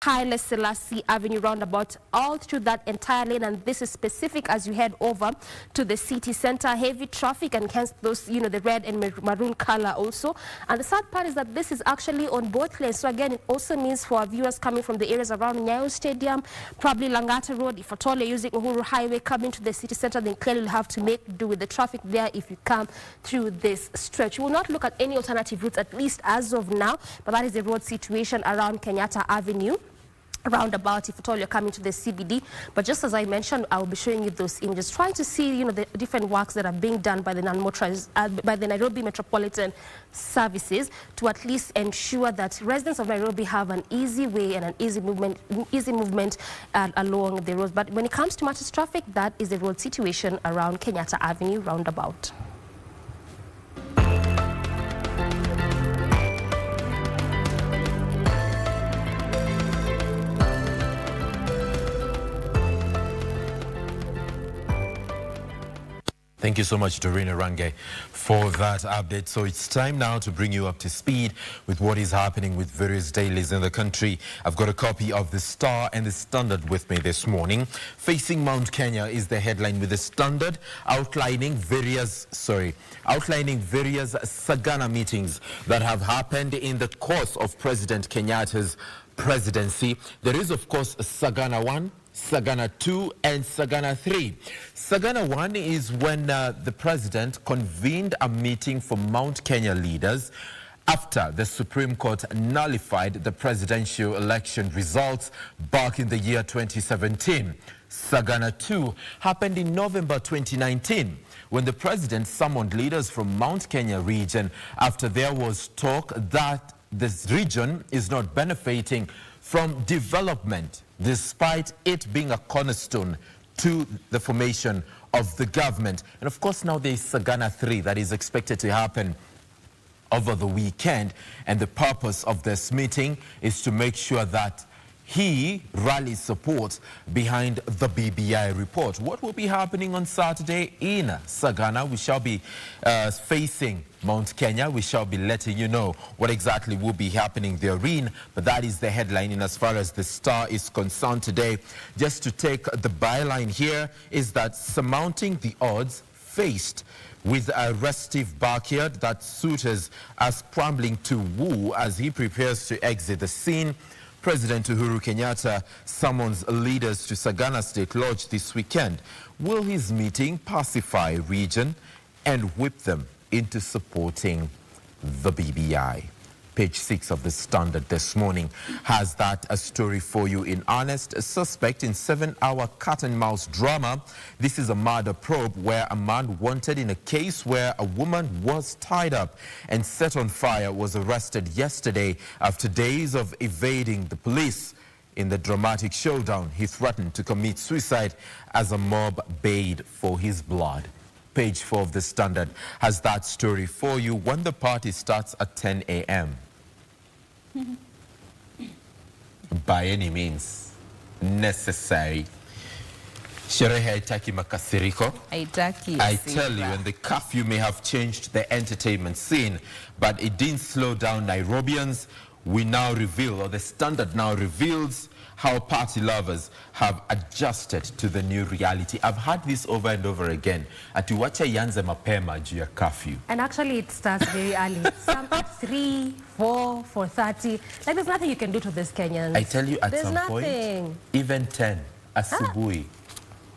Haile Selassie Avenue roundabout, all through that entire lane, and this is specific as you head over to the city center. Heavy traffic, and hence those, the red and maroon color also. And the sad part is that this is actually on both lanes. So again, it also means for our viewers coming from the areas around Nyayo Stadium, probably Langata Road, if at all you're using Uhuru Highway coming to the city center, then clearly you'll have to make do with the traffic there if you come through this stretch. We will not look at any alternative routes, at least as of now, but that is the road situation around Kenyatta Avenue roundabout if at all you're coming to the CBD. But just as I mentioned, I will be showing you those images, trying to see the different works that are being done by the non-motorized by the Nairobi Metropolitan Services to at least ensure that residents of Nairobi have an easy way and an easy movement along the roads. But when it comes to matters traffic, that is the road situation around Kenyatta Avenue roundabout. Thank you so much, Doreen Range, for that update. So it's time now to bring you up to speed with what is happening with various dailies in the country. I've got a copy of the Star and the Standard with me this morning. Facing Mount Kenya is the headline, with the Standard outlining various Sagana meetings that have happened in the course of President Kenyatta's presidency. There is, of course, Sagana 1, Sagana 2 and Sagana 3. Sagana 1 is when the president convened a meeting for Mount Kenya leaders after the Supreme Court nullified the presidential election results back in the year 2017. Sagana 2 happened in November 2019 when the president summoned leaders from Mount Kenya region after there was talk that this region is not benefiting from development, despite it being a cornerstone to the formation of the government. And of course, now there is Sagana 3 that is expected to happen over the weekend. And the purpose of this meeting is to make sure that he rallies support behind the BBI report. What will be happening on Saturday in Sagana? We shall be facing Mount Kenya. We shall be letting you know what exactly will be happening therein. But that is the headline in as far as the Star is concerned today. Just to take the byline here is that surmounting the odds faced with a restive backyard that suitors are scrambling to woo as he prepares to exit the scene. President Uhuru Kenyatta summons leaders to Sagana State Lodge this weekend. Will his meeting pacify region and whip them into supporting the BBI? Page 6 of the Standard this morning has that a story for you in earnest. A suspect in 7-hour cat-and-mouse drama. This is a murder probe where a man wanted in a case where a woman was tied up and set on fire was arrested yesterday after days of evading the police. In the dramatic showdown, he threatened to commit suicide as a mob bayed for his blood. Page 4 of the Standard has that story for you when the party starts at 10 a.m. By any means necessary. Sherehe haitaki makasiriko. I tell you, and the curfew may have changed the entertainment scene, but it didn't slow down Nairobians. We now reveal, or the Standard now reveals, how party lovers have adjusted to the new reality. I've heard this over and over again. Atiwacha yanze mapema juu ya curfew. And actually it starts very early. Some at 3, 4, 4:30. Like there's nothing you can do to this Kenyans. I tell you, at there's some nothing. Point, even 10 asubuhi.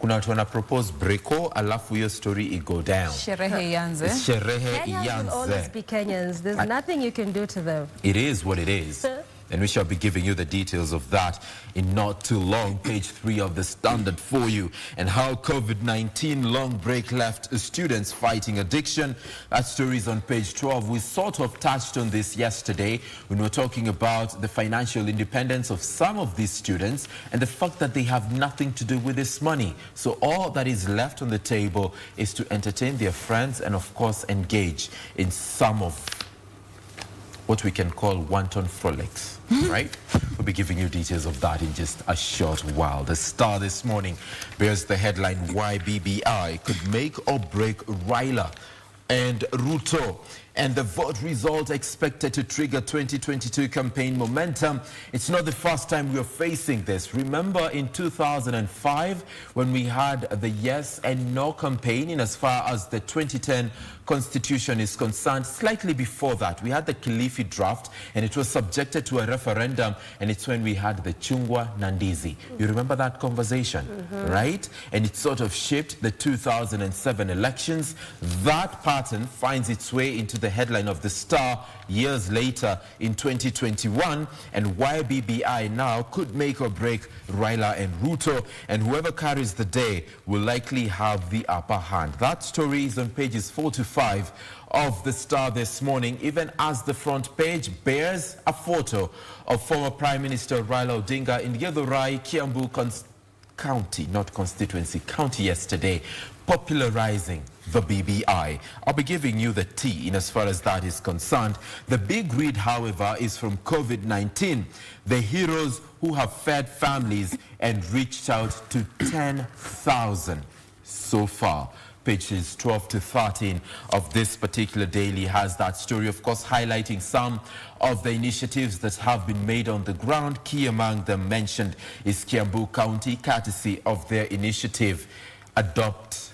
Kuna watu wana propose breko, alafu hiyo story igo down. Sherehe yanze. Sherehe Kenyans yanze. will always be Kenyans. There's nothing you can do to them. It is what it is. And we shall be giving you the details of that in not too long. Page 3 of the Standard for you. And how COVID-19 long break left students fighting addiction. That story is on page 12. We sort of touched on this yesterday when we were talking about the financial independence of some of these students and the fact that they have nothing to do with this money. So all that is left on the table is to entertain their friends and, of course, engage in some of what we can call wanton frolics, right? We'll be giving you details of that in just a short while. The Star this morning bears the headline, why BBI could make or break Raila and Ruto. And the vote result expected to trigger 2022 campaign momentum. It's not the first time we are facing this. Remember in 2005 when we had the yes and no campaign in as far as the 2010 constitution is concerned. Slightly before that, we had the Kilifi draft and it was subjected to a referendum, and it's when we had the Chungwa Nandizi. You remember that conversation, right? And it sort of shaped the 2007 elections. That pattern finds its way into the headline of the Star years later in 2021, and why BBI now could make or break Raila and Ruto, and whoever carries the day will likely have the upper hand. That story is on pages 4 to 5 of the Star this morning, even as the front page bears a photo of former Prime Minister Raila Odinga in Githurai, Kiambu County, not constituency, county yesterday, popularizing the BBI. I'll be giving you the tea in as far as that is concerned. The big read, however, is from COVID-19. The heroes who have fed families and reached out to 10,000 so far. Pages 12 to 13 of this particular daily has that story, of course, highlighting some of the initiatives that have been made on the ground. Key among them mentioned is Kiambu County, courtesy of their initiative, Adopt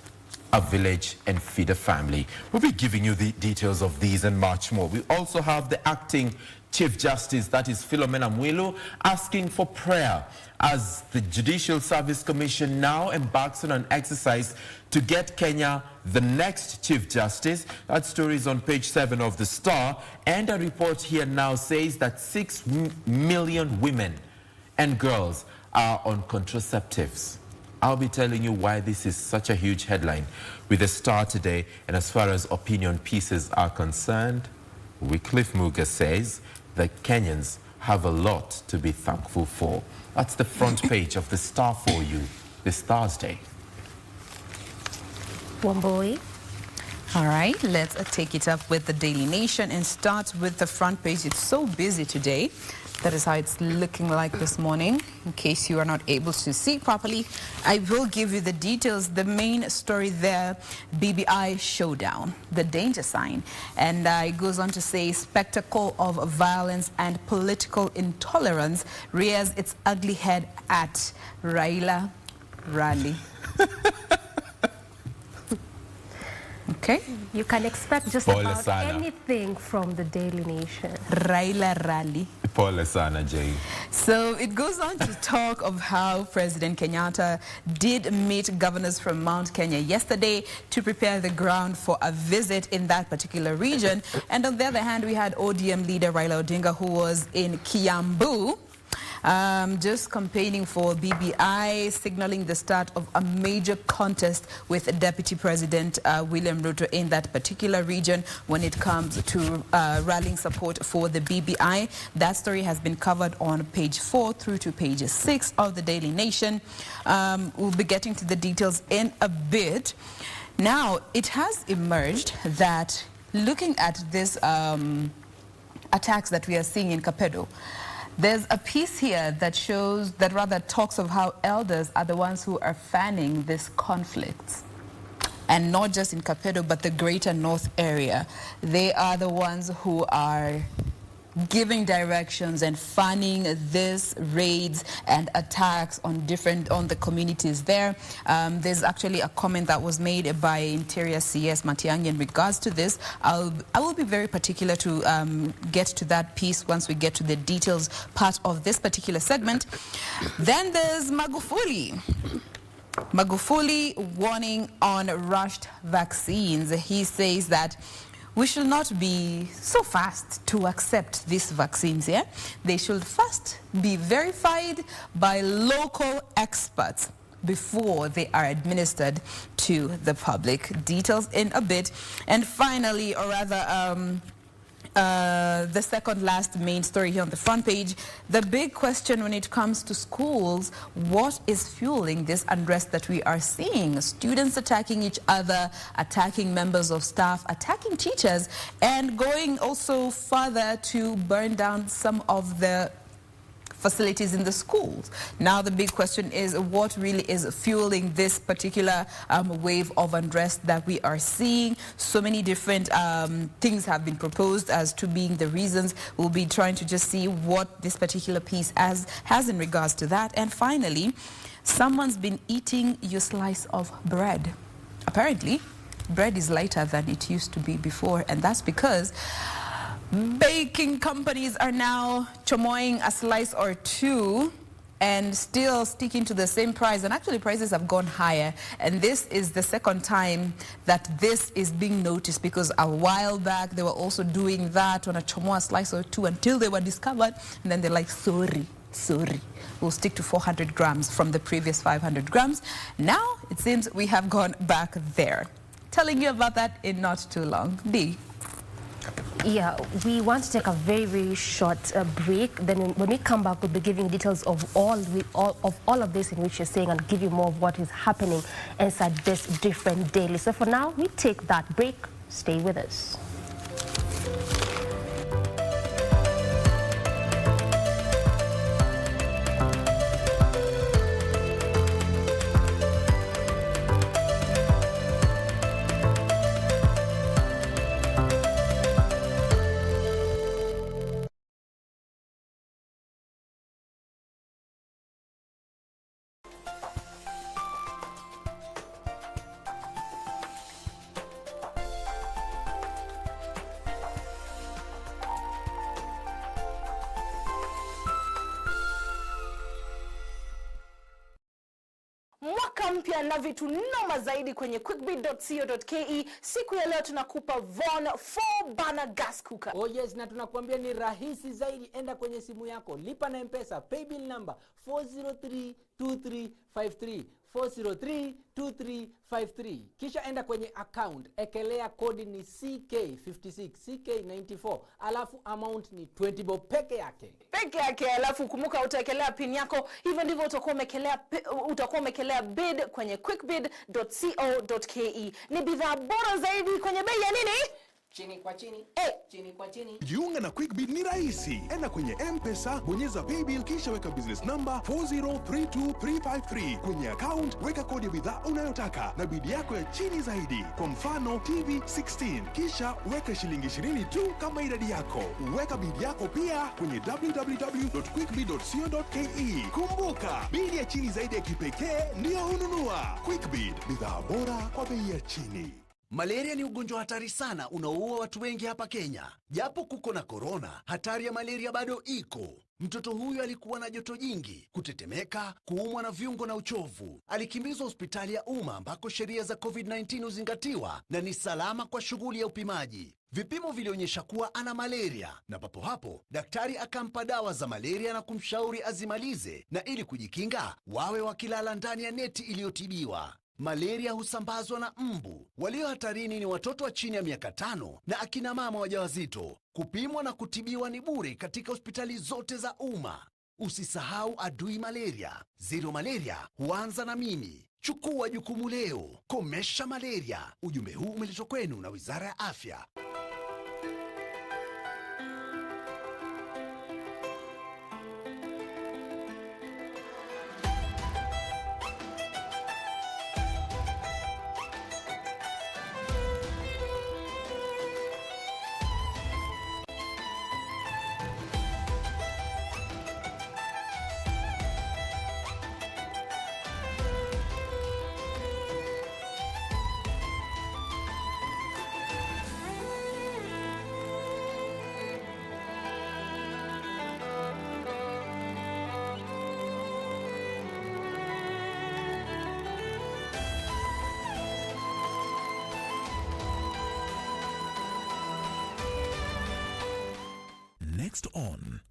a Village and Feed a Family. We'll be giving you the details of these and much more. We also have the acting Chief Justice, that is Philomena Mwilu, asking for prayer as the Judicial Service Commission now embarks on an exercise to get Kenya the next Chief Justice. That story is on page 7 of the Star, and a report here now says that 6 million women and girls are on contraceptives. I'll be telling you why this is such a huge headline with the Star today. And as far as opinion pieces are concerned, Wycliffe Muga says that Kenyans have a lot to be thankful for. That's the front page of the Star for you this Thursday. Wamboi. All right, let's take it up with the Daily Nation and start with the front page. It's so busy today. That is how it's looking like this morning. In case you are not able to see properly, I will give you the details. The main story there, BBI showdown, the danger sign. And it goes on to say, spectacle of violence and political intolerance rears its ugly head at Raila rally. Okay. You can expect just about anything from the Daily Nation. Raila rally. Pole sana, Jay. So it goes on to talk of how President Kenyatta did meet governors from Mount Kenya yesterday to prepare the ground for a visit in that particular region. And on the other hand, we had ODM leader Raila Odinga, who was in Kiambu, just campaigning for BBI, signaling the start of a major contest with Deputy President William Ruto in that particular region when it comes to rallying support for the BBI. That story has been covered on page 4 through to page 6 of the Daily Nation. We'll be getting to the details in a bit. Now, it has emerged that looking at this attacks that we are seeing in Kapedo, there's a piece here that shows, that rather talks of how elders are the ones who are fanning this conflict. And not just in Kapedo, but the greater north area. They are the ones who are giving directions and fanning this raids and attacks on the communities there. There's actually a comment that was made by Interior CS Matiang'i in regards to this. I will be very particular to get to that piece once we get to the details part of this particular segment. Then there's Magufuli. Magufuli warning on rushed vaccines. He says that we should not be so fast to accept these vaccines, yeah? They should first be verified by local experts before they are administered to the public. Details in a bit. And finally, or rather, the second last main story here on the front page, the big question when it comes to schools, what is fueling this unrest that we are seeing? Students attacking each other, attacking members of staff, attacking teachers, and going also further to burn down some of the facilities in the schools. Now the big question is what really is fueling this particular wave of unrest that we are seeing. So many different things have been proposed as to being the reasons. We'll be trying to just see what this particular piece has in regards to that. And finally, someone's been eating your slice of bread. Apparently, bread is lighter than it used to be before, and that's because baking companies are now chomoing a slice or two and still sticking to the same price, and actually prices have gone higher. And this is the second time that this is being noticed, because a while back they were also doing that on a chomoa slice or two until they were discovered, and then they're like, sorry, we'll stick to 400 grams from the previous 500 grams. Now it seems we have gone back there. Telling you about that in not too long. D. Yeah, we want to take a very, very short break. Then when we come back, we'll be giving details of all of this in which you're saying, and give you more of what is happening inside this different daily. So for now, we take that break. Stay with us. Mwaka mpya na vitu noma zaidi kwenye quickbit.co.ke. Siku ya leo tunakupa Von 4 burner gas cooker. Oh yes, na tunakuambia ni rahisi zaidi. Enda kwenye simu yako, lipa na M-Pesa, paybill number 4032353 4032353. Kisha enda kwenye account, ekelea kodi ni CK56 CK94, alafu amount ni 20 bob peke yake. Alafu kumbuka utaekelea pin yako. Hivyo ndivyo utakuwa umekelea bid kwenye quickbid.co.ke. Ni bidhaa bora zaidi kwenye bei ya nini? Chini kwa chini. Chini kwa chini. Jiunga na Quickbid ni rahisi. Enda kwenye M-Pesa, bonyeza paybill, kisha weka business number 4032353. Kwenye account, weka kodi ya bidhaa unayotaka na bid yako ya chini zaidi. Kwa mfano, TV 16. Kisha weka shilingi 20 tu kama idadi yako. Weka bid yako pia kwenye www.quickbid.co.ke. Kumbuka, bid ya chini zaidi ya kipekee ndio ununua. Quickbid, bidhaa bora kwa bei ya chini. Malaria ni ugonjwa hatari sana unaoua watu wengi hapa Kenya. Japo kuko na corona, hatari ya malaria bado iko. Mtoto huyu alikuwa na joto jingi, kutetemeka, kuumwa na viungo na uchovu. Alikimbizwa hospitali ya umma ambako sheria za COVID-19 huzingatiwa na ni salama kwa shughuli ya upimaji. Vipimo vilionyesha kuwa ana malaria, na papo hapo daktari akampa dawa za malaria na kumshauri azimalize, na ili kujikinga wawe wakilala ndani ya neti iliyotibiwa. Malaria husambazwa na mbu. Walio hatarini ni watoto wa chini ya miaka 5 na akina mama wajawazito. Kupimwa na kutibiwa ni bure katika hospitali zote za umma. Usisahau adui malaria. Zero malaria huanza na mimi. Chukua jukumu leo. Komesha malaria. Ujumbe huu umeletwa kwenu na Wizara ya Afya. Next on.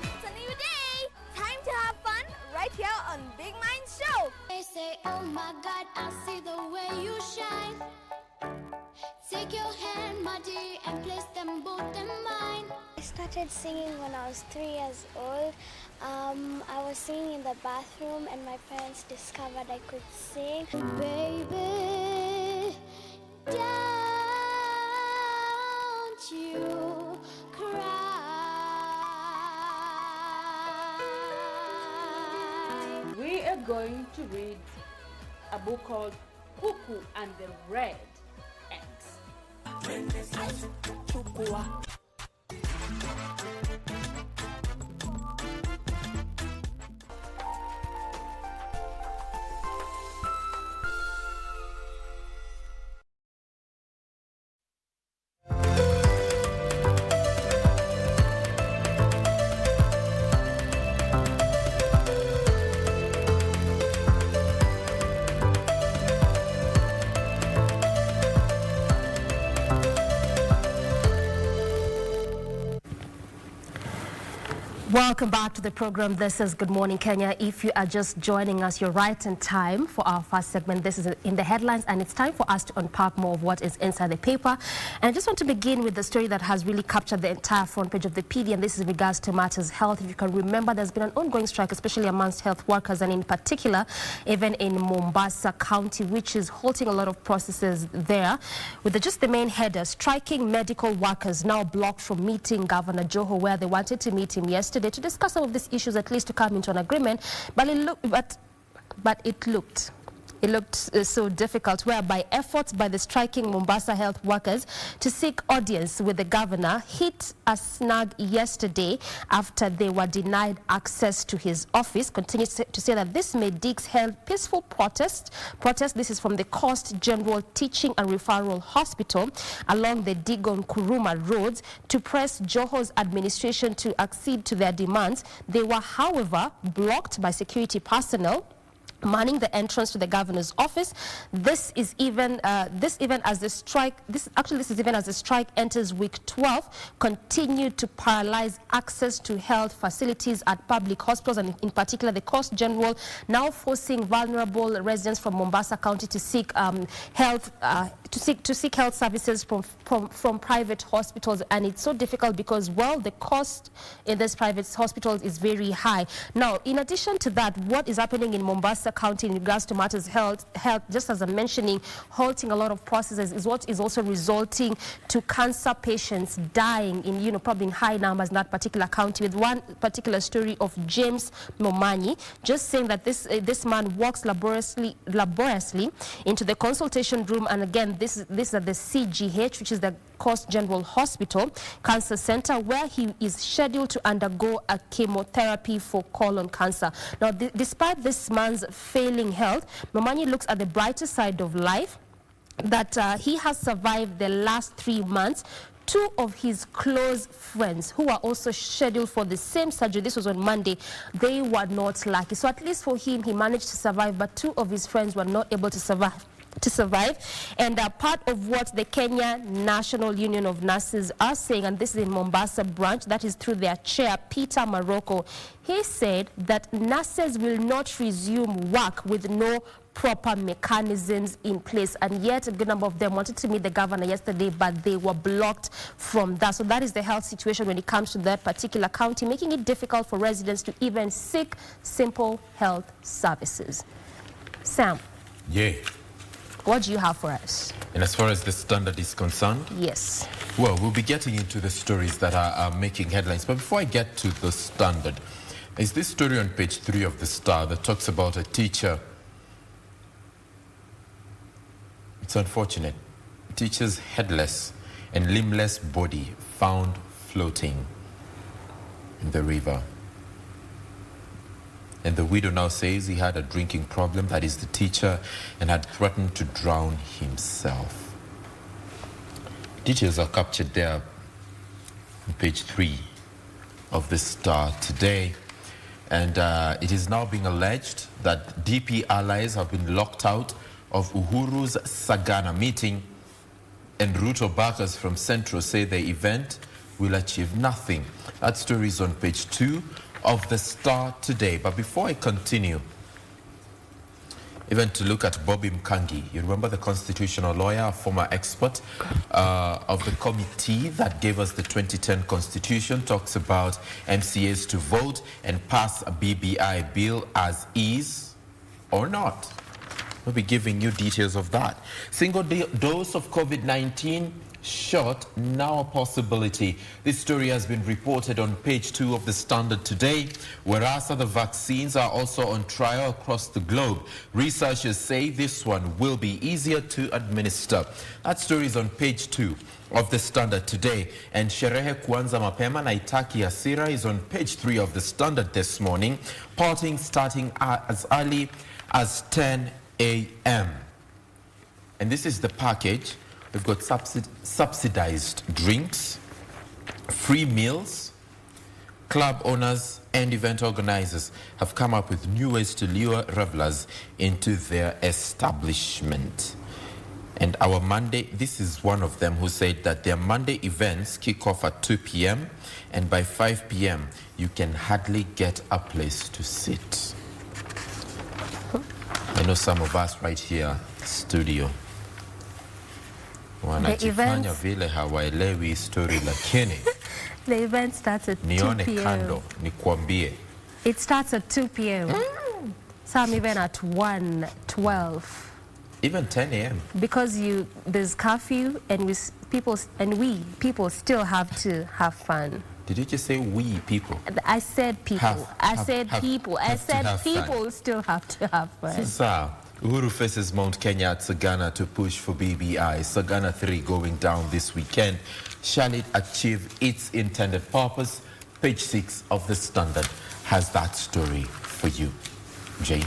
It's a new day. Time to have fun right here on Big Mind Show. They say, oh my God, I see the way you shine. Take your hand, my dear, and place them both in mine. I started singing when I was 3 years old. I was singing in the bathroom and my parents discovered I could sing. Baby, die. you cry. We are going to read a book called Cuckoo and the Red Eggs. Welcome back to the program. This is Good Morning Kenya. If you are just joining us, you're right in time for our first segment. This is in the headlines, and it's time for us to unpack more of what is inside the paper. And I just want to begin with the story that has really captured the entire front page of the PD, and this is in regards to matters health. If you can remember, there's been an ongoing strike, especially amongst health workers, and in particular, even in Mombasa County, which is halting a lot of processes there. With just the main header, striking medical workers now blocked from meeting Governor Joho, where they wanted to meet him yesterday to discuss some of these issues, at least to come into an agreement, but it looked so difficult, whereby efforts by the striking Mombasa health workers to seek audience with the governor hit a snag yesterday after they were denied access to his office. Continues to say that this made Dix held peaceful protest. This is from the Coast General Teaching and Referral Hospital along the Digon Kuruma roads to press Joho's administration to accede to their demands. They were, however, blocked by security personnel manning the entrance to the governor's office. This is even as the strike enters week 12, continued to paralyze access to health facilities at public hospitals, and in particular the Coast General now forcing vulnerable residents from Mombasa County to seek health services from private hospitals. And it's so difficult because, well, the cost in these private hospitals is very high. Now, in addition to that, what is happening in Mombasa County in regards to matters health, just as I'm mentioning, halting a lot of processes is what is also resulting to cancer patients dying in, probably in high numbers in that particular county. With one particular story of James Momanyi, just saying that this man walks laboriously into the consultation room, and again, this is at the CGH, which is the Coast General Hospital Cancer Center, where he is scheduled to undergo a chemotherapy for colon cancer. Now, despite this man's failing health, Momanyi looks at the brighter side of life, that he has survived the last 3 months. Two of his close friends who are also scheduled for the same surgery, this was on Monday, they were not lucky. So at least for him, he managed to survive, but two of his friends were not able to survive. And part of what the Kenya National Union of Nurses are saying, and this is in Mombasa branch, that is through their chair, Peter Marocco, he said that nurses will not resume work with no proper mechanisms in place, and yet a good number of them wanted to meet the governor yesterday, but they were blocked from that. So that is the health situation when it comes to that particular county, making it difficult for residents to even seek simple health services. Sam. Yeah. What do you have for us? And as far as the Standard is concerned? Yes. Well, we'll be getting into the stories that are making headlines. But before I get to the Standard, is this story on page 3 of the Star that talks about a teacher. It's unfortunate. Teacher's headless and limbless body found floating in the river. And the widow now says he had a drinking problem, that is the teacher, and had threatened to drown himself. Details are captured there on page 3 of the Star today. And it is now being alleged that DP allies have been locked out of Uhuru's Sagana meeting, and Ruto backers from Central say the event will achieve nothing. That story is on page 2 of the Star today. But before I continue, even to look at Bobby Mkangi, you remember the constitutional lawyer, a former expert of the committee that gave us the 2010 constitution, talks about MCAs to vote and pass a BBI bill as is or not. We'll be giving you details of that. Single dose of COVID-19 shot, now a possibility. This story has been reported on page 2 of the Standard today, whereas other vaccines are also on trial across the globe. Researchers say this one will be easier to administer. That story is on page 2 of the Standard today. And Sherehe Kuanza Mapema na Itaki Hasira is on page 3 of the Standard this morning, parting starting as early as 10 a.m. And this is the package. We've got subsidized drinks, free meals. Club owners and event organizers have come up with new ways to lure revelers into their establishment. And our Monday, this is one of them who said that their Monday events kick off at 2 p.m. and by 5 p.m. you can hardly get a place to sit. I know some of us right here, studio, wanajifanya vile hawaelewi story lakini the event starts at 2 nione p.m. kando nikwambie. It starts at 2 p.m. Some even at 1:12. Even 10 a.m. Because there's curfew and we people still have to have fun. Did you just say we people? I said people. I said people still have to have fun. Sasa, Uhuru faces Mount Kenya at Sagana to push for BBI. Sagana 3 going down this weekend. Shall it achieve its intended purpose? Page 6 of the Standard has that story for you. Jane?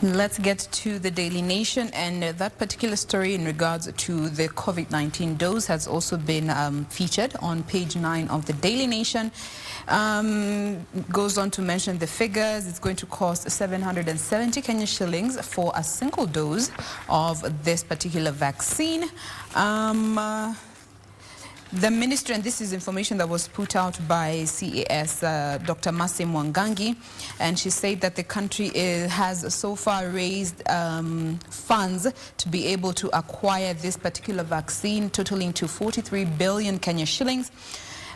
Let's get to the Daily Nation, and that particular story in regards to the COVID-19 dose has also been featured on page 9 of the Daily Nation. Goes on to mention the figures. It's going to cost 770 Kenyan shillings for a single dose of this particular vaccine. The minister, and this is information that was put out by CAS, Dr. Masi Mwangangi, and she said that the country has so far raised funds to be able to acquire this particular vaccine, totaling to 43 billion Kenya shillings.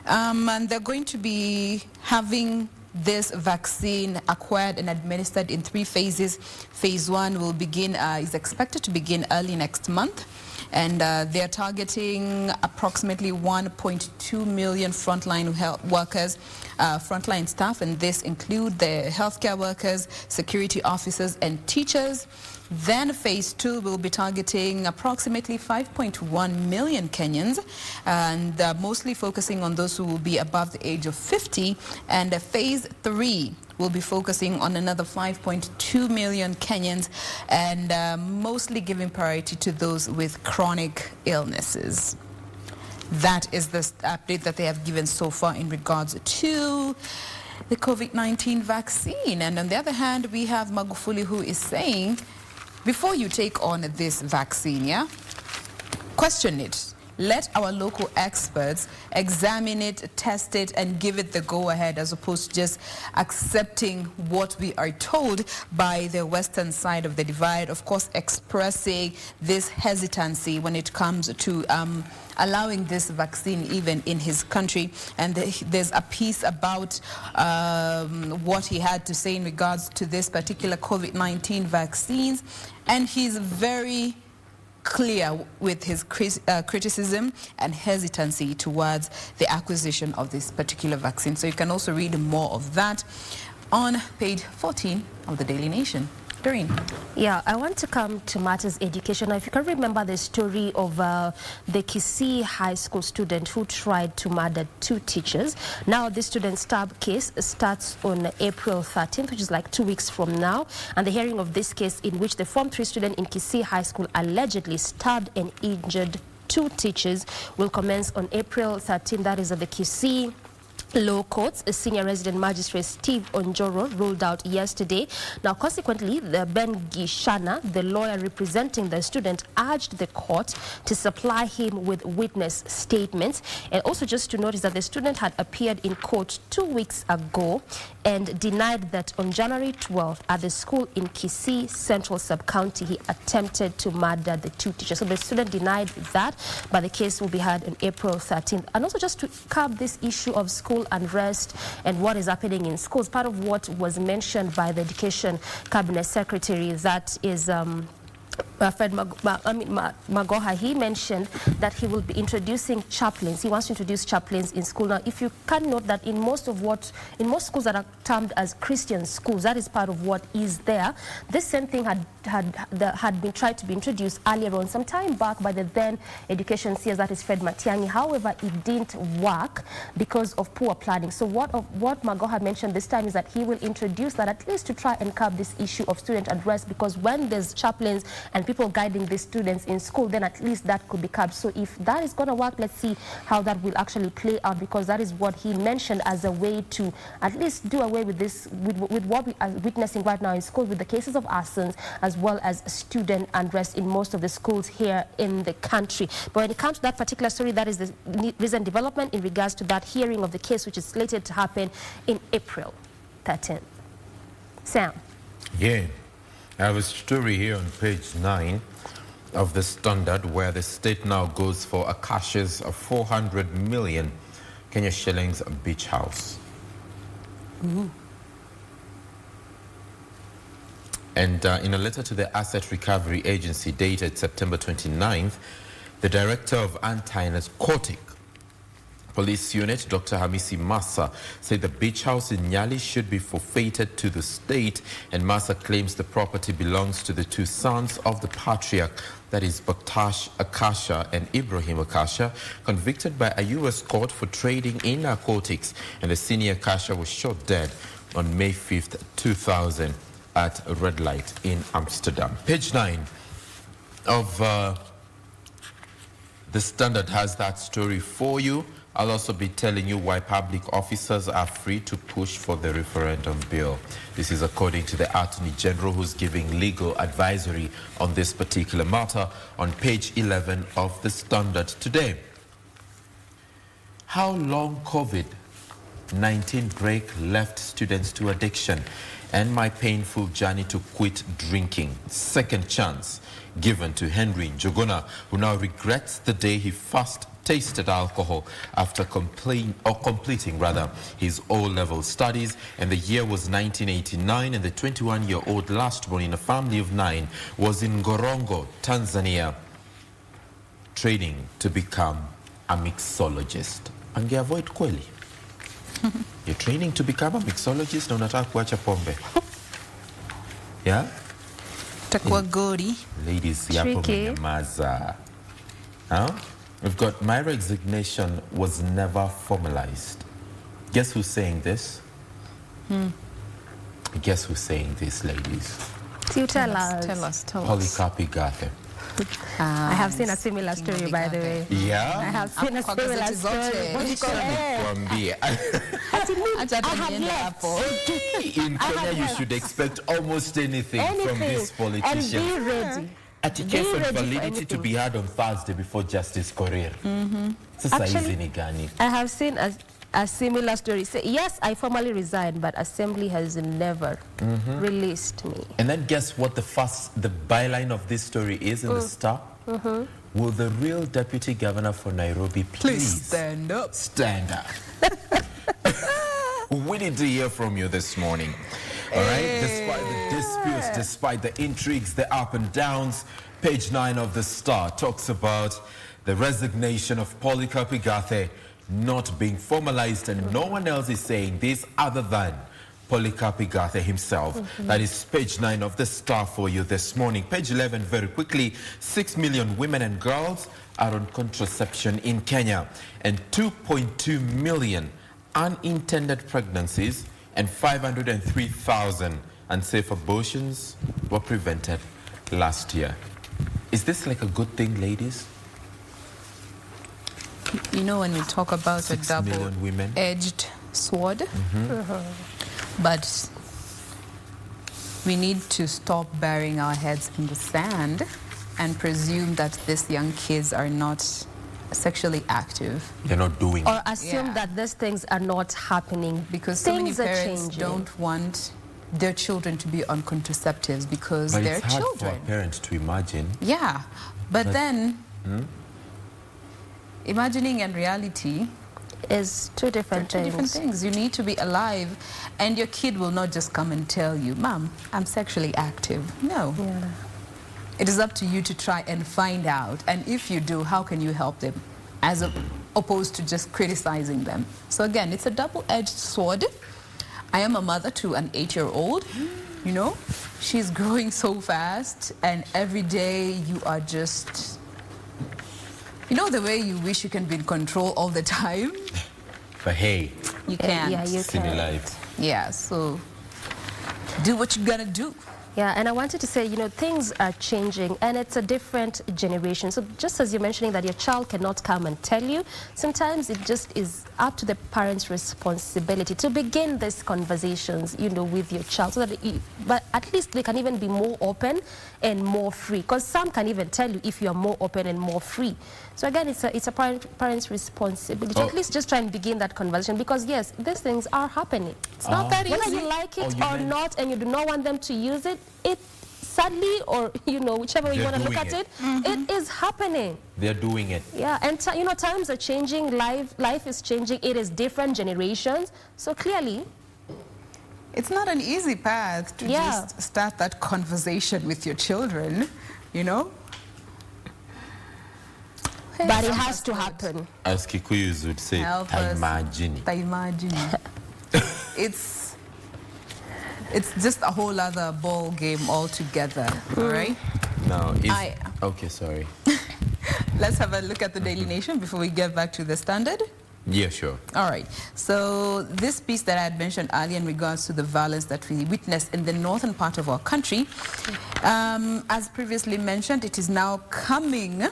And they're going to be having this vaccine acquired and administered in 3 phases. Phase 1 will begin, is expected to begin early next month. And they're targeting approximately 1.2 million frontline workers, frontline staff, and this include the healthcare workers, security officers, and teachers. Then phase 2 will be targeting approximately 5.1 million Kenyans, and mostly focusing on those who will be above the age of 50. And phase 3 will be focusing on another 5.2 million Kenyans, and mostly giving priority to those with chronic illnesses. That is the update that they have given so far in regards to the COVID-19 vaccine. And on the other hand, we have Magufuli, who is saying, before you take on this vaccine, question it. Let our local experts examine it, test it, and give it the go-ahead, as opposed to just accepting what we are told by the western side of the divide. Of course, expressing this hesitancy when it comes to allowing this vaccine even in his country. And there's a piece about what he had to say in regards to this particular COVID-19 vaccines. And he's very clear with his criticism and hesitancy towards the acquisition of this particular vaccine. So you can also read more of that on page 14 of the Daily Nation. Doreen. Yeah, I want to come to matters education. Now, if you can remember the story of the Kisii High School student who tried to murder 2 teachers. Now, this student stab case starts on April 13th, which is like 2 weeks from now. And the hearing of this case, in which the Form 3 student in Kisii High School allegedly stabbed and injured 2 teachers, will commence on April 13th. That is at the Kisii Law Courts. A senior resident magistrate Steve Onjoro ruled out yesterday. Now, consequently, the Ben Gishana, the lawyer representing the student, urged the court to supply him with witness statements. And also just to notice that the student had appeared in court 2 weeks ago and denied that on January 12th at the school in Kisii Central Sub-County, he attempted to murder the 2 teachers. So the student denied that, but the case will be heard on April 13th. And also just to curb this issue of school unrest and what is happening in schools, part of what was mentioned by the Education Cabinet Secretary, that is Magoha, he mentioned that he will be introducing chaplains. He wants to introduce chaplains in school. Now, if you can note that in most schools that are termed as Christian schools, that is part of what is there. This same thing had been tried to be introduced earlier on, some time back, by the then education CS, that is Fred Matiang'i. However, it didn't work because of poor planning. So what Magoha mentioned this time is that he will introduce that, at least to try and curb this issue of student unrest, because when there's chaplains and people guiding the students in school, then at least that could be curbed. So if that is going to work, let's see how that will actually play out, because that is what he mentioned as a way to at least do away with this, with what we are witnessing right now in school, with the cases of arsons as well as student unrest in most of the schools here in the country. But when it comes to that particular story, that is the recent development in regards to that hearing of the case, which is slated to happen in April 13th. Sam. Yeah. I have a story here on page 9 of the Standard, where the state now goes for Akasha's 400 million Kenya shillings beach house. Ooh. And in a letter to the Asset Recovery Agency dated September 29th, the Director of Anti-Narcotic Police Unit, Dr. Hamisi Massa, said the beach house in Nyali should be forfeited to the state, and Massa claims the property belongs to the two sons of the patriarch, that is Baktash Akasha and Ibrahim Akasha, convicted by a U.S. court for trading in narcotics, and the senior Akasha was shot dead on May 5th, 2000 at a red light in Amsterdam. Page 9 of the Standard has that story for you. I'll also be telling you why public officers are free to push for the referendum bill. This is according to the Attorney General, who's giving legal advisory on this particular matter on page 11 of the Standard today. How long COVID-19 break left students to addiction, and my painful journey to quit drinking. Second chance given to Henry Njuguna, who now regrets the day he first tasted alcohol after completing his O-level studies, and the year was 1989, and the 21-year-old last born in a family of 9 was in Ngorongo, Tanzania, training to become a mixologist. Angeavoid kweli? You're training to become a mixologist na unataka kuacha pombe. Yeah? Takwa gori. Ladies, yapo mnyamaza. Huh? We've got, my resignation was never formalized. Guess who's saying this? Guess who's saying this, ladies? You tell us. Tell us. Polycarp Igathe. I have seen a similar story, by the way. Yeah? I have seen a similar story. I have left. In Kenya, you should expect almost anything from this politician. And be ready. A case of validity to be heard on Thursday before Justice Korir. Actually, I have seen a similar story. So, yes, I formally resigned, but Assembly has never released me. And then guess what the byline of this story is in the Star? Will the real Deputy Governor for Nairobi please stand up? Stand up. We need to hear from you this morning. All right, despite the disputes, despite the intrigues, the up and downs, page 9 of the Star talks about the resignation of Polycarp Igathe not being formalized, and no one else is saying this other than Polycarp Igathe himself. That is page 9 of the Star for you this morning. Page 11, very quickly, 6 million women and girls are on contraception in Kenya, and 2.2 million unintended pregnancies and 503,000 unsafe abortions were prevented last year. Is this like a good thing, ladies? You know, when we talk about a double-edged sword, but we need to stop burying our heads in the sand and presume that these young kids are not sexually active. They're not doing or assume that these things are not happening, because so many parents don't want their children to be on contraceptives because they're children. It's hard for a parent to imagine. Yeah, but then imagining and reality is two different things. You need to be alive, and your kid will not just come and tell you, "Mom, I'm sexually active." No. It is up to you to try and find out. And if you do, how can you help them? As opposed to just criticizing them. So again, it's a double-edged sword. I am a mother to an 8-year-old. You know, she's growing so fast, and every day you are just, you know, the way you wish you can be in control all the time. But hey, you can't. Yeah, you can. Life. Yeah, so do what you gotta do. Yeah, and I wanted to say, you know, things are changing and it's a different generation. So just as you're mentioning that your child cannot come and tell you, sometimes it just is up to the parents' responsibility to begin these conversations, you know, with your child, so that but at least they can even be more open and more free. Because some can even tell you if you are more open and more free. So again, it's a parent's responsibility to at least just try and begin that conversation, because yes, these things are happening. It's not that easy. Whether you like it or not, and you do not want them to use it, it sadly, or you know, whichever way you want to look at it, it is happening. They're doing it. Yeah, and you know, times are changing. Life is changing. It is different generations. So clearly, it's not an easy path to just start that conversation with your children, you know. But it has to happen. As Kikuyus would say, imagine. It's just a whole other ball game altogether, all right? No, okay, sorry. Let's have a look at the Daily Nation before we get back to the Standard. Yeah, sure. All right. So this piece that I had mentioned earlier in regards to the violence that we witnessed in the northern part of our country, as previously mentioned, it is now coming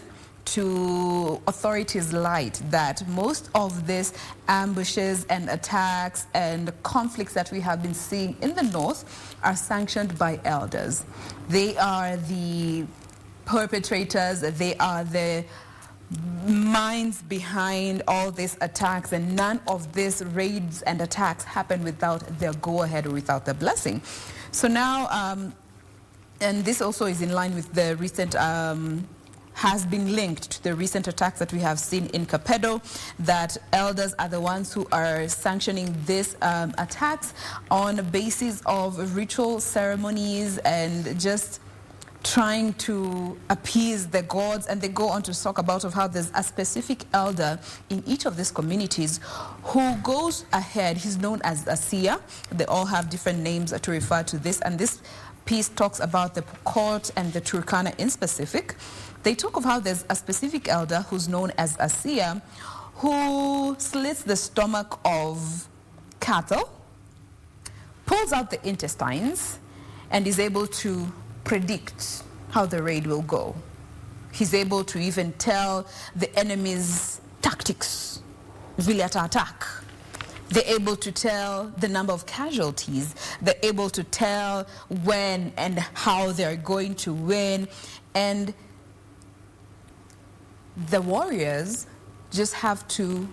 to authorities' light that most of these ambushes and attacks and conflicts that we have been seeing in the north are sanctioned by elders. They are the perpetrators, they are the minds behind all these attacks, and none of these raids and attacks happen without their go-ahead or without their blessing. So now, and this also is in line with the recent has been linked to the recent attacks that we have seen in Kapedo, that elders are the ones who are sanctioning these attacks on the basis of ritual ceremonies and just trying to appease the gods. And they go on to talk about how there's a specific elder in each of these communities who goes ahead. He's known as a seer. They all have different names to refer to this, and this piece talks about the Pokot and the Turkana in specific. They talk of how there's a specific elder who's known as a seer who slits the stomach of cattle, pulls out the intestines, and is able to predict how the raid will go. He's able to even tell the enemy's tactics, really at attack. They're able to tell the number of casualties. They're able to tell when and how they're going to win. And the warriors just have to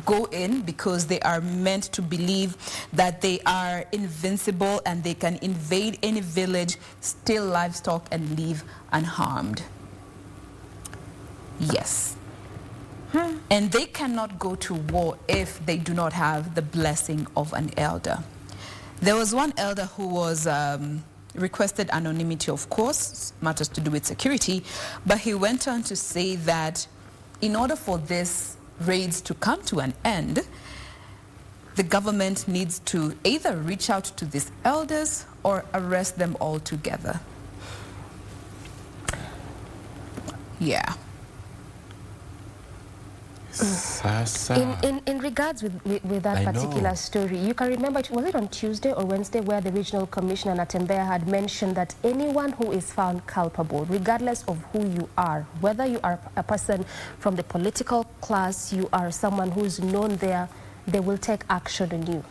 go in because they are meant to believe that they are invincible and they can invade any village, steal livestock, and leave unharmed. Yes. And they cannot go to war if they do not have the blessing of an elder. There was one elder who was requested anonymity, of course, matters to do with security, but he went on to say that in order for these raids to come to an end, the government needs to either reach out to these elders or arrest them altogether. Yeah. In regards with that particular story, you can remember, was it on Tuesday or Wednesday, where the regional commissioner Natembea had mentioned that anyone who is found culpable, regardless of who you are, whether you are a person from the political class, you are someone who's known there, they will take action on you.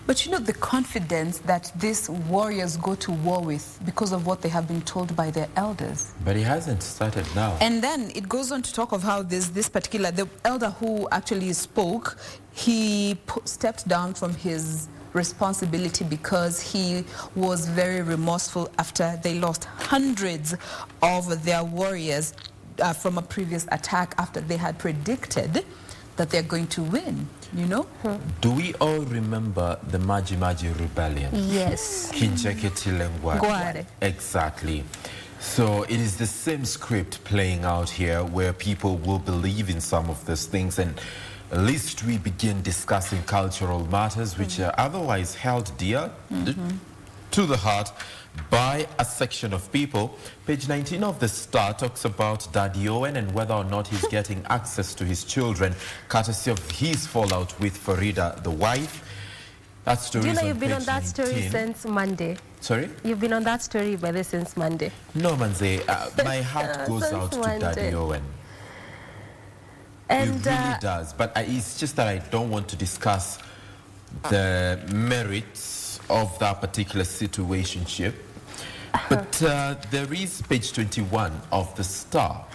But you know, the confidence that these warriors go to war with because of what they have been told by their elders. But it hasn't started now. And then it goes on to talk of how this particular, the elder who actually spoke, he stepped down from his responsibility because he was very remorseful after they lost hundreds of their warriors from a previous attack, after they had predicted that they're going to win, you know? Do we all remember the Maji Maji Rebellion? Yes. Kinjeketile Ngware. Exactly. So it is the same script playing out here, where people will believe in some of these things, and at least we begin discussing cultural matters which are otherwise held dear to the heart by a section of people. Page 19 of the Star talks about Daddy Owen and whether or not he's getting access to his children, courtesy of his fallout with Farida, the wife. That story Do you know is you've been on that 19. story since Monday? Sorry? You've been on that story by this since Monday. No, Manze, my heart goes out to Daddy Owen. And it really does. But it's just that I don't want to discuss the merits of that particular situationship. But there is page 21 of the Star.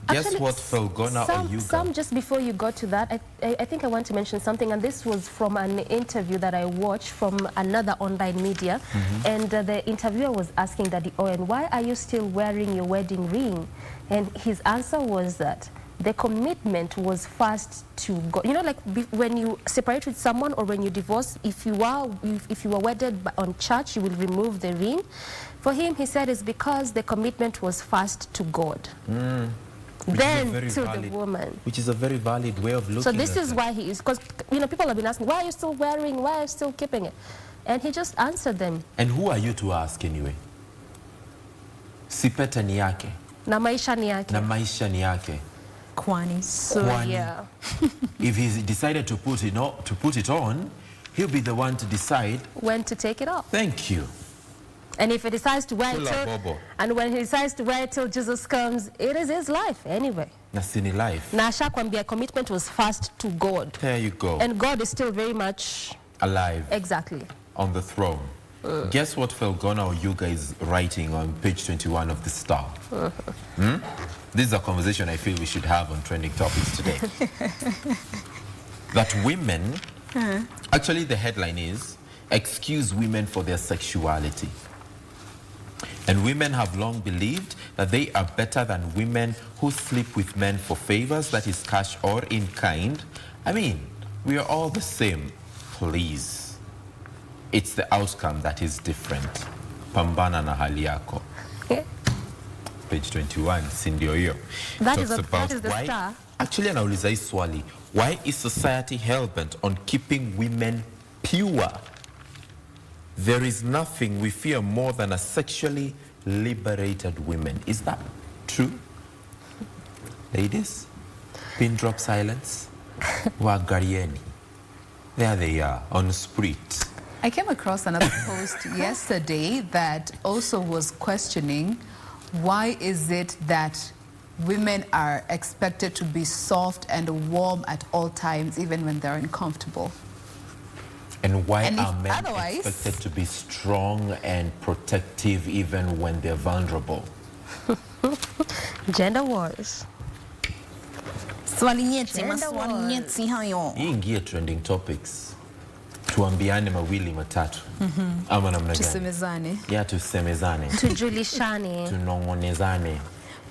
Guess actually, what, Felgona or Yuga? Some just before you got to that, I think I want to mention something, and this was from an interview that I watched from another online media, and the interviewer was asking Daddy Owen, why are you still wearing your wedding ring? And his answer was that the commitment was first to God. You know, like when you separate with someone or when you divorce, if you were wedded on church, you will remove the ring. For him, he said it's because the commitment was first to God. Then to the woman. Which is a very valid way of looking at it. So this is why he is, because, you know, people have been asking, why are you still wearing, why are you still keeping it? And he just answered them. And who are you to ask anyway? Sipeta ni yake. Na maisha ni yake. Na maisha ni yake. Kwani. So, Kwani. yeah. If he's decided to put it on, he'll be the one to decide when to take it off. Thank you. And if he decides to wear it and when he decides to wear it till Jesus comes, it is his life anyway. Nasini life. Na ashakwambia commitment was first to God. There you go. And God is still very much alive. Exactly. On the throne. Guess what Felgona or Yuga is writing on page 21 of the Star? This is a conversation I feel we should have on trending topics today. That women, actually the headline is, excuse women for their sexuality. And women have long believed that they are better than women who sleep with men for favors, that is cash or in kind. I mean, we are all the same. Please. It's the outcome that is different. Pambana na hali yako. Page 21, sindio hiyo. That is the Star. Actually, anauliza hii swali. Why is society hell-bent on keeping women pure? There is nothing we fear more than a sexually liberated women. Is that true? Ladies, pin drop silence. Wagarieni. There they are, on Sprit. I came across another post yesterday that also was questioning why is it that women are expected to be soft and warm at all times, even when they're uncomfortable. And why are men expected to be strong and protective even when they're vulnerable? Gender wars. Swali nyeti hayo. Hii ingie trending topics. Tuambiane mawili matatu. Ama namna gani? Tusemezane. Yeah, tusemezane. Tujulishane. Tunongonezane.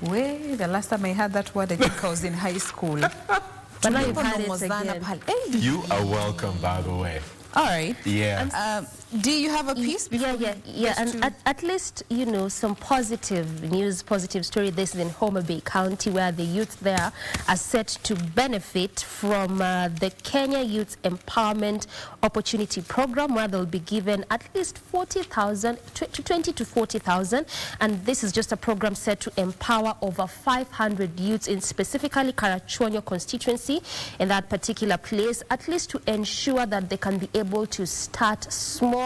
Well, the last time I heard that word, I think I was in high school. But now you've had it again. You are welcome, by the way. All right. Yeah. Do you have a piece? Yeah. And at least, you know, some positive news, positive story. This is in Homa Bay County, where the youth there are set to benefit from the Kenya Youth Empowerment Opportunity Program, where they'll be given at least 40,000, 20 to 40,000. And this is just a program set to empower over 500 youths in specifically Karachuonyo constituency in that particular place, at least to ensure that they can be able to start small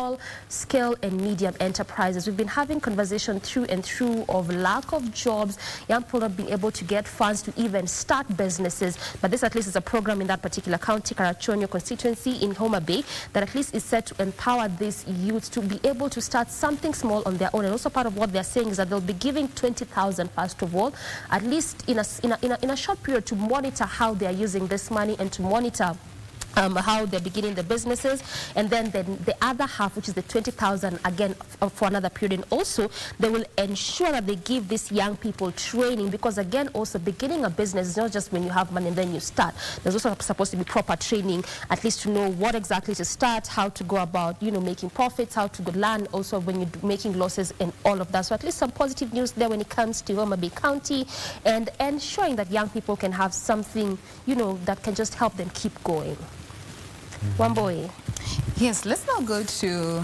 scale and medium enterprises. We've been having conversation through and through of lack of jobs, young people not being able to get funds to even start businesses. But this at least is a program in that particular county, Karachuonyo constituency in Homa Bay, that at least is set to empower these youths to be able to start something small on their own. And also part of what they're saying is that they'll be giving 20,000 first of all, at least in a short period, to monitor how they're using this money and to monitor how they're beginning the businesses, and then the other half, which is the 20,000 again for another period. And also they will ensure that they give these young people training, because again, also beginning a business is not just when you have money and then you start. There's also supposed to be proper training, at least to know what exactly to start, how to go about, you know, making profits, how to learn also when you're making losses and all of that. So at least some positive news there when it comes to Homa Bay County, and ensuring that young people can have something, you know, that can just help them keep going. Wamboi. Yes, let's now go to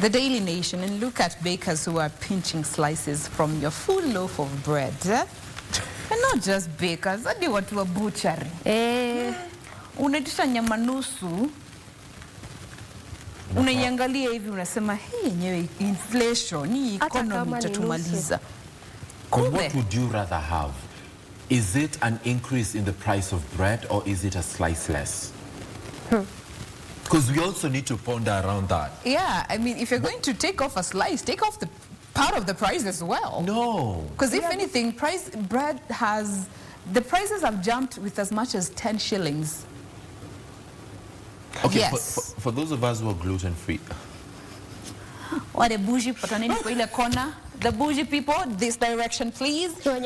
the Daily Nation and look at bakers who are pinching slices from your full loaf of bread. And not just bakers, hadi watu wa butchery. Unaitisha nyama nusu, unaiangalia hivi unasema hii yenyewe inflation, hii economy itatumaliza. What would you rather have? Is it an increase in the price of bread, or is it a slice less? Because we also need to ponder around that. Yeah, I mean, if you're going to take off a slice, take off the part of the price as well. No. Because if anything, the prices have jumped with as much as 10 shillings. Okay, yes. For those of us who are gluten-free. Or the bougie, corner. The bougie people, this direction, please. The door.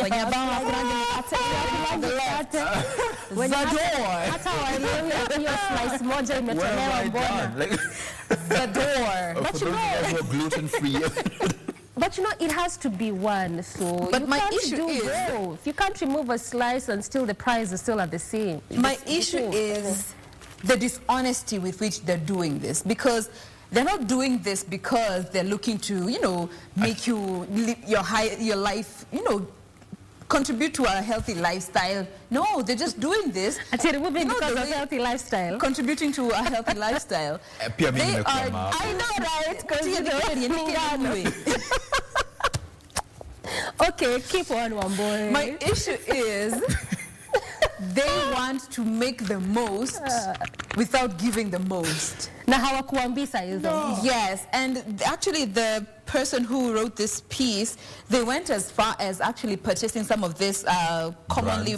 The door. But you know, gluten-free. But you know, it has to be one. So but you my can't issue do is both. You can't remove a slice and still the price is still at the same. My issue is the dishonesty with which they're doing this, because they're not doing this because they're looking to, you know, make you live your life, you know, contribute to a healthy lifestyle. No, they're just doing this. Because of healthy lifestyle. Contributing to a healthy lifestyle. They are, I know, right? Because you know, okay, keep on, Wamboi. My issue is they want to make the most without giving the most. Na hawakuambisa hizo. Yes, and actually the person who wrote this piece, they went as far as actually purchasing some of this commonly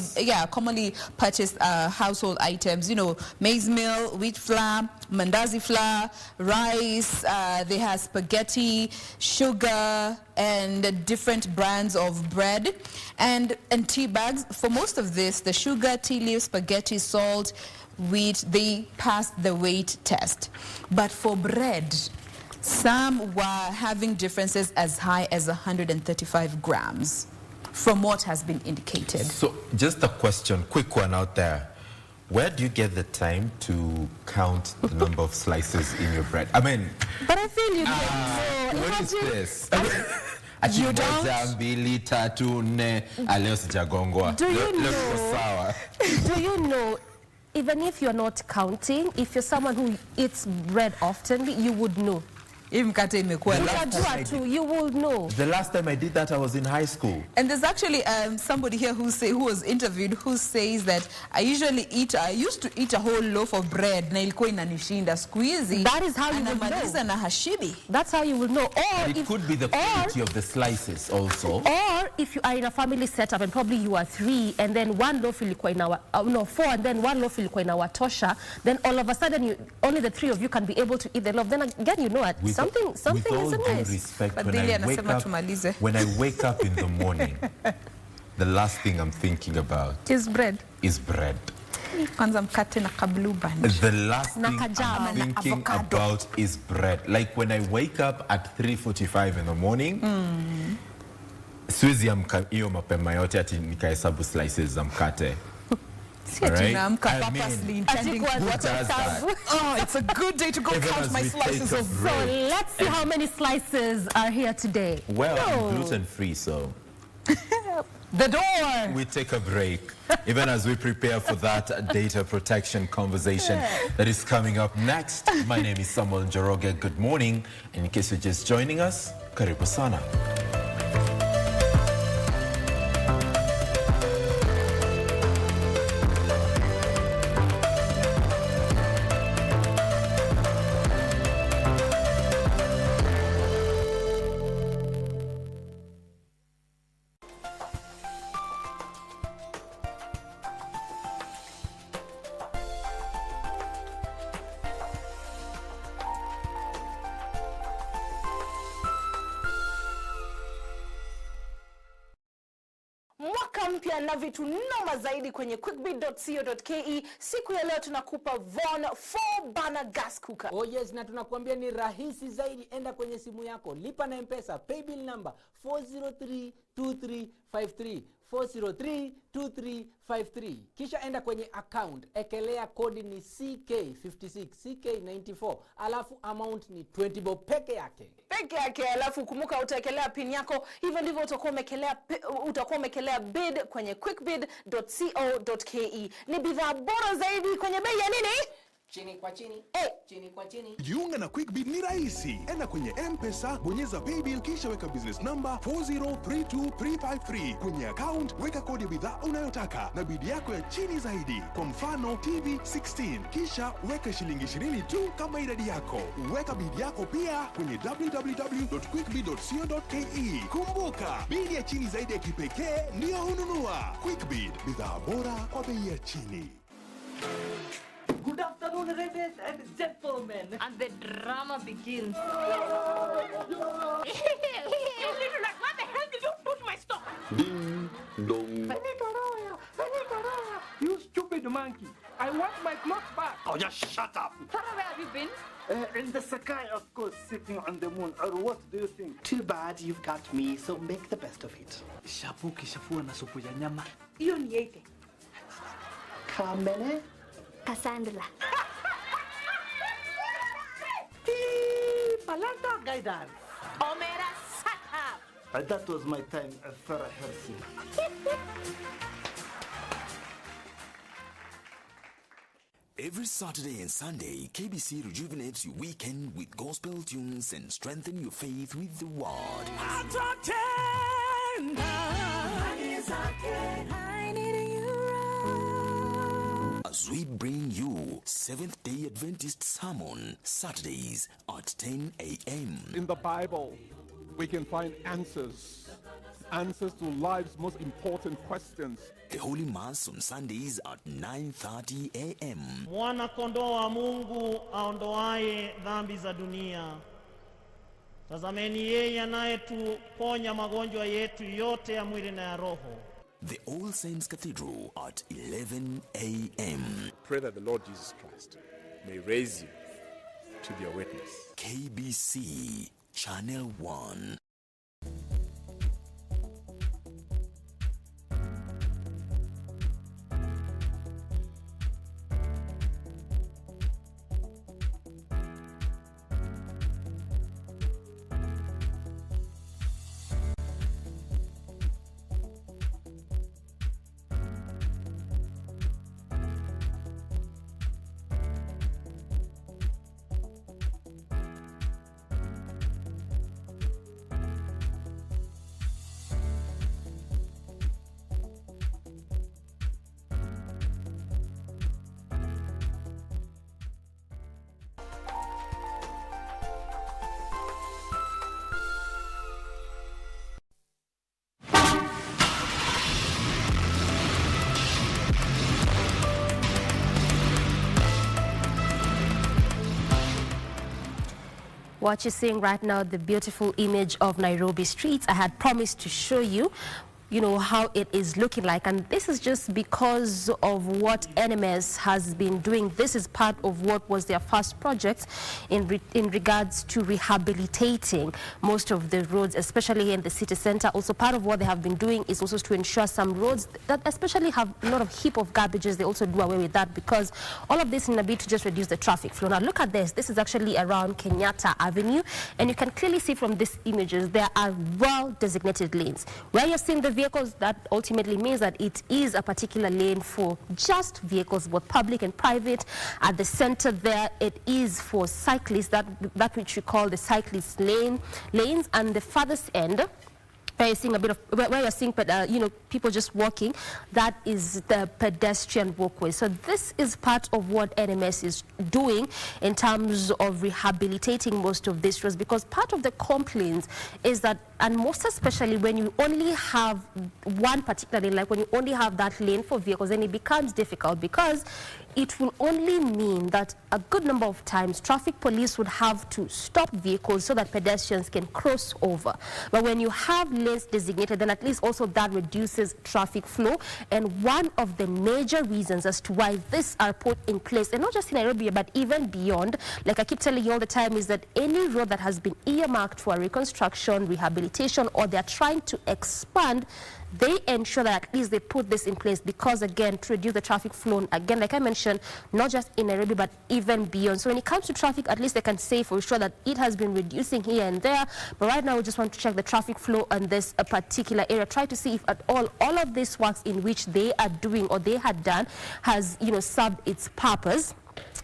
purchased household items. You know, maize meal, wheat flour, mandazi flour, rice. They have spaghetti, sugar, and different brands of bread, and tea bags. For most of this, the sugar, tea leaves, spaghetti, salt, wheat, they passed the weight test. But for bread, some were having differences as high as 135 grams from what has been indicated. So just a question, quick one out there. Where do you get the time to count the number of slices in your bread? I mean... But I feel you don't know. What is this? You don't? Do you know, even if you're not counting, if you're someone who eats bread often, you would know. You will know. The last time I did that, I was in high school. And there's actually somebody here who was interviewed who says that I used to eat a whole loaf of bread. That is how you will know. That's how you will know. Or it could be the quality of the slices also. Or if you are in a family setup and probably you are 3, and then one loaf ilikuwa in 4, and then one loaf ilikuwa in our tosha, then all of a sudden only the 3 of you can be able to eat the loaf. Then again, you know what? Something with all isn't due nice. respect, when I wake up in the morning, the last thing I'm thinking about is bread. The last thing I'm thinking about is bread. Like when I wake up at 3:45 in the morning, siwezi amka hiyo mapema yote ati nikahesabu slices za mkate. Right? Oh, it's a good day to go count my slices of bread. So let's see how many slices are here today. Well, I'm gluten-free, so... The door! We take a break, even as we prepare for that data protection conversation that is coming up next. My name is Samuel Njoroge. Good morning. And in case you're just joining us, karibu sana. mpya na vitu noma zaidi kwenye quickbit.co.ke. Siku ya leo tunakupa Von 4 burner gas cooker. Oh yes, na tunakuambia ni rahisi zaidi. Enda kwenye simu yako, lipa na M-Pesa, paybill number 4032353 4032353. Kisha enda kwenye account, ekelea kodi ni CK56 CK94, alafu amount ni 20 bob peke yake. Alafu kumbuka utaekelea pin yako. Hivyo ndivyo utakuwa umekelea bid kwenye quickbid.co.ke. Ni bidhaa bora zaidi kwenye bei ya nini? Chini kwa chini. Chini kwa chini. Jiunga na QuickBid ni rahisi. Enda kwenye M-Pesa, bonyeza paybill kisha weka business number 4032353. Kwenye account weka kodi ya bidhaa unayotaka na bidi yako ya chini zaidi. Kwa mfano TV 16. Kisha weka shilingi 20 tu kama idadi yako. Weka bidi yako pia kwenye www.quickbid.co.ke. Kumbuka, bidi ya chini zaidi ya kipekee ndio hununua. QuickBid, bidhaa bora kwa bei ya chini. Good afternoon, ladies and gentlemen. And the drama begins. You little like, what the hell did you do to my stuff? Ding dong. You stupid monkey. I want my clothes back. Oh, just shut up. Sarah, where have you been? In the sky, of course, sitting on the moon. Or what do you think? Too bad you've got me, so make the best of it. Shapu kishafua na supu ya nyama. Hiyo ni yete. Kamene? Cassandra. Palanta Gaidan. Omera, shut up. That was my time, Farah Hersi. Every Saturday and Sunday, KBC rejuvenates your weekend with gospel tunes and strengthen your faith with the word. As we bring you Seventh-day Adventist Sermon, Saturdays at 10 a.m. In the Bible, we can find answers to life's most important questions. The Holy Mass on Sundays at 9:30 a.m. Mwana kondoo wa Mungu aondoaye dhambi za dunia. Tazameni yeye anayetuponya magonjwa yetu yote ya mwili na ya roho. The All Saints Cathedral at 11 a.m. Pray that the Lord Jesus Christ may raise you to be a witness. KBC Channel 1. What you're seeing right now, the beautiful image of Nairobi streets. I had promised to show you, how it is looking like. And this is just because of what NMS has been doing. This is part of what was their first project in regards to rehabilitating most of the roads, especially in the city center. Also, part of what they have been doing is also to ensure some roads that especially have a lot of heap of garbages, they also do away with that, because all of this in a bid to just reduce the traffic flow. Now look at this. This is actually around Kenyatta Avenue, and you can clearly see from these images there are well designated lanes. Where you're seeing the vehicles, that ultimately means that it is a particular lane for just vehicles, both public and private. At the center there, it is for cyclists, that which we call the cyclist lanes, and the farthest end, where you're seeing people just walking, that is the pedestrian walkway. So this is part of what NMS is doing in terms of rehabilitating most of these roads, because part of the complaints is that, and most especially when you only have one particular lane, like when you only have that lane for vehicles, then it becomes difficult, because it will only mean that a good number of times traffic police would have to stop vehicles so that pedestrians can cross over. But when you have lanes designated, then at least also that reduces increases traffic flow. And one of the major reasons as to why this are put in place, and not just in Nairobi, but even beyond, like I keep telling you all the time, is that any road that has been earmarked for reconstruction, rehabilitation, or they're trying to expand, they ensure that at least they put this in place because, again, to reduce the traffic flow, again, like I mentioned, not just in Nairobi, but even beyond. So when it comes to traffic, at least they can say for sure that it has been reducing here and there. But right now, we just want to check the traffic flow on this particular area. Try to see if at all of these works in which they are doing or they had done has, served its purpose.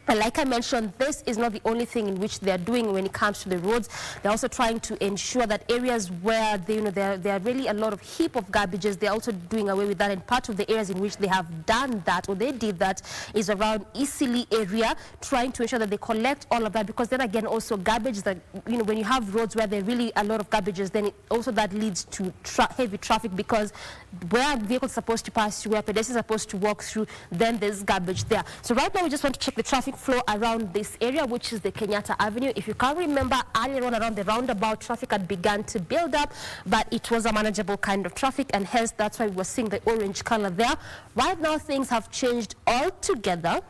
And like I mentioned, this is not the only thing in which they are doing when it comes to the roads. They're also trying to ensure that areas where there are really a lot of heap of garbages, they're also doing away with that. And part of the areas in which they have done that, or they did that, is around Eastleigh area, trying to ensure that they collect all of that. Because then again, also garbage that, when you have roads where there are really a lot of garbages, then that leads to heavy traffic, because where vehicles are supposed to pass through, where pedestrians are supposed to walk through, then there's garbage there. So right now, we just want to check the traffic flow around this area, which is the Kenyatta Avenue. If you can remember, earlier on around the roundabout, traffic had begun to build up, but it was a manageable kind of traffic, and hence that's why we were seeing the orange color there. Right now, things have changed altogether,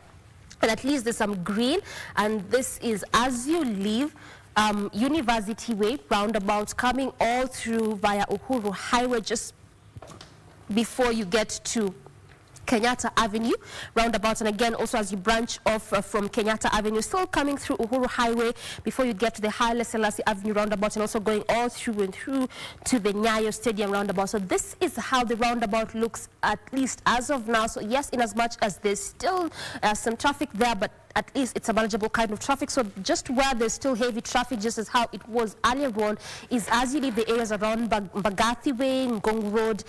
and at least there's some green, and this is as you leave University Way roundabout, coming all through via Uhuru Highway, just before you get to Kenyatta Avenue roundabout, and again also as you branch off from Kenyatta Avenue, still coming through Uhuru Highway before you get to the Haile Selassie Avenue roundabout, and also going all through and through to the Nyayo Stadium roundabout. So this is how the roundabout looks, at least as of now. So yes, in as much as there's still some traffic there, but at least it's a manageable kind of traffic. So just where there's still heavy traffic, just as how it was earlier on, is as you leave the areas around Mbagathi Way, Ngong Road,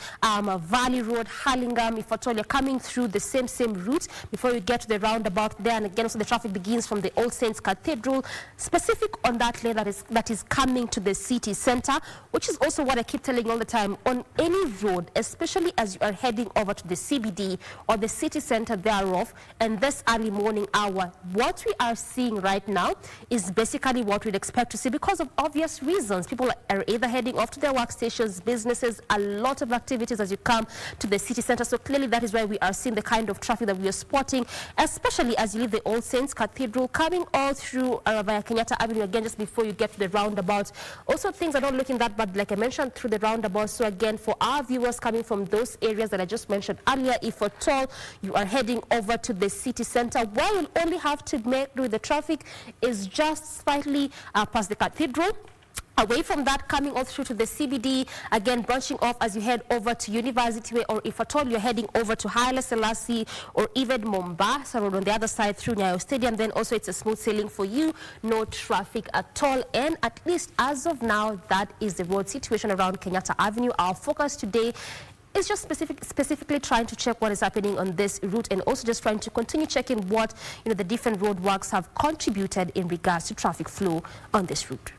Valley Road, Hurlingham, if at all you're coming through the same route before you get to the roundabout there. And again, also the traffic begins from the All Saints Cathedral, specific on that lane that is coming to the city center, which is also what I keep telling you all the time. On any road, especially as you are heading over to the CBD or the city center thereof, and this early morning hour, what we are seeing right now is basically what we'd expect to see because of obvious reasons. People are either heading off to their workstations, businesses, a lot of activities as you come to the city center. So clearly that is why we are seeing the kind of traffic that we are spotting, especially as you leave the All Saints Cathedral, coming all through via Kenyatta Avenue, again, just before you get to the roundabout. Also, things are not looking that bad, like I mentioned, through the roundabout. So again, for our viewers coming from those areas that I just mentioned earlier, if at all you are heading over to the city center, where you'll only have to make do with the traffic is just slightly past the cathedral. Away from that, coming all through to the CBD, again branching off as you head over to University Way, or if at all you're heading over to Haile Selassie or even Mombasa Road on the other side through Nyayo Stadium, then also it's a smooth sailing for you, no traffic at all. And at least as of now, that is the road situation around Kenyatta Avenue. Our focus today is just specifically trying to check what is happening on this route, and also just trying to continue checking what the different road works have contributed in regards to traffic flow on this route.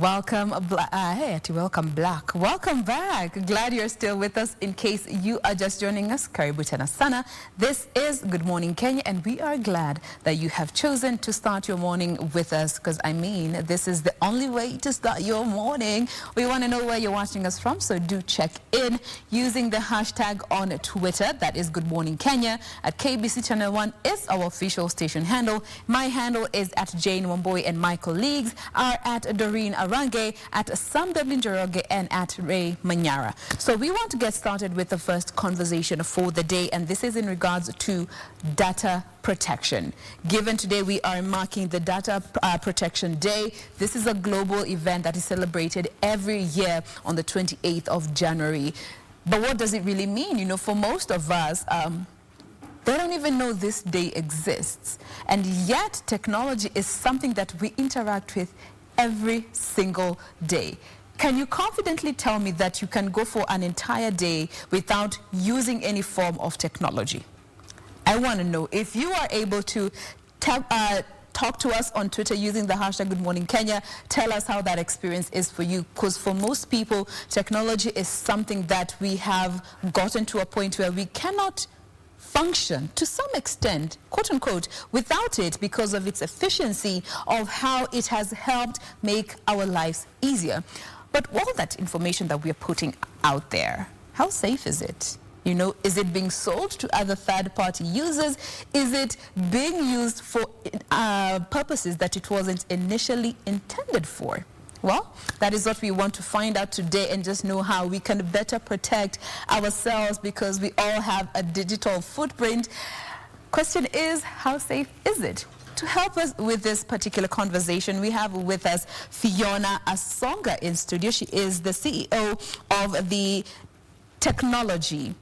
Welcome Black. Welcome back. Glad you're still with us. In case you are just joining us, karibu tena sana. This is Good Morning Kenya, and we are glad that you have chosen to start your morning with us, because this is the only way to start your morning. We want to know where you're watching us from, so do check in using the hashtag on Twitter. That is Good Morning Kenya. At KBC Channel 1 is our official station handle. My handle is at Jane Wamboi, and my colleagues are at Doreen Arange, at Sam Devlin Joroge, and at Ray Manyara. So we want to get started with the first conversation for the day, and this is in regards to data protection. Given today we are marking the Data Protection Day, this is a global event that is celebrated every year on the 28th of January. But what does it really mean? For most of us, they don't even know this day exists. And yet technology is something that we interact with every single day. Can you confidently tell me that you can go for an entire day without using any form of technology? I want to know if you are able to Talk to us on Twitter using the hashtag Good Morning Kenya. Tell us how that experience is for you, because for most people, technology is something that we have gotten to a point where we cannot function to some extent, quote unquote, without it, because of its efficiency of how it has helped make our lives easier. But all that information that we are putting out there, how safe is it? You know, is it being sold to other third-party users? Is it being used for purposes that it wasn't initially intended for? Well, that is what we want to find out today, and just know how we can better protect ourselves, because we all have a digital footprint. Question is, how safe is it? To help us with this particular conversation, we have with us Fiona Asonga in studio. She is the CEO of the Technology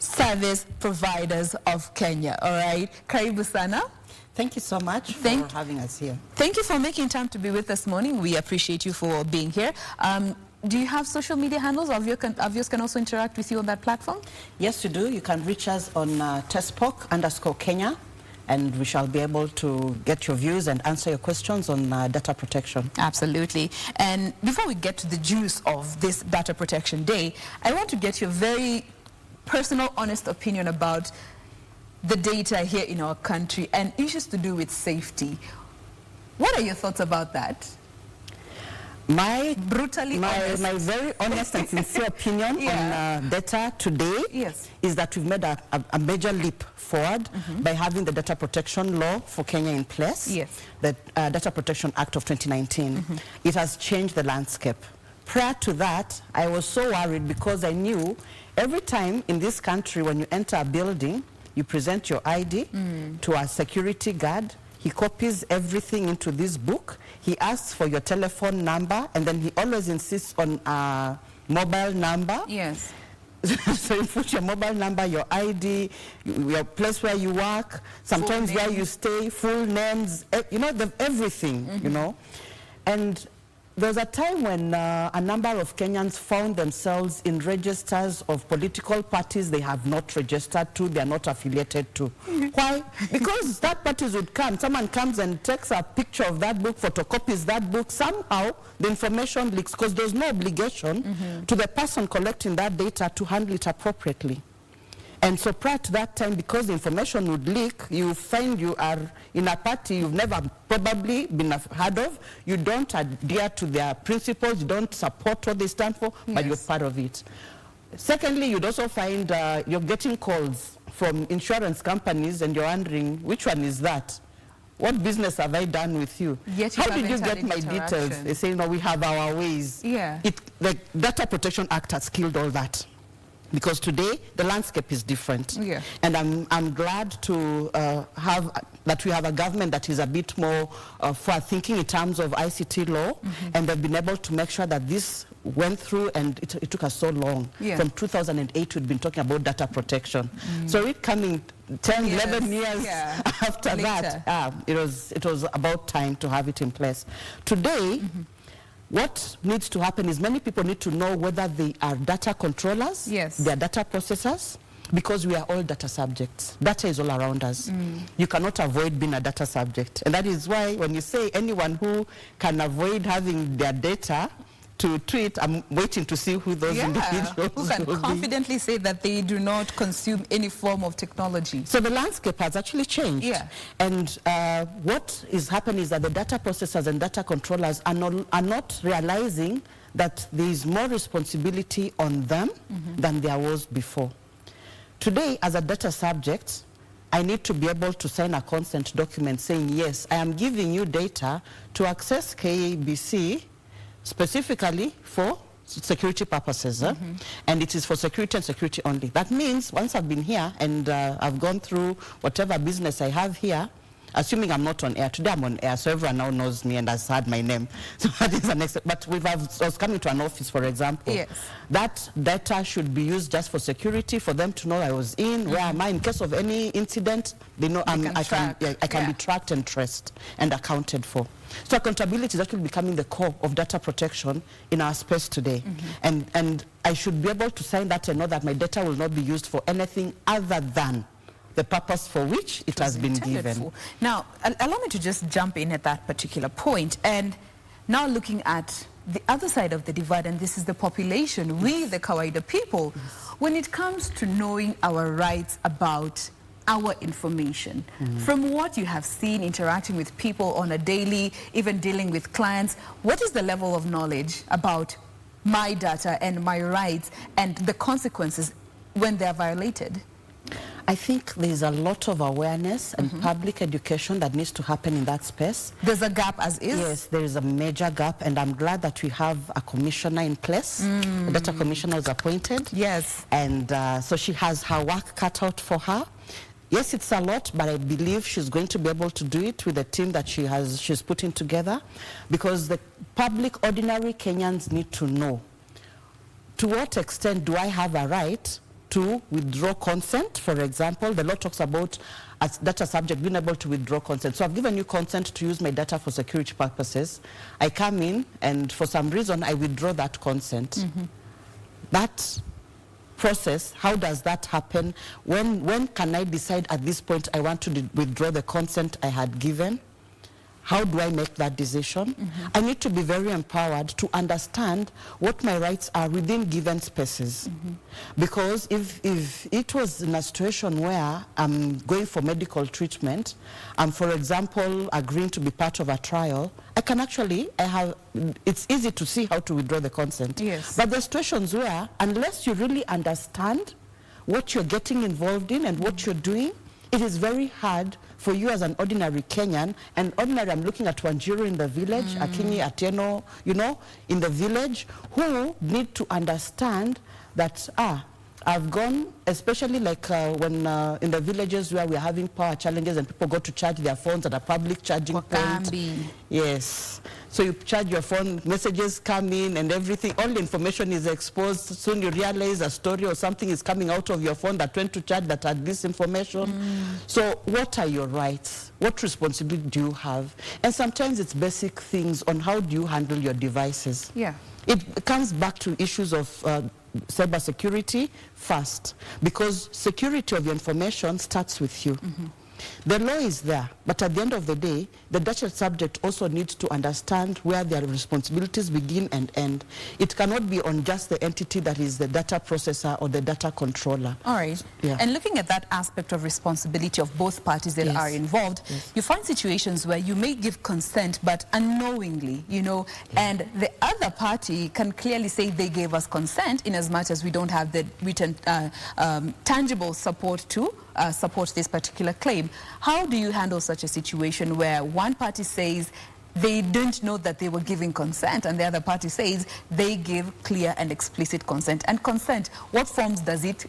Service Providers of Kenya. All right, karibu sana. Thank you so much for having us here. Thank you for making time to be with us this morning. We appreciate you for being here. Do you have social media handles? Of yours can also interact with you on that platform? Yes, you do. You can reach us on @TESPOC_Kenya, and we shall be able to get your views and answer your questions on data protection. Absolutely. And before we get to the juice of this Data Protection Day, I want to get your very personal, honest opinion about the data here in our country and issues to do with safety. What are your thoughts about that? My very honest and sincere opinion on data today is that we've made a major leap forward by having the data protection law for Kenya in place, the Data Protection Act of 2019. It has changed the landscape. Prior to that, I was so worried because I knew every time in this country when you enter a building, you present your ID to a security guard. He copies everything into this book. He asks for your telephone number, and then he always insists on a mobile number. Yes. So you put your mobile number, your ID, your place where you work, sometimes where you stay, full names, you know, everything, you know. And there was a time when a number of Kenyans found themselves in registers of political parties they have not registered to, they are not affiliated to. Why? Because third parties would come, someone comes and takes a picture of that book, photocopies that book, somehow the information leaks, because there's no obligation to the person collecting that data to handle it appropriately. And so prior to that time, because the information would leak, you find you are in a party you've never probably been heard of, you don't adhere to their principles, you don't support what they stand for, but you're part of it. Secondly, you'd also find you're getting calls from insurance companies and you're wondering, which one is that? What business have I done with you? How did you get my details? They say, no, we have our ways. The Data Protection Act has killed all that. Because today the landscape is different, and I'm glad to have that we have a government that is a bit more forward thinking in terms of ICT law, and they've been able to make sure that this went through, and it took us so long. From 2008 we've been talking about data protection, so it coming 10, 11 years after that, it was about time to have it in place. Today. What needs to happen is many people need to know whether they are data controllers, they are data processors, because we are all data subjects. Data is all around us. You cannot avoid being a data subject. And that is why when you say anyone who can avoid having their data to tweet, I'm waiting to see who those individuals who can confidently say that they do not consume any form of technology. So the landscape has actually changed. And what is happening is that the data processors and data controllers are not realizing that there is more responsibility on them than there was before. Today, as a data subject, I need to be able to sign a consent document saying, yes, I am giving you data to access KBC specifically for security purposes, and it is for security and security only. That means once I've been here and I've gone through whatever business I have here, assuming I'm not on air. Today I'm on air, so everyone now knows me and has heard my name. So that is the next. But I was coming to an office, for example. That data should be used just for security, for them to know I was in, where am I, in case of any incident, they know I can be tracked and traced and accounted for. So accountability is actually becoming the core of data protection in our space today. And I should be able to sign that and know that my data will not be used for anything other than the purpose for which it has been given. For. Now, allow me to just jump in at that particular point, and now looking at the other side of the divide, and this is the population, we the Kawaida people, when it comes to knowing our rights about our information. From what you have seen interacting with people on a daily, even dealing with clients, what is the level of knowledge about my data and my rights and the consequences when they are violated? I think there's a lot of awareness and public education that needs to happen in that space. There's a gap as is? Yes, there is a major gap, and I'm glad that we have a commissioner in place. The data commissioner was appointed. Yes. And so she has her work cut out for her. Yes, it's a lot, but I believe she's going to be able to do it with the team that she's putting together, because the public, ordinary Kenyans need to know, to what extent do I have a right to withdraw consent? For example, the law talks about as data subject being able to withdraw consent. So I've given you consent to use my data for security purposes. I come in and for some reason I withdraw that consent. That process, how does that happen? When can I decide at this point I want to withdraw the consent I had given? How do I make that decision? I need to be very empowered to understand what my rights are within given spaces. Because if it was in a situation where I'm going for medical treatment, I'm, for example, agreeing to be part of a trial, I can actually, it's easy to see how to withdraw the consent. Yes. But there's situations where, unless you really understand what you're getting involved in and what you're doing, it is very hard for you as an ordinary Kenyan, and ordinary, I'm looking at Wanjiru in the village, Akinyi, Atieno, you know, in the village, who need to understand that, I've gone, especially like when in the villages where we're having power challenges and people go to charge their phones at a public charging point. Yes. So you charge your phone, messages come in and everything, all the information is exposed. Soon you realize a story or something is coming out of your phone that went to charge that had this information. So what are your rights? What responsibility do you have? And sometimes it's basic things on how do you handle your devices. Yeah. It comes back to issues of cyber security first, because security of your information starts with you. The law is there, but at the end of the day, the data subject also needs to understand where their responsibilities begin and end. It cannot be on just the entity that is the data processor or the data controller. All right. Yeah. And looking at that aspect of responsibility of both parties that are involved, you find situations where you may give consent, but unknowingly, you know, and the other party can clearly say they gave us consent in as much as we don't have the written tangible support to support this particular claim. How do you handle such a situation where one party says they don't know that they were giving consent and the other party says they give clear and explicit consent? And consent, what forms does it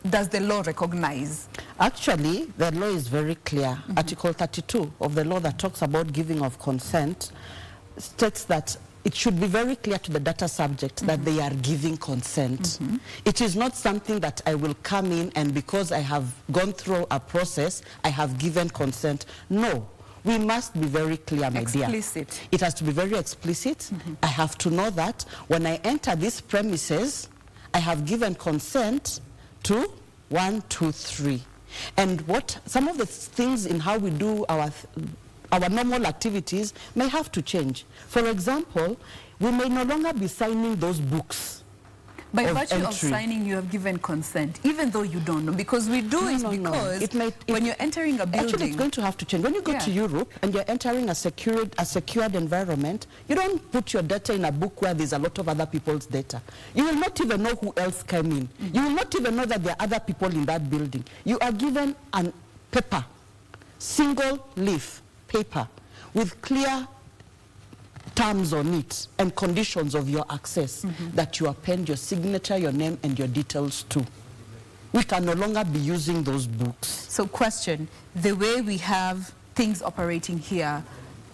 does the law recognize? Actually, the law is very clear. Article 32 of the law that talks about giving of consent states that it should be very clear to the data subject that they are giving consent. It is not something that I will come in and because I have gone through a process, I have given consent. No. We must be very clear, my dear. Explicit. It has to be very explicit. I have to know that when I enter these premises, I have given consent to 1, 2, 3. And what some of the things in how we do our normal activities may have to change. For example, we may no longer be signing those books. By virtue of signing, you have given consent, even though you don't know, because we do it because when you're entering a building... Actually, it's going to have to change. When you go to Europe and you're entering a secured environment, you don't put your data in a book where there's a lot of other people's data. You will not even know who else came in. You will not even know that there are other people in that building. You are given a paper, single leaf paper, with clear terms on it and conditions of your access that you append your signature, your name, and your details to. We can no longer be using those books. So question, the way we have things operating here,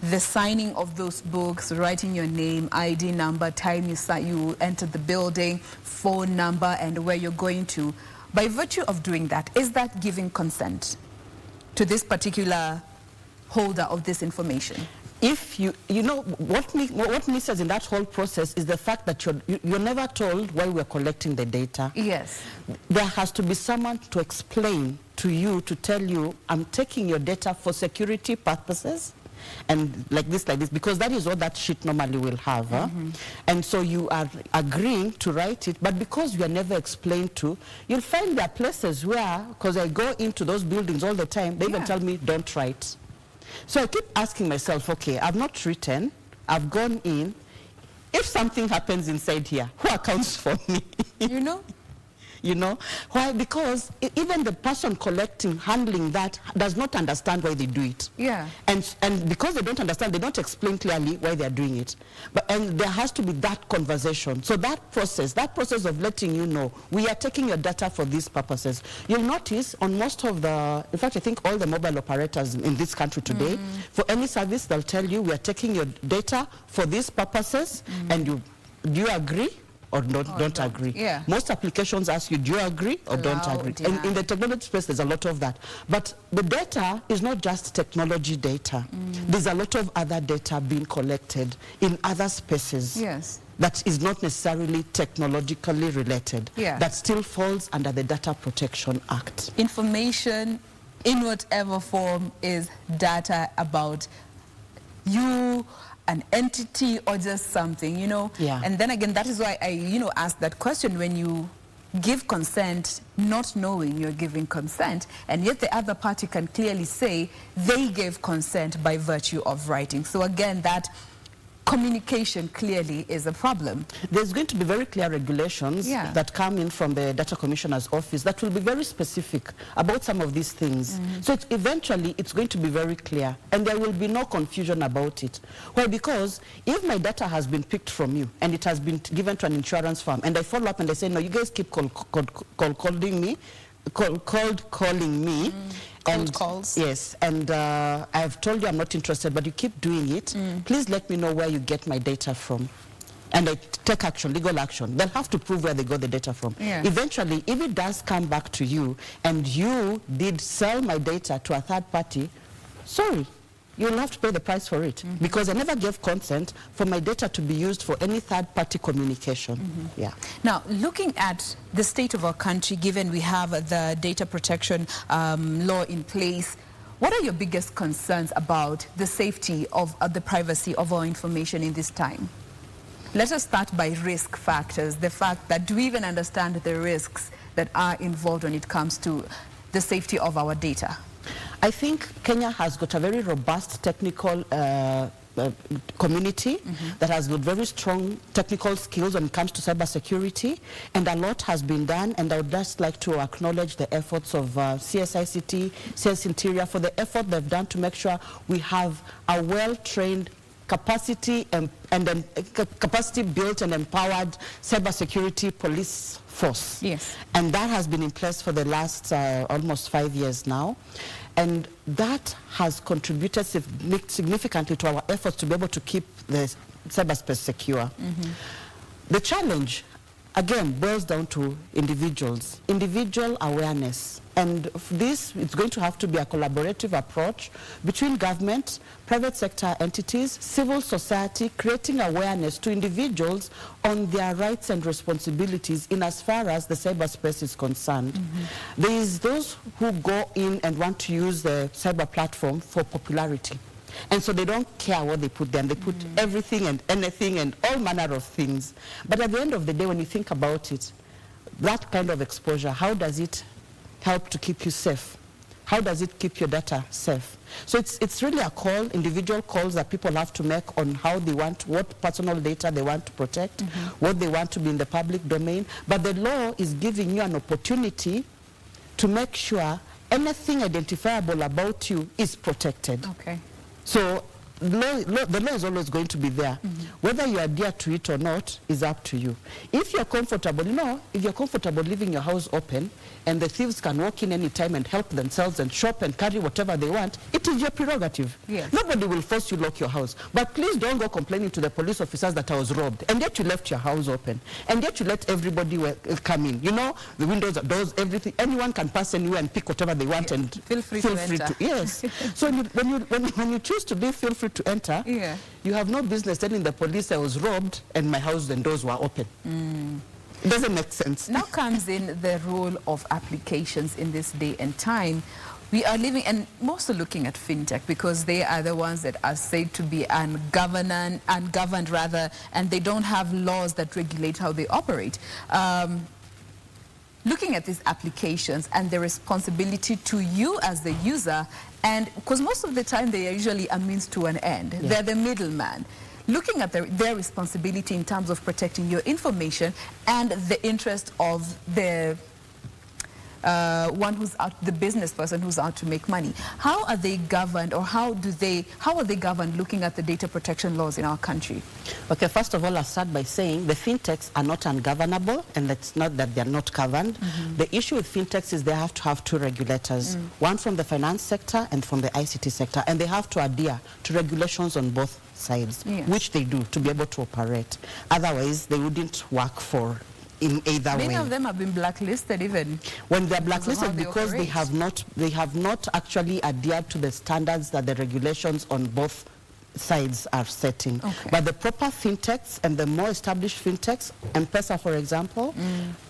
the signing of those books, writing your name, ID number, time you entered the building, phone number, and where you're going to, by virtue of doing that, is that giving consent to this particular holder of this information? if you know, what misses in that whole process is the fact that you're never told why we're collecting the data. Yes. There has to be someone to explain to you, to tell you, I'm taking your data for security purposes, and like this, because that is what that sheet normally will have. And so you are agreeing to write it, but because you are never explained to, you'll find there are places where, because I go into those buildings all the time, they even tell me, don't write. So I keep asking myself, okay, I've not written, I've gone in. If something happens inside here, who accounts for me? You know? You know? Why? Because even the person collecting, handling that, does not understand why they do it. Yeah. And because they don't understand, they don't explain clearly why they are doing it. And there has to be that conversation. So that process of letting you know, we are taking your data for these purposes. You'll notice on most of the, in fact, I think all the mobile operators in this country today, for any service, they'll tell you, we are taking your data for these purposes, and do you agree? Or don't agree. Yeah. Most applications ask you, do you agree or don't agree? And in the technology space, there's a lot of that. But the data is not just technology data. There's a lot of other data being collected in other spaces. Yes. That is not necessarily technologically related. Yeah. That still falls under the Data Protection Act. Information in whatever form is data about you, an entity, or just something, you know. Yeah. And then again, that is why I, asked that question. When you give consent, not knowing you're giving consent, and yet the other party can clearly say they gave consent by virtue of writing. So again, that communication clearly is a problem. There's going to be very clear regulations that come in from the Data Commissioner's office that will be very specific about some of these things. So eventually it's going to be very clear, and there will be no confusion about it. Why? Because if my data has been picked from you and it has been given to an insurance firm, and I follow up and I say, no, you guys keep calling me, Cold calls. Yes, and I've told you I'm not interested, but you keep doing it. Please let me know where you get my data from. And I take action, legal action. They'll have to prove where they got the data from. Yeah. Eventually, if it does come back to you and you did sell my data to a third party, sorry, you'll have to pay the price for it, because I never gave consent for my data to be used for any third-party communication. Yeah. Now, looking at the state of our country, given we have the data protection law in place, what are your biggest concerns about the safety of the privacy of our information in this time? Let us start by risk factors, the fact that do we even understand the risks that are involved when it comes to the safety of our data? I think Kenya has got a very robust technical community that has got very strong technical skills when it comes to cybersecurity, and a lot has been done, and I would just like to acknowledge the efforts of CSICT, CS Interior, for the effort they've done to make sure we have a well-trained capacity and capacity built and empowered cybersecurity police force. Yes. And that has been in place for the last almost 5 years now. And that has contributed significantly to our efforts to be able to keep the cyberspace secure. The challenge, again, boils down to individual awareness. And for this, it's going to have to be a collaborative approach between government, private sector entities, civil society, creating awareness to individuals on their rights and responsibilities in as far as the cyberspace is concerned. There is those who go in and want to use the cyber platform for popularity. And so they don't care what they put there. They put everything and anything and all manner of things. But at the end of the day, when you think about it, that kind of exposure, how does it help to keep you safe? How does it keep your data safe? So it's really a call, individual calls that people have to make on how they want, what personal data they want to protect, what they want to be in the public domain. But the law is giving you an opportunity to make sure anything identifiable about you is protected. Okay. So the law is always going to be there. Whether you adhere to it or not is up to you. If you're comfortable, if you're comfortable leaving your house open and the thieves can walk in any time and help themselves and shop and carry whatever they want, it is your prerogative. Yes. Nobody will force you to lock your house. But please don't go complaining to the police officers that I was robbed, and yet you left your house open, and yet you let everybody come in. The windows, the doors, everything. Anyone can pass anywhere and pick whatever they want and feel free to enter. Yes. So when you choose to leave, feel free to enter, you have no business telling the police I was robbed and my house and doors were open. It doesn't make sense. Now comes in the role of applications in this day and time. We are living, and mostly looking at fintech, because they are the ones that are said to be ungoverned rather, and they don't have laws that regulate how they operate. Looking at these applications and the responsibility to you as the user, and because most of the time they are usually a means to an end. They're the middleman. Looking at their responsibility in terms of protecting your information and the interest of the one who's out, the business person who's out to make money. How are they governed, or how are they governed looking at the data protection laws in our country? Okay, first of all, I'll start by saying the fintechs are not ungovernable, and it's not that they're not governed. The issue with fintechs is they have to have two regulators, one from the finance sector and from the ICT sector, and they have to adhere to regulations on both sides, which they do to be able to operate. Otherwise, they wouldn't work for in either way. Many of them have been blacklisted even. When they're blacklisted because they have not actually adhered to the standards that the regulations on both sides are setting. But the proper fintechs and the more established fintechs, M-Pesa for example,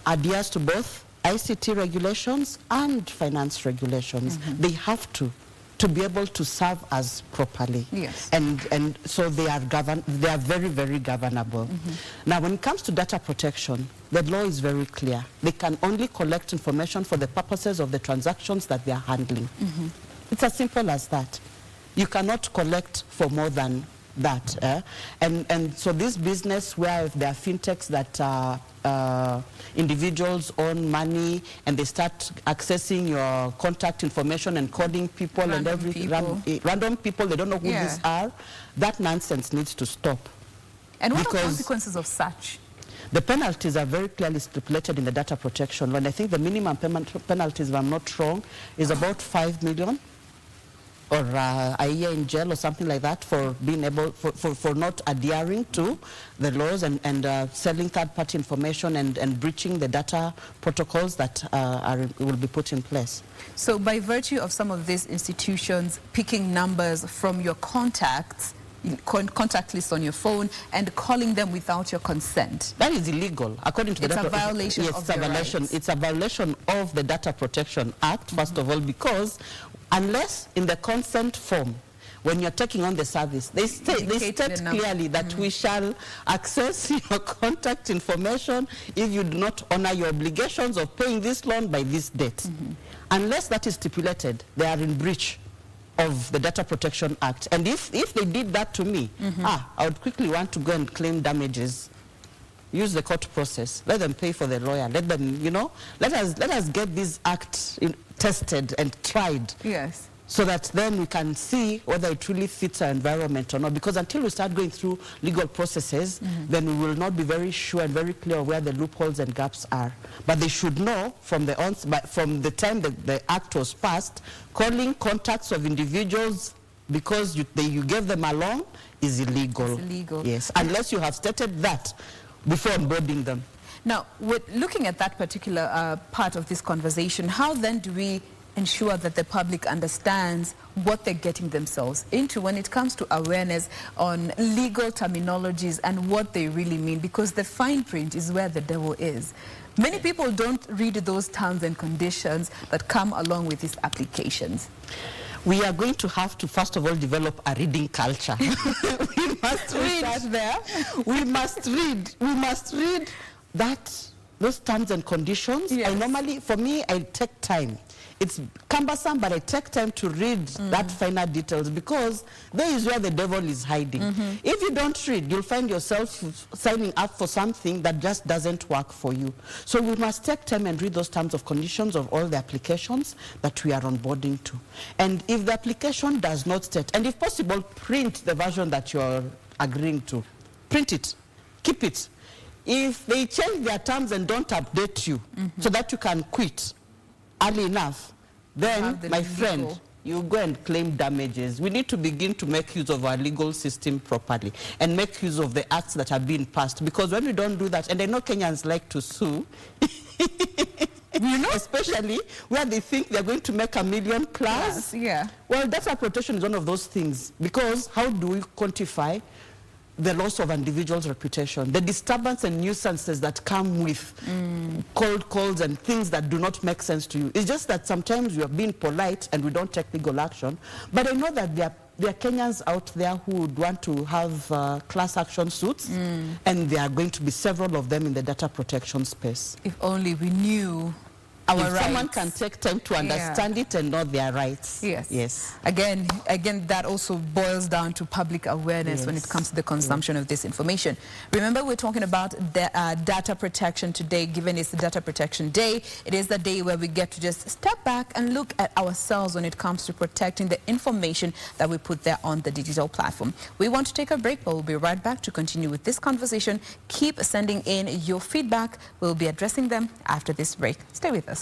adheres to both ICT regulations and finance regulations. They have to be able to serve us properly. And so they are very, very governable. Now, when it comes to data protection, the law is very clear. They can only collect information for the purposes of the transactions that they are handling. It's as simple as that. You cannot collect for more than that. And so this business where if there are fintechs that individuals own money and they start accessing your contact information and calling people and everything, random people, they don't know who these are, that nonsense needs to stop. And what are the consequences of such? The penalties are very clearly stipulated in the data protection law, and I think the minimum penalties, if I'm not wrong, is about 5 million. Or a year in jail or something like that for being able, for not adhering to the laws and selling third-party information and breaching the data protocols that will be put in place. So by virtue of some of these institutions picking numbers from your contacts, contact list on your phone, and calling them without your consent, that is illegal according to the data. It's a violation of their rights. It's a violation of the Data Protection Act, first of all, because unless in the consent form, when you're taking on the service, they state clearly that we shall access your contact information if you do not honor your obligations of paying this loan by this date. Unless that is stipulated, they are in breach of the Data Protection Act. And if they did that to me, I would quickly want to go and claim damages. Use the court process. Let them pay for the lawyer. Let them, let us get this act tested and tried. So that then we can see whether it really fits our environment or not. Because until we start going through legal processes, then we will not be very sure and very clear where the loopholes and gaps are. But they should know from the time that the act was passed, calling contacts of individuals because you gave them a loan is illegal. It's illegal. Yes, unless you have stated that before onboarding them. Now, with looking at that particular part of this conversation, how then do we ensure that the public understands what they're getting themselves into when it comes to awareness on legal terminologies and what they really mean? Because the fine print is where the devil is. Many people don't read those terms and conditions that come along with these applications. We are going to have to, first of all, develop a reading culture. We must read there. We must read those terms and conditions. I normally, for me, I take time. It's cumbersome, but I take time to read that finer details, because there is where the devil is hiding. If you don't read, you'll find yourself signing up for something that just doesn't work for you. So we must take time and read those terms of conditions of all the applications that we are onboarding to. And if the application does not state, and if possible, print the version that you're agreeing to. Print it. Keep it. If they change their terms and don't update you so that you can quit early enough, then, my friend, you go and claim damages. We need to begin to make use of our legal system properly and make use of the acts that have been passed. Because when we don't do that, and I know Kenyans like to sue, You know, especially where they think they're going to make $1 million plus. Yeah. Well, data protection is one of those things, because how do we quantify the loss of an individual's reputation, the disturbance and nuisances that come with cold calls and things that do not make sense to you? It's just that sometimes we are being polite and we don't take legal action. But I know that there are Kenyans out there who would want to have class action suits, and there are going to be several of them in the data protection space. If only we knew our rights. If someone can take time to understand it and know their rights. Yes. Yes. Again, that also boils down to public awareness when it comes to the consumption of this information. Remember, we're talking about data protection today, given it's the Data Protection Day. It is the day where we get to just step back and look at ourselves when it comes to protecting the information that we put there on the digital platform. We want to take a break, but we'll be right back to continue with this conversation. Keep sending in your feedback. We'll be addressing them after this break. Stay with us.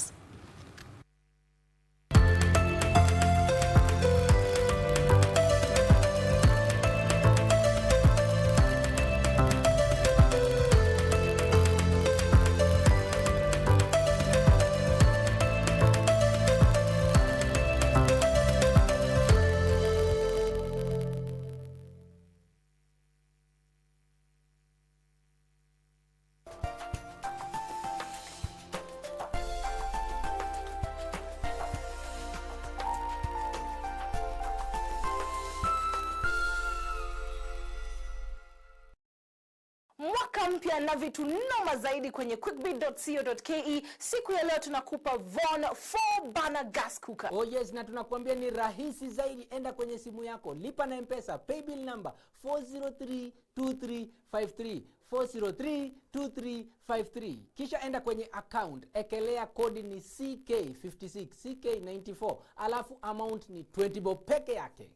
Mwaka mpya na vitu noma zaidi kwenye quickbit.co.ke. Siku ya leo tunakupa Von 4 burner gas cooker. Oh yes, na tunakuambia ni rahisi zaidi. Enda kwenye simu yako, lipa na M-Pesa, paybill number 4032353. 4032353. Kisha enda kwenye account, ekelea kodi ni CK56, CK94, alafu amount ni 20 bob peke yake.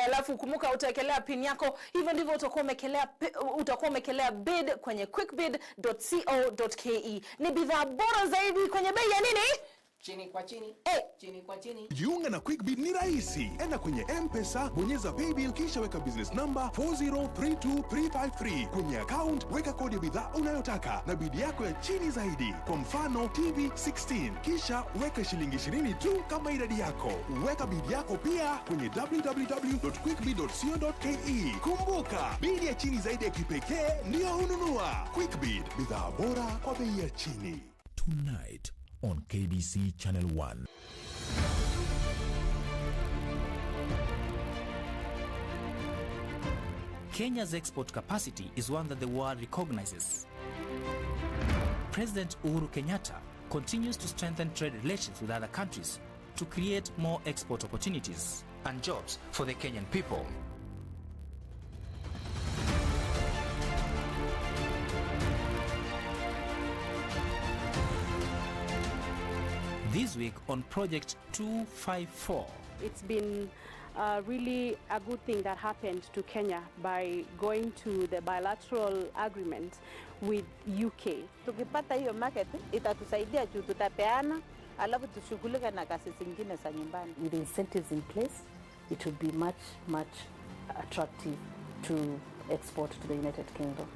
Alafu kumbuka utaekelea pin yako. Hivyo ndivyo utakuwa umekelea bid kwenye quickbid.co.ke. Ni bidhaa bora zaidi kwenye bei ya nini? Chini kwa chini. Chini kwa chini. Jiunga na QuickBid ni rahisi. Enda kwenye M-Pesa, bonyeza paybill kisha weka business number 4032353. Kwenye account weka kodi ya bidhaa unayotaka na bid yako ya chini zaidi. Kwa mfano TV 16. Kisha weka shilingi 20 tu kama idadi yako. Weka bid yako pia kwenye www.quickbid.co.ke. Kumbuka, bid ya chini zaidi ya kipekee ndio ununua. QuickBid, bidhaa bora kwa bei ya chini. Tonight on KBC Channel 1. Kenya's export capacity is one that the world recognizes. President Uhuru Kenyatta continues to strengthen trade relations with other countries to create more export opportunities and jobs for the Kenyan people. This week on Project 254. It's been really a good thing that happened to Kenya by going to the bilateral agreement with UK. Tukipata hiyo market itatusaidia juu tutapeana alafu tushughulike na kazi zingine za nyumbani. With incentives in place, it would be much attractive to export to the United Kingdom.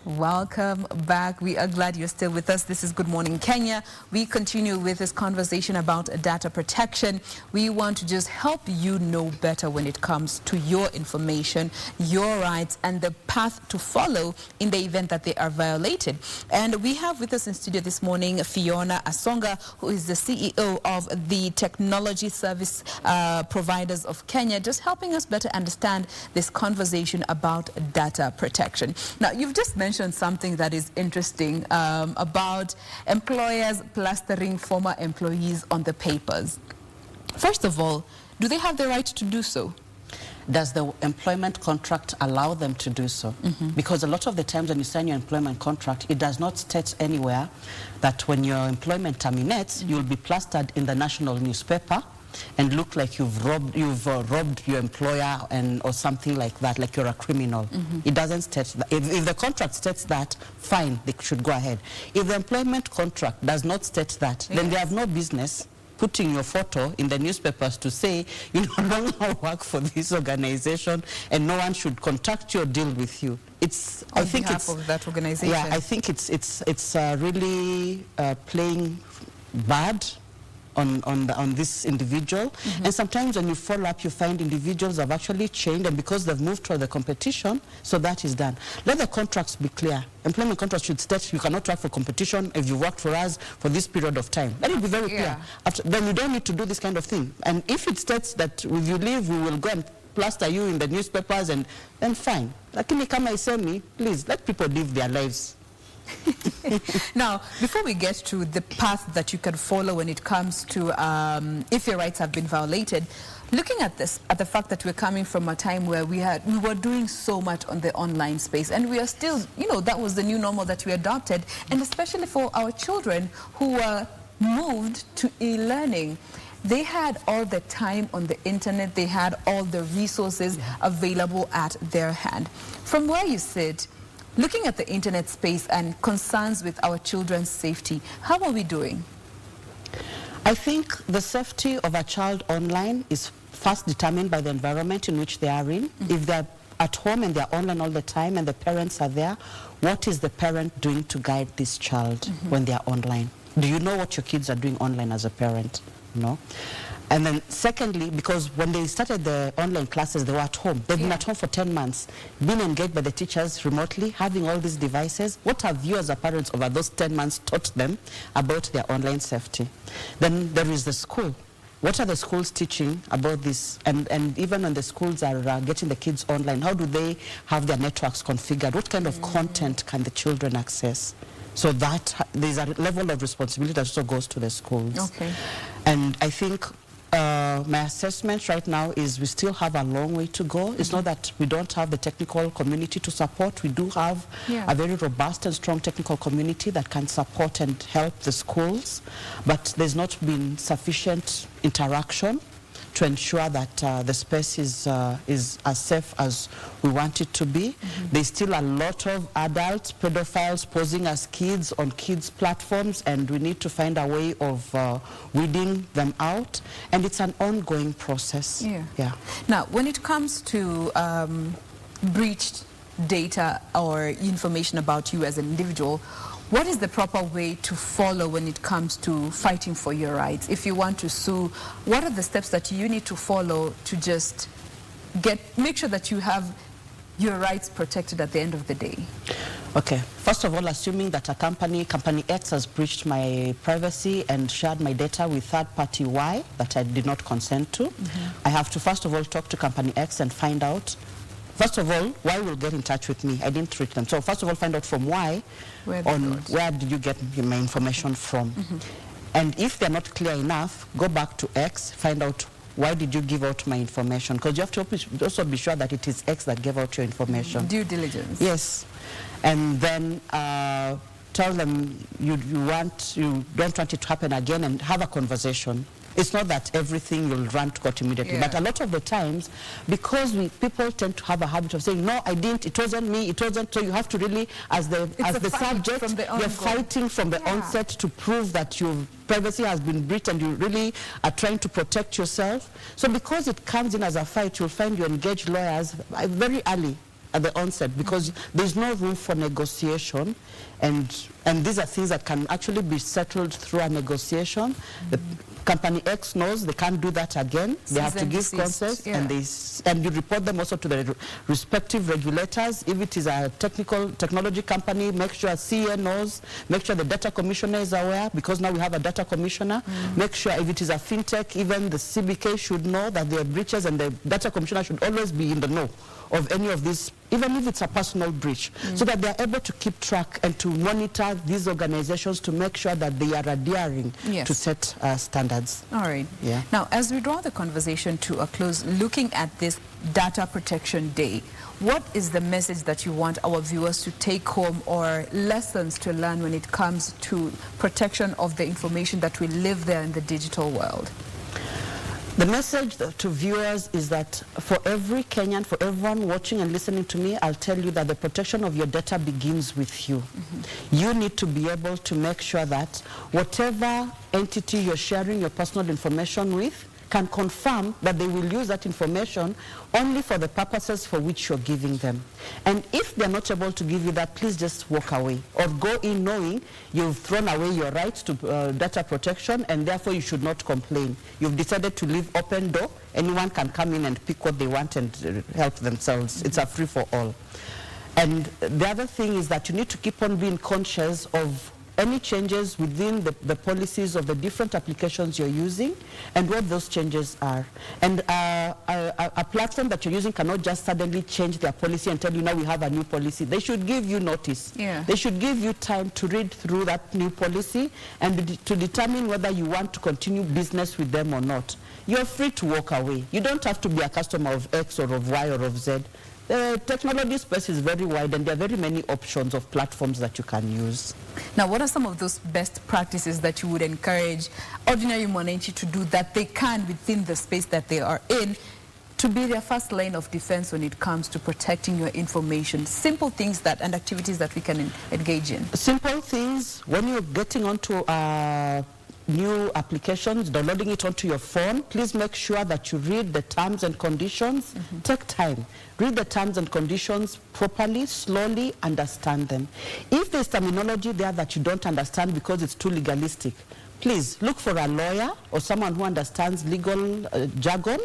Welcome back. We are glad you're still with us. This is Good Morning Kenya. We continue with this conversation about data protection. We want to just help you know better when it comes to your information, your rights, and the path to follow in the event that they are violated. And we have with us in studio this morning Fiona Asonga, who is the CEO of the Technology Service Providers of Kenya, just helping us better understand this conversation about data protection. Now, you've just mentioned something that is interesting about employers plastering former employees on the papers. First of all, do they have the right to do so? Does the employment contract allow them to do so? Because a lot of the times when you sign your employment contract, it does not state anywhere that when your employment terminates, you'll be plastered in the national newspaper and look like you've robbed your employer or something like that, like you're a criminal. It doesn't state that. If the contract states that, fine, they should go ahead. If the employment contract does not state that, then they have no business putting your photo in the newspapers to say you no longer work for this organization and no one should contact you or deal with you. It's on behalf of that organization. Yeah, I think it's really playing bad on this individual. And sometimes when you follow up, you find individuals have actually changed, and because they've moved to the competition, so that is done. Let the contracts be clear. Employment contracts should state you cannot work for competition if you worked for us for this period of time. Let it be very clear. Then you don't need to do this kind of thing. And if it states that if you leave, we will go and plaster you in the newspapers, and then fine. Lakini kama isemi, please let people live their lives. Now, before we get to the path that you can follow when it comes to if your rights have been violated, looking at this, at the fact that we're coming from a time where we were doing so much on the online space, and we are still, that was the new normal that we adopted, and especially for our children who were moved to e-learning. They had all the time on the internet, they had all the resources available at their hand. From where you sit, looking at the internet space and concerns with our children's safety, how are we doing? I think the safety of a child online is first determined by the environment in which they are in. If they're at home and they're online all the time and the parents are there, what is the parent doing to guide this child when they're online? Do you know what your kids are doing online as a parent? No. And then secondly, because when they started the online classes, they were at home. They've been at home for 10 months, being engaged by the teachers remotely, having all these devices. What have you as a parents over those 10 months taught them about their online safety? Then there is the school. What are the schools teaching about this? And even when the schools are getting the kids online, how do they have their networks configured? What kind of content can the children access? So that there's a level of responsibility that also goes to the schools. Okay. And I think my assessment right now is we still have a long way to go. It's not that we don't have the technical community to support. We do have a very robust and strong technical community that can support and help the schools, but there's not been sufficient interaction to ensure that the space is as safe as we want it to be. There's still a lot of adults, pedophiles, posing as kids on kids' platforms, and we need to find a way of weeding them out. And it's an ongoing process. Now, when it comes to breached data or information about you as an individual, what is the proper way to follow when it comes to fighting for your rights? If you want to sue, what are the steps that you need to follow to just make sure that you have your rights protected at the end of the day? Okay. First of all, assuming that a company X has breached my privacy and shared my data with third party Y that I did not consent to, I have to first of all talk to company X and find out. First of all, Y will get in touch with me. I didn't treat them. So first of all, find out from Y where did you get my information from. And if they're not clear enough, go back to X, find out why did you give out my information. Because you have to also be sure that it is X that gave out your information. Due diligence. Yes. And then tell them you don't want it to happen again, and have a conversation. It's not that everything will run to court immediately, but a lot of the times, because people tend to have a habit of saying, no, I didn't, it wasn't me, it wasn't, so you have to really, as the subject, you're fighting from the onset to prove that your privacy has been breached and you really are trying to protect yourself. So because it comes in as a fight, you'll find you engage lawyers very early. at the onset, because there's no room for negotiation, and these are things that can actually be settled through a negotiation. The Company X knows they can't do that again. They have to give consent, and you report them also to the respective regulators. If it is a technology company, make sure CA knows, make sure the data commissioner is aware, because now we have a data commissioner. Make sure if it is a fintech, even the CBK should know that there are breaches, and the data commissioner should always be in the know of any of these, even if it's a personal breach, so that they are able to keep track and to monitor these organizations to make sure that they are adhering to set standards. All right. Yeah. Now, as we draw the conversation to a close, looking at this Data Protection Day, what is the message that you want our viewers to take home, or lessons to learn when it comes to protection of the information that we live there in the digital world? The message to viewers is that for every Kenyan, for everyone watching and listening to me, I'll tell you that the protection of your data begins with you. You need to be able to make sure that whatever entity you're sharing your personal information with can confirm that they will use that information only for the purposes for which you're giving them. And if they're not able to give you that, please just walk away, or go in knowing you've thrown away your rights to data protection, and therefore you should not complain. You've decided to leave open door. Anyone can come in and pick what they want and help themselves. It's a free-for-all. And the other thing is that you need to keep on being conscious of any changes within the policies of the different applications you're using, and what those changes are. And a platform that you're using cannot just suddenly change their policy and tell you, now we have a new policy. They should give you notice. They should give you time to read through that new policy and to determine whether you want to continue business with them or not. You're free to walk away. You don't have to be a customer of X or of Y or of Z. The technology space is very wide, and there are very many options of platforms that you can use. Now, what are some of those best practices that you would encourage ordinary mwananchi to do that they can within the space that they are in to be their first line of defense when it comes to protecting your information? Simple things that and activities that we can engage in. Simple things, when you're getting onto new applications, downloading it onto your phone, please make sure that you read the terms and conditions. Take time. Read the terms and conditions properly, slowly, understand them. If there's terminology there that you don't understand because it's too legalistic, please look for a lawyer or someone who understands legal jargon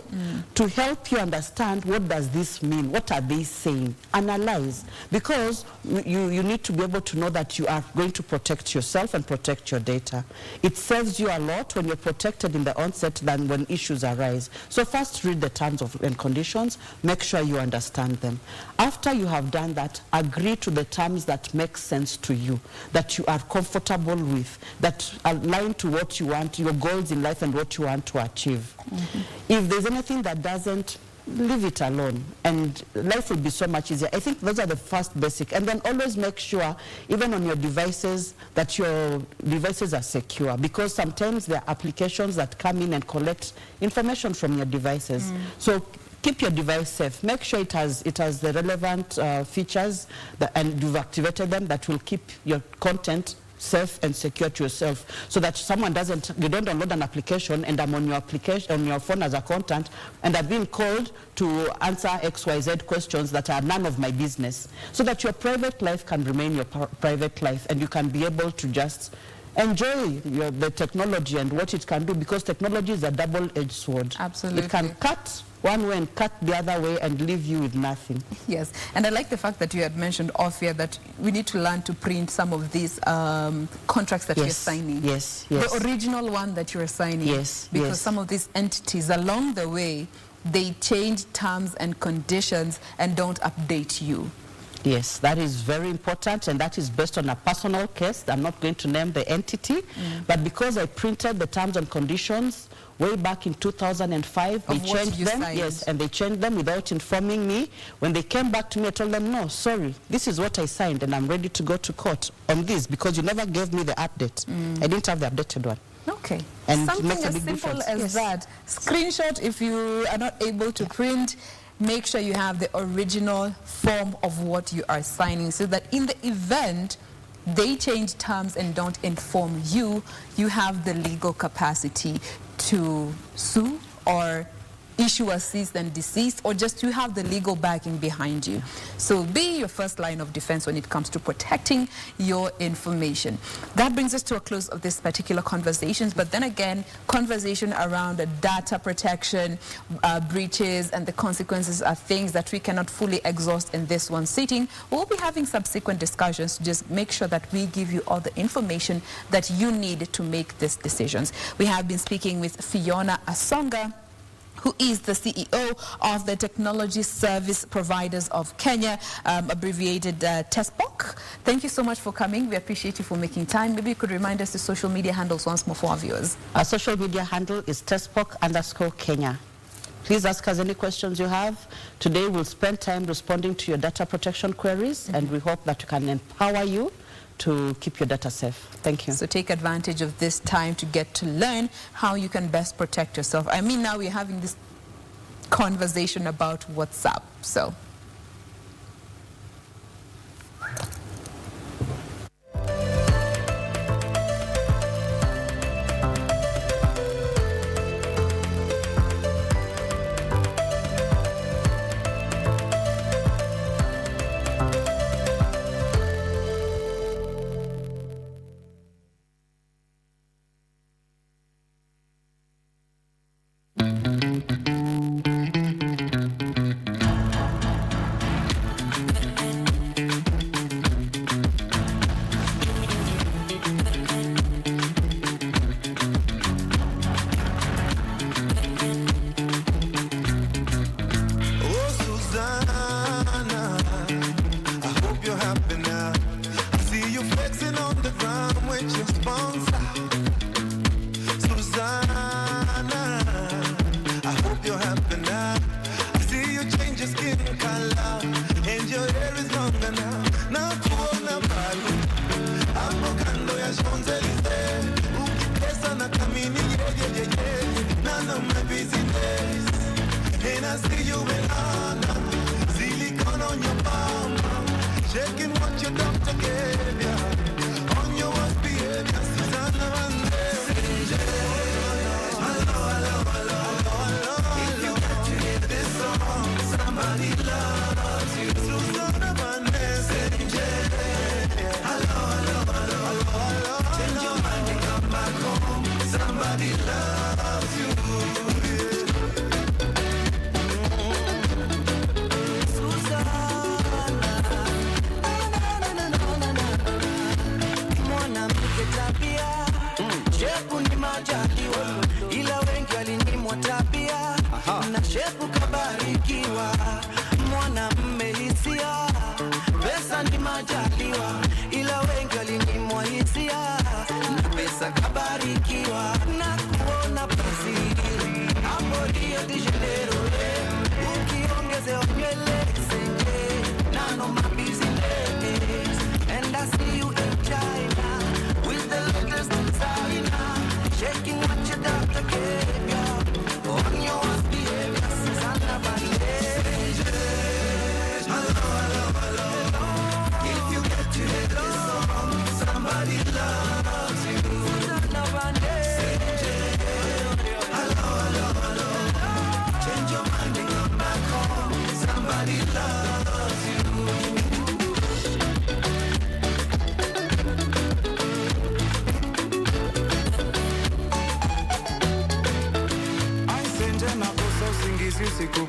to help you understand, what does this mean? What are they saying? Analyze, because you need to be able to know that you are going to protect yourself and protect your data. It saves you a lot when you're protected in the onset than when issues arise. So first, read the terms and conditions, make sure you understand them. After you have done that, agree to the terms that make sense to you, that you are comfortable with, that align to what you want, your goals in life and what you want to achieve. If there's anything that doesn't, leave it alone, and life will be so much easier. I think those are the first basic. And then always make sure, even on your devices, that your devices are secure, because sometimes there are applications that come in and collect information from your devices. So keep your device safe. Make sure it has the relevant features and you've activated them that will keep your content safe and secure to yourself, so that someone you don't download an application and I'm on your application, on your phone as a content, and I've been called to answer XYZ questions that are none of my business, so that your private life can remain your private life, and you can be able to just enjoy the technology and what it can do, because technology is a double-edged sword. Absolutely. It can cut one way and cut the other way and leave you with nothing. Yes, and I like the fact that you had mentioned off here that we need to learn to print some of these contracts that you're signing. Yes. The original one that you're signing. Because some of these entities along the way, they change terms and conditions and don't update you. Yes, that is very important, and that is based on a personal case. I'm not going to name the entity, but because I printed the terms and conditions way back in 2005, they changed them. Yes, and they changed them without informing me. When they came back to me, I told them, no, sorry, this is what I signed, and I'm ready to go to court on this, because you never gave me the update. I didn't have the updated one. Okay. And something as simple difference. as that. Screenshot if you are not able to print. Make sure you have the original form of what you are signing, so that in the event they change terms and don't inform you, you have the legal capacity to sue or issue a cease and desist, or just you have the legal backing behind you. So be your first line of defense when it comes to protecting your information. That brings us to a close of this particular conversations, but then again, conversation around data protection, breaches, and the consequences are things that we cannot fully exhaust in this one sitting. We'll be having subsequent discussions to just make sure that we give you all the information that you need to make these decisions. We have been speaking with Fiona Asonga, who is the CEO of the Technology Service Providers of Kenya, abbreviated TESPOC. Thank you so much for coming. We appreciate you for making time. Maybe you could remind us the social media handles once more for our viewers. Our social media handle is TESPOC_Kenya. Please ask us any questions you have. Today we'll spend time responding to your data protection queries, and we hope that we can empower you to keep your data safe. Thank you. So take advantage of this time to get to learn how you can best protect yourself. I mean, now we're having this conversation about WhatsApp. So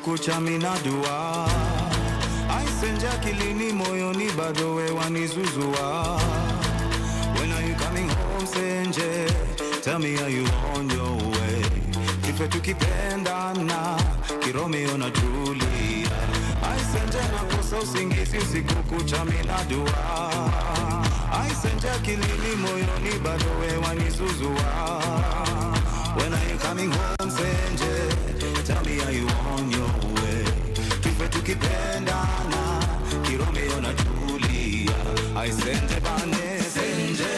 kucha minadua aisenja kilini moyoni bado we wanizuzua. When are you coming home Senje? Tell me are you on your way? Kife tukipendana kiromeo na Julia. Aisenja nakosa usingizi usiku kucha minadua aisenja kilini moyoni bado we wanizuzua. When are you coming home Senje? Tell me are you on your way? Tufe tukipendana kiromeo na Julia. I send a bane Senje.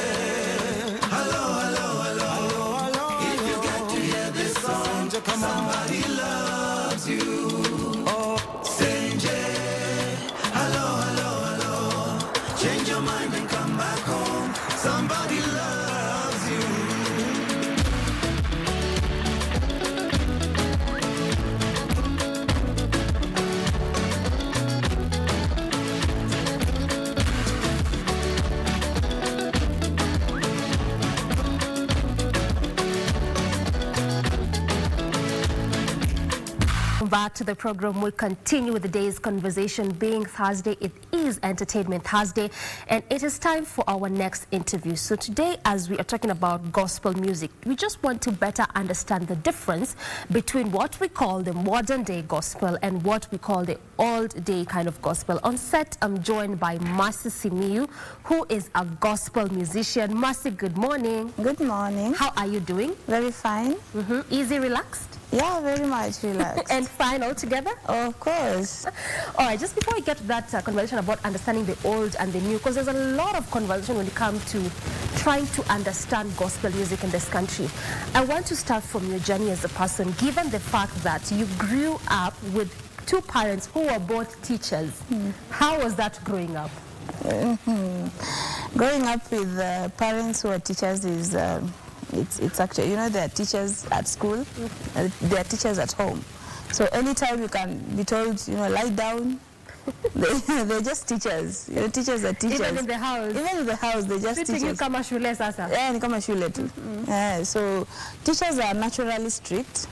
Hello, hello, hello, hello, hello. If you get to hear this song, come on. Somebody loves you. Oh, Senje. Hello, hello, hello. Change your mind and come back home. Somebody loves you. back to the program. We'll continue with the day's conversation. Being Thursday, it is Entertainment Thursday, and it is time for our next interview. So today, as we are talking about gospel music, we just want to better understand the difference between what we call the modern day gospel and what we call the old day kind of gospel. On set, I'm joined by Mercy Simiyu, who is a gospel musician. Mercy, good morning. Good morning. How are you doing? Very fine. Easy, relaxed? Yeah, very much relaxed. And fine altogether? Of course. All right, just before we get to that conversation about understanding the old and the new, because there's a lot of conversation when it comes to trying to understand gospel music in this country. I want to start from your journey as a person, given the fact that you grew up with two parents who were both teachers. How was that growing up? Growing up with parents who are teachers is... It's actually, you know, they're teachers at school, they're teachers at home. So anytime you can be told, you know, lie down, they're just teachers. You know, teachers are teachers. Even in the house? Even in the house, they're just teachers. You kama shule sasa? Yeah, ni kama shule tu. So teachers are naturally strict,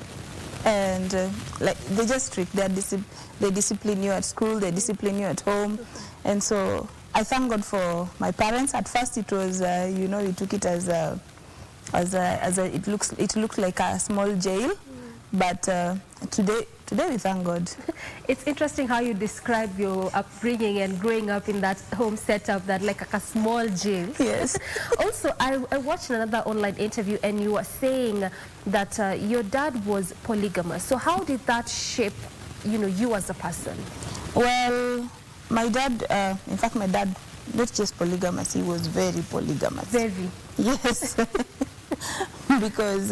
and like they're just strict. They discipline you at school, they discipline you at home, and so I thank God for my parents. At first, it was, you know, we took it as it looked like a small jail, but today we thank God. It's interesting how you describe your upbringing and growing up in that home setup, that like a small jail. Yes. Also, I watched another online interview and you were saying that your dad was polygamous. So how did that shape, you know, you as a person? Well, my dad, in fact, my dad, not just polygamous, he was very polygamous. Very? Yes. Because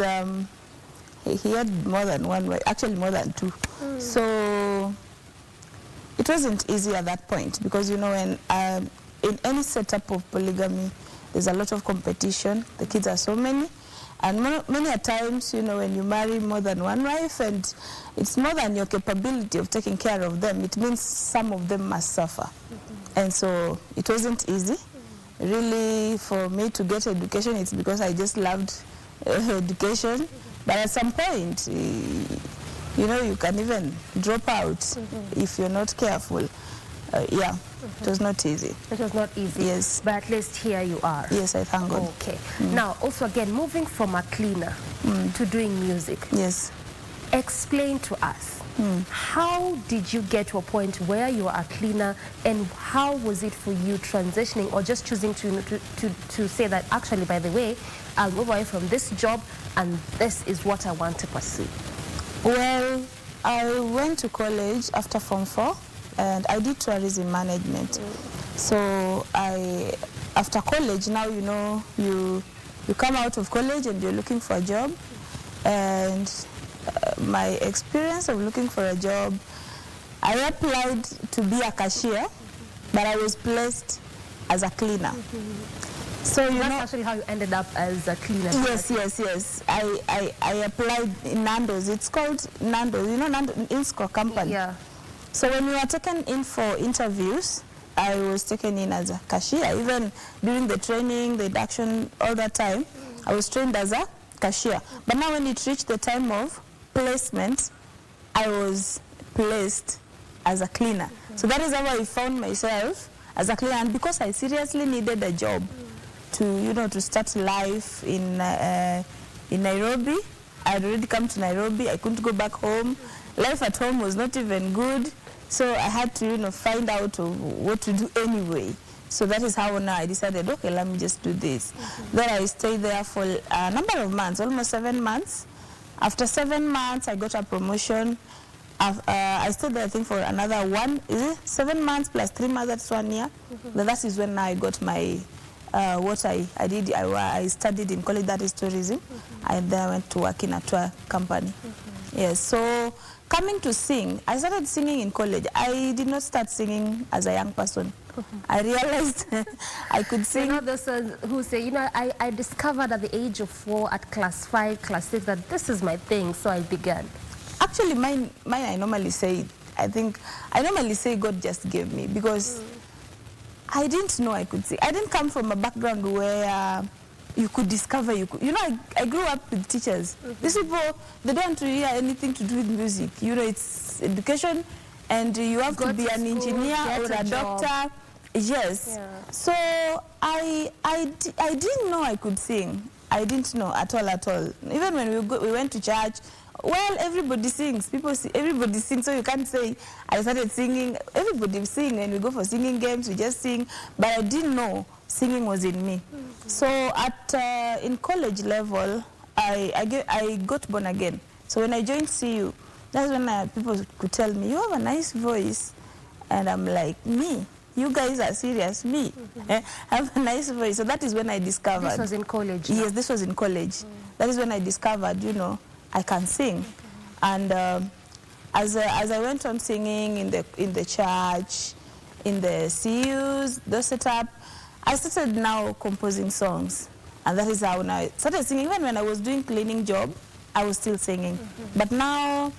he had more than one wife, actually more than two. So it wasn't easy at that point because, you know, when in any setup of polygamy, there's a lot of competition. The kids are so many. And many a times, you know, when you marry more than one wife and it's more than your capability of taking care of them, it means some of them must suffer. And so it wasn't easy. Really, for me to get education, it's because I just loved education. But at some point, you know, you can even drop out if you're not careful. Yeah, it was not easy. It was not easy? Yes. But at least here you are? Yes, I thank God. Okay. Now, also again, moving from a cleaner to doing music. Yes. Explain to us. How did you get to a point where you are a cleaner, and how was it for you transitioning or just choosing to say that actually, by the way, I'll move away from this job and this is what I want to pursue? Well, I went to college after Form 4 and I did tourism management. So after college, now, you know, you come out of college and you're looking for a job, and my experience of looking for a job, I applied to be a cashier, but I was placed as a cleaner. So that's actually how you ended up as a cleaner. Yes. I applied in Nando's. It's called Nando's. You know, Nando's Insco company. Yeah. So when we were taken in for interviews, I was taken in as a cashier. Even during the training, the induction, all that time, I was trained as a cashier. But now when it reached the time of placement, I was placed as a cleaner. So that is how I found myself as a cleaner, and because I seriously needed a job to, you know, to start life in Nairobi. I had already come to Nairobi. I couldn't go back home. Life at home was not even good, so I had to, you know, find out what to do anyway. So that is how now I decided, okay, let me just do this. Then I stayed there for a number of months, almost 7 months. After 7 months, I got a promotion. I stayed there, I think, for another 7 months plus 3 months, that's 1 year. That is when I got my, what I did, I studied in college, that is tourism. And then I went to work in a tour company. Yes, so coming to sing, I started singing in college. I did not start singing as a young person. I realized I could sing. You know those who say, you know, I discovered at the age of 4, at class 5, class 6, that this is my thing, so I began. Actually, mine I normally say, I normally say God just gave me, because I didn't know I could sing. I didn't come from a background where you could discover you could. You know, I grew up with teachers. These people, they don't want to hear anything to do with music. You know, it's It's education, and you have to be an engineer or a doctor. Yes. Yeah. So I didn't know I could sing. I didn't know at all. Even when we went to church, well, everybody sings. Everybody sings. So you can't say I started singing. Everybody sing. When we go for singing games, we just sing. But I didn't know singing was in me. So at in college level, I got born again. So when I joined CU, that's when people could tell me, you have a nice voice. And I'm like, me? You guys are serious? Me? I have a nice voice. So that is when I discovered. This was in college? Yes, this was in college. That is when I discovered, you know, I can sing. And as I went on singing in the church, in the CUs, the setup, I started now composing songs. And that is how now I started singing. Even when I was doing cleaning job, I was still singing. But now,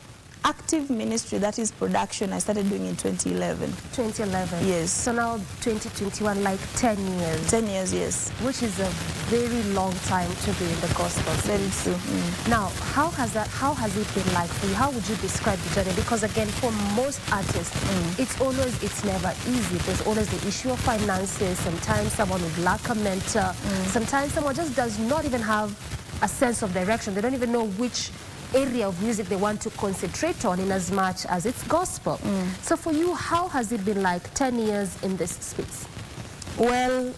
active ministry, that is production, I started doing in 2011. 2011? Yes. So now 2021, like 10 years? 10 years, yes. Which is a very long time to be in the gospel. Very true. Now, how has it been like for you? How would you describe the journey? Because again, for most artists, it's never easy. There's always the issue of finances. Sometimes someone would lack a mentor. Sometimes someone just does not even have a sense of direction. They don't even know which area of music they want to concentrate on in as much as it's gospel. So for you, how has it been like 10 years in this space? Well,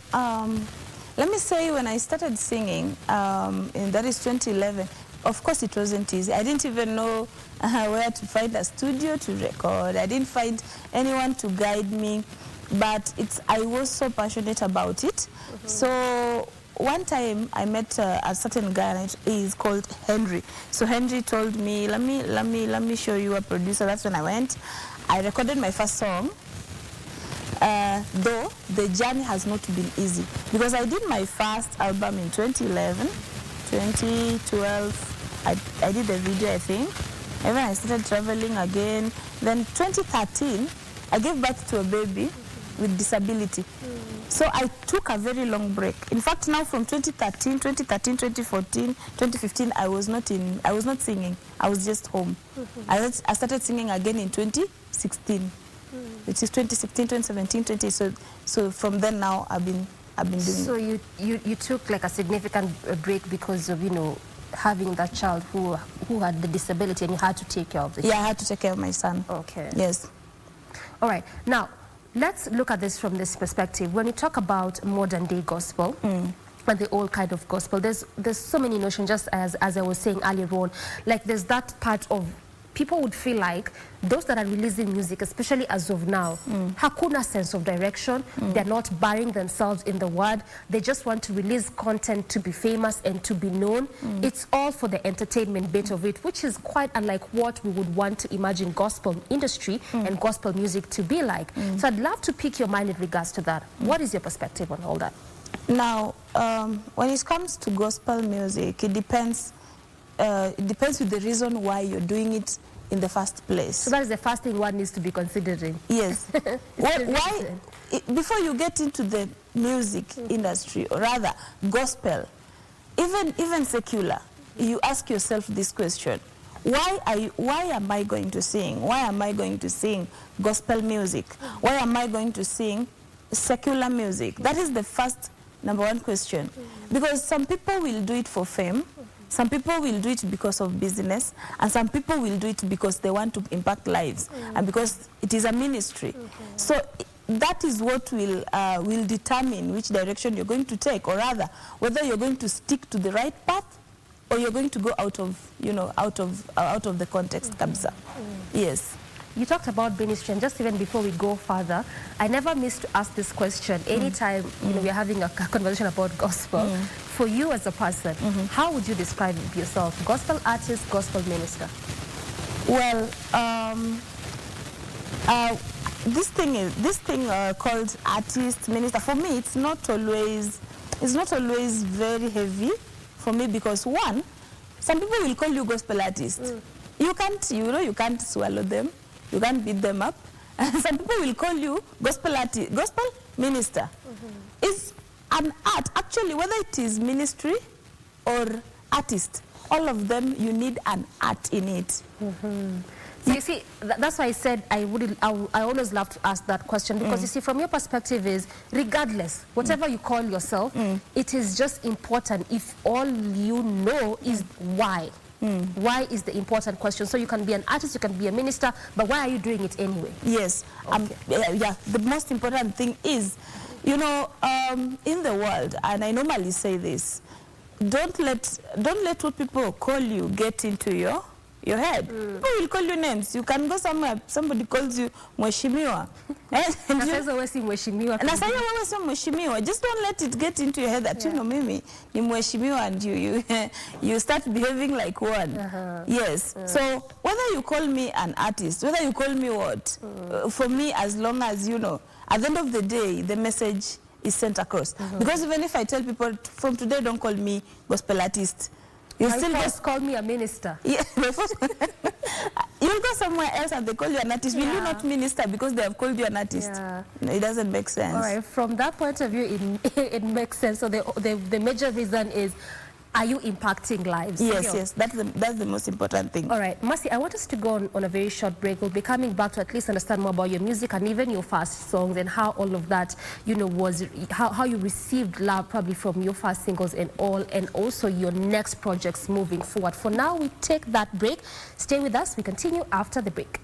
let me say when I started singing, and that is 2011, of course it wasn't easy. I didn't even know where to find a studio to record. I didn't find anyone to guide me, but I was so passionate about it. So one time I met a certain guy, and he's called Henry. So Henry told me, let me show you a producer. That's when I went. I recorded my first song. Though the journey has not been easy, because I did my first album in 2011, 2012, I did a video, I think. And then I started traveling again. Then 2013, I gave birth to a baby with disability. So I took a very long break. In fact, now from 2013, 2014, 2015, I was not singing. I was just home. I started singing again in 2016. Which is 2016, 2017, so from then now I've been doing. So you took like a significant break because of, you know, having that child who had the disability, and you had to take care of the child. Yeah, I had to take care of my son. Okay. Yes. All right. Now, let's look at this from this perspective. When you talk about modern day gospel, and the old kind of gospel, there's so many notions, just as I was saying earlier on. Like there's that part of people would feel like those that are releasing music, especially as of now, hakuna sense of direction. They're not burying themselves in the word. They just want to release content to be famous and to be known. It's all for the entertainment bit of it, which is quite unlike what we would want to imagine gospel industry and gospel music to be like. So I'd love to pick your mind in regards to that. What is your perspective on all that? Now, when it comes to gospel music, it depends with the reason why you're doing it in the first place. So that is the first thing one needs to be considering. Yes. Before you get into the music industry, or rather gospel, even secular, you ask yourself this question: why am I going to sing? Why am I going to sing gospel music? Why am I going to sing secular music? That is the first number one question. Because some people will do it for fame. Some people will do it because of business, and some people will do it because they want to impact lives, and because it is a ministry. So that is what will determine which direction you're going to take, or rather, whether you're going to stick to the right path, or you're going to go out of the context, kabisa. Yes. You talked about ministry, and just even before we go further, I never miss to ask this question. Anytime we're having a conversation about gospel, for you as a person, how would you describe yourself? Gospel artist, gospel minister? Well, this thing called artist, minister, for me, it's not always very heavy for me, because one, some people will call you gospel artist. You can't swallow them. You can't beat them up. Some people will call you gospel artist, gospel minister. It's an art. Actually, whether it is ministry or artist, all of them, you need an art in it. So you see, that's why I said I always love to ask that question, because you see, from your perspective is, regardless, whatever you call yourself, it is just important if all you know is why. Why is the important question. So you can be an artist, you can be a minister, but why are you doing it anyway? Yes. Yeah, the most important thing is, you know, in the world, and I normally say this, don't let what people call you get into your head. People will call you names. You can go somewhere, somebody calls you Mheshimiwa. Just don't let it get into your head that, you know, Mimi, ni Mheshimiwa, and you start behaving like one. Yes. So whether you call me an artist, whether you call me what, for me, as long as, you know, at the end of the day, the message is sent across. Because even if I tell people, from today, don't call me gospel artist, you still just call me a minister. Yeah, you'll go somewhere else and they call you an artist. Will you not minister because they have called you an artist? No, it doesn't make sense. All right, from that point of view, it makes sense. So the major reason is, are you impacting lives? Yes, yes, that's the most important thing. All right, Mercy, I want us to go on a very short break. We'll be coming back to at least understand more about your music and even your first songs and how all of that, you know, was, how you received love probably from your first singles and all, and also your next projects moving forward. For now, we take that break. Stay with us. We continue after the break.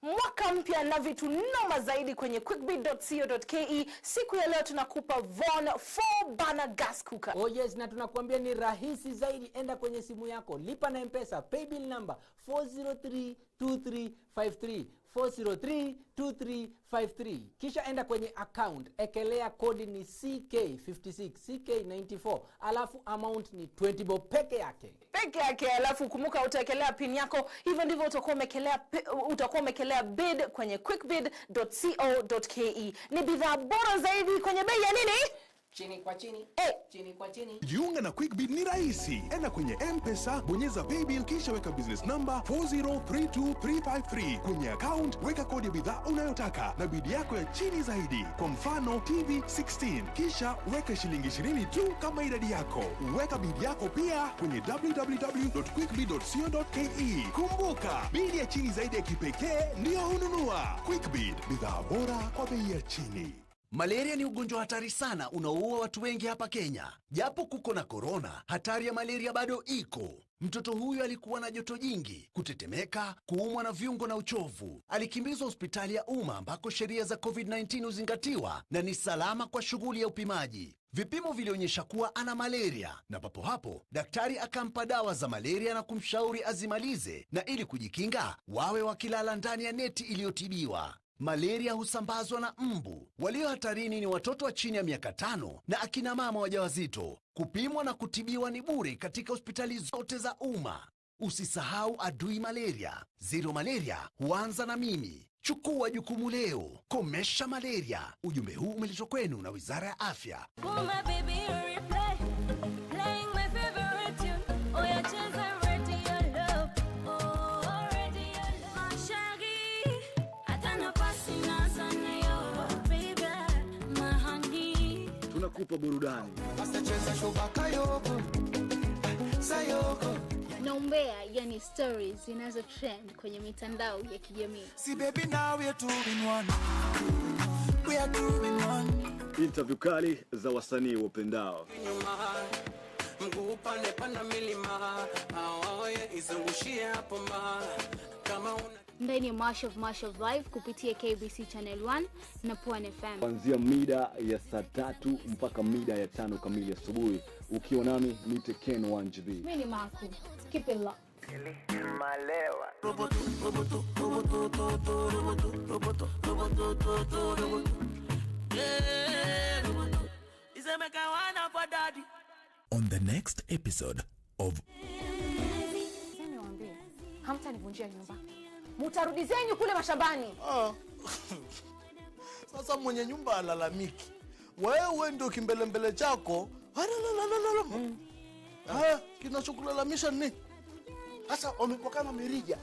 Mwaka mpya na vitu noma zaidi kwenye quickbit.co.ke. Siku ya leo tunakupa Von 4 burner gas cooker. Oh yes, na tunakuambia ni rahisi zaidi. Enda kwenye simu yako, lipa na M-Pesa, paybill number 4032353, 4032353. Kisha enda kwenye account, ekelea kodi ni CK56, CK94, alafu amount ni 20 bob peke yake. Alafu kumbuka utaekelea pin yako. Hivyo ndivyo utakuwa umekelea bid kwenye quickbid.co.ke. Ni bidhaa bora zaidi kwenye bei ya nini? Chini kwa chini. Chini kwa chini. Jiunga na QuickBid ni rahisi. Enda kwenye M-Pesa, bonyeza paybill, kisha weka business number 4032353. Kwenye account, weka kodi ya bidhaa unayotaka na bidi yako ya chini zaidi. Kwa mfano, TV 16. Kisha weka shilingi 20 tu kama idadi yako. Weka bidi yako pia kwenye www.quickbid.co.ke. Kumbuka, bidi ya chini zaidi ya kipekee ndio ununua. QuickBid, bidhaa bora kwa bei ya chini. Malaria ni ugonjwa hatari sana unaoua watu wengi hapa Kenya. Japo kuko na corona, hatari ya malaria bado iko. Mtoto huyu alikuwa na joto jingi, kutetemeka, kuumwa na viungo na uchovu. Alikimbizwa hospitali ya umma ambako sheria za COVID-19 huzingatiwa na ni salama kwa shughuli ya upimaji. Vipimo vilionyesha kuwa ana malaria, na papo hapo daktari akampa dawa za malaria na kumshauri azimalize, na ili kujikinga wawe wakilala ndani ya neti iliyotibiwa. Malaria husambazwa na mbu. Walio hatarini ni watoto wa chini ya miaka 5 na akina mama wajawazito. Kupimwa na kutibiwa ni bure katika hospitali zote za umma. Usisahau adui malaria. Zero malaria huanza na mimi. Chukua jukumu leo. Komesha malaria. Ujumbe huu umeletwa kwenu na Wizara ya Afya. Tunakupa burudani. Na umbea, yani stories zinazo trend kwenye mitandao ya kijamii. See baby now we are two in one. We are two in one. Interview kali za wasanii wapendao. Mguu pande panda milima. Aoye izungushie hapo ma. Kama ndani ya March of Live kupitia KBC Channel 1 na Pwani FM. Kuanzia mida ya saa 3 mpaka mida ya 5 kamili asubuhi. Ukiwa nami nite Ken 1GB. Mimi ni Marco. Keep it locked. On the next episode of hamtanivunjia nyumba. Mutarudi zenyu kule mashambani. Sasa mwenye nyumba alalamiki. Wewe ndio kimbelembele chako. Kinachokulalamisha ni Sasa wamepokana mirija.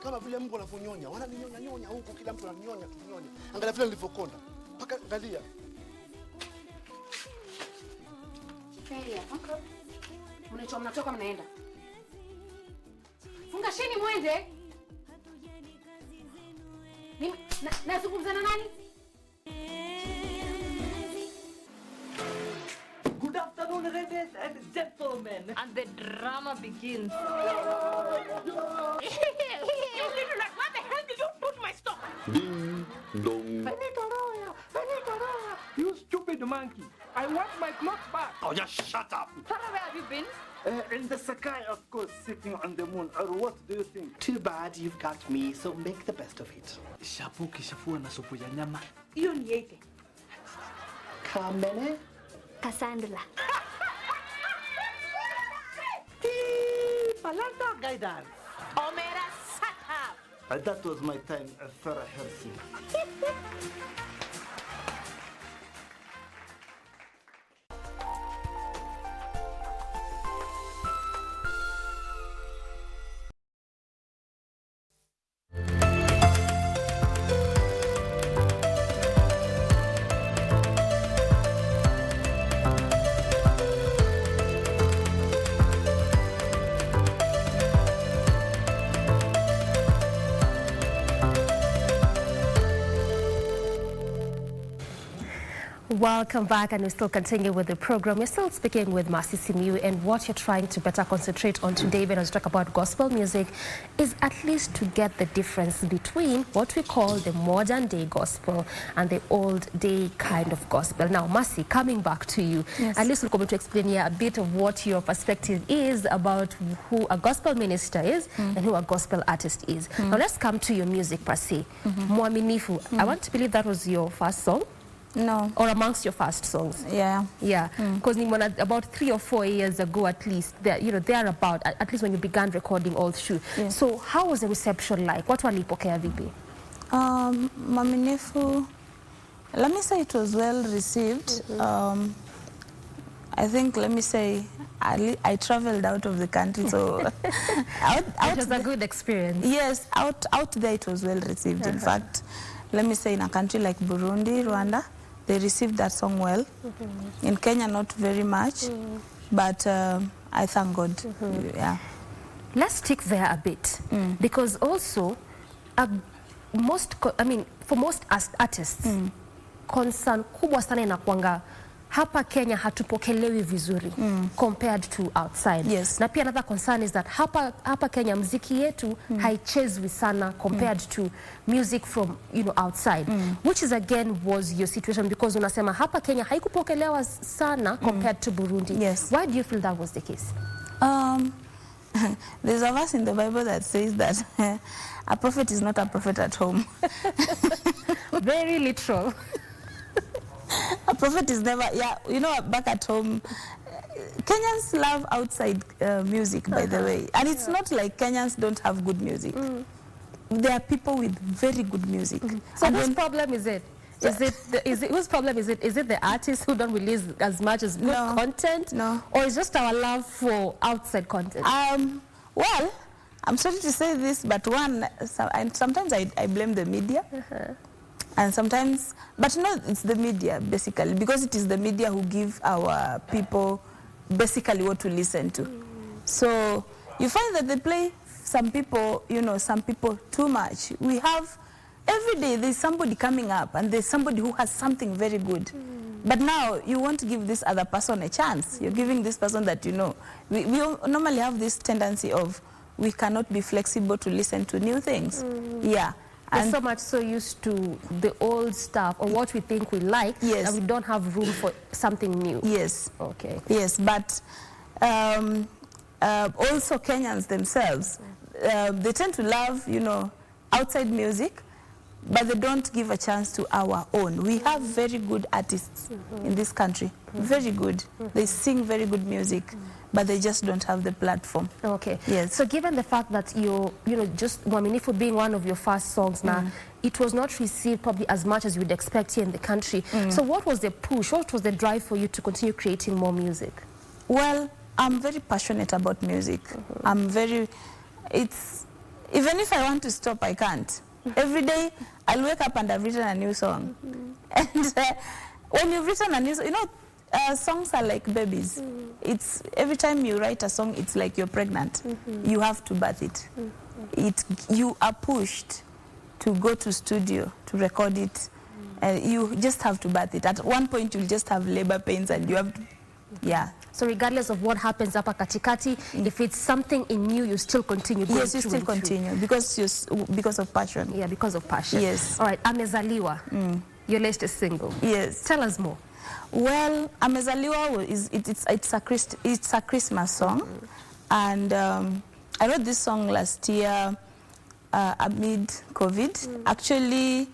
Kama vile Mungu anavyonyonya. Wananyonya huko, kila mtu ananyonya. Angalia vile nilivyokonda. Paka angalia. Feria, Unaitwa mnatoka mnaenda. Funga shini mwende. Nazungumza na nani? Good afternoon, ladies and gentlemen. And the drama begins. You little rat, where the hell did you put my stuff? Ding dong. Benito, you stupid monkey. I want my clothes back. Oh, just shut up. Tara, where have you been? In the sky, of course, sitting on the moon. Or what do you think? Too bad you've got me, so make the best of it. Shapu kishafua na supu ya nyama. Iyo ni yeke. Kamene? Cassandra. Palanta guidance. Omera, shut up. That was my time, Farah Hersi. Welcome back, and we still continue with the program. We're still speaking with Mercy Simiyu, and what you're trying to better concentrate on today when we talk about gospel music is at least to get the difference between what we call the modern day gospel and the old day kind of gospel. Now, Mercy, coming back to you, yes. At least we're going to explain here a bit of what your perspective is about who a gospel minister is and who a gospel artist is. Now, let's come to your music per se. Mwaminifu, I want to believe that was your first song. No. Or amongst your first songs? Yeah. Yeah. Because about 3 or 4 years ago at least, they're about, at least when you began recording all through. Yeah. So how was the reception like? What walipokea vipi? Mwaminifu, let me say it was well received. I think, let me say, I traveled out of the country, so it was a good experience. Yes, out there it was well received. In fact, let me say in a country like Burundi, Rwanda, they received that song well. In Kenya, not very much, but I thank God. Yeah. Let's stick there a bit, because also, for most artists, concern kubwa sana inakuanga hapa Kenya hatupokelewi vizuri compared to outside. Yes. Na pia another concern is that hapa Kenya muziki yetu haichezwi sana compared to music from outside, which is again was your situation, because unasema hapa Kenya haikupokelewa sana compared to Burundi. Yes. Why do you feel that was the case? There's a verse in the Bible that says that a prophet is not a prophet at home. Very literal. A prophet is never, back at home. Kenyans love outside music, by the way. And it's not like Kenyans don't have good music. There are people with very good music. So whose problem is it? Whose problem is it? Is it the artists who don't release as much as good content? No. Or is just our love for outside content? Well, I'm sorry to say this, but sometimes I blame the media. And sometimes, but no, it's the media basically, because it is the media who give our people basically what to listen to. So you find that they play some people too much. We have, every day there's somebody coming up and there's somebody who has something very good. But now you want to give this other person a chance. You're giving this person that we normally have this tendency of we cannot be flexible to listen to new things. Yeah. We're so much so used to the old stuff or what we think we like, that we don't have room for something new. Yes. Okay. Yes, but also Kenyans themselves, they tend to love, you know, outside music, but they don't give a chance to our own. We have very good artists in this country, very good. They sing very good music, but they just don't have the platform. Okay. Yes. So given the fact that you know, just Mwaminifu being one of your first songs now, it was not received probably as much as you would expect here in the country. So what was the push? What was the drive for you to continue creating more music? Well, I'm very passionate about music. I'm very, even if I want to stop, I can't. Every day, I'll wake up and I've written a new song. And when you've written a new song, you know, songs are like babies. It's every time you write a song, it's like you're pregnant. You have to birth it. You are pushed to go to studio to record it. You just have to birth it. At one point, you'll just have labor pains, and you have to, yeah. So regardless of what happens hapa katikati, if it's something in you, you still continue going Yes, you still continue because of passion. Yeah, because of passion. Yes. All right, Amezaliwa, your latest single. Yes. Tell us more. Well, Amezaliwa it's a Christmas song, and I wrote this song last year amid COVID. Actually,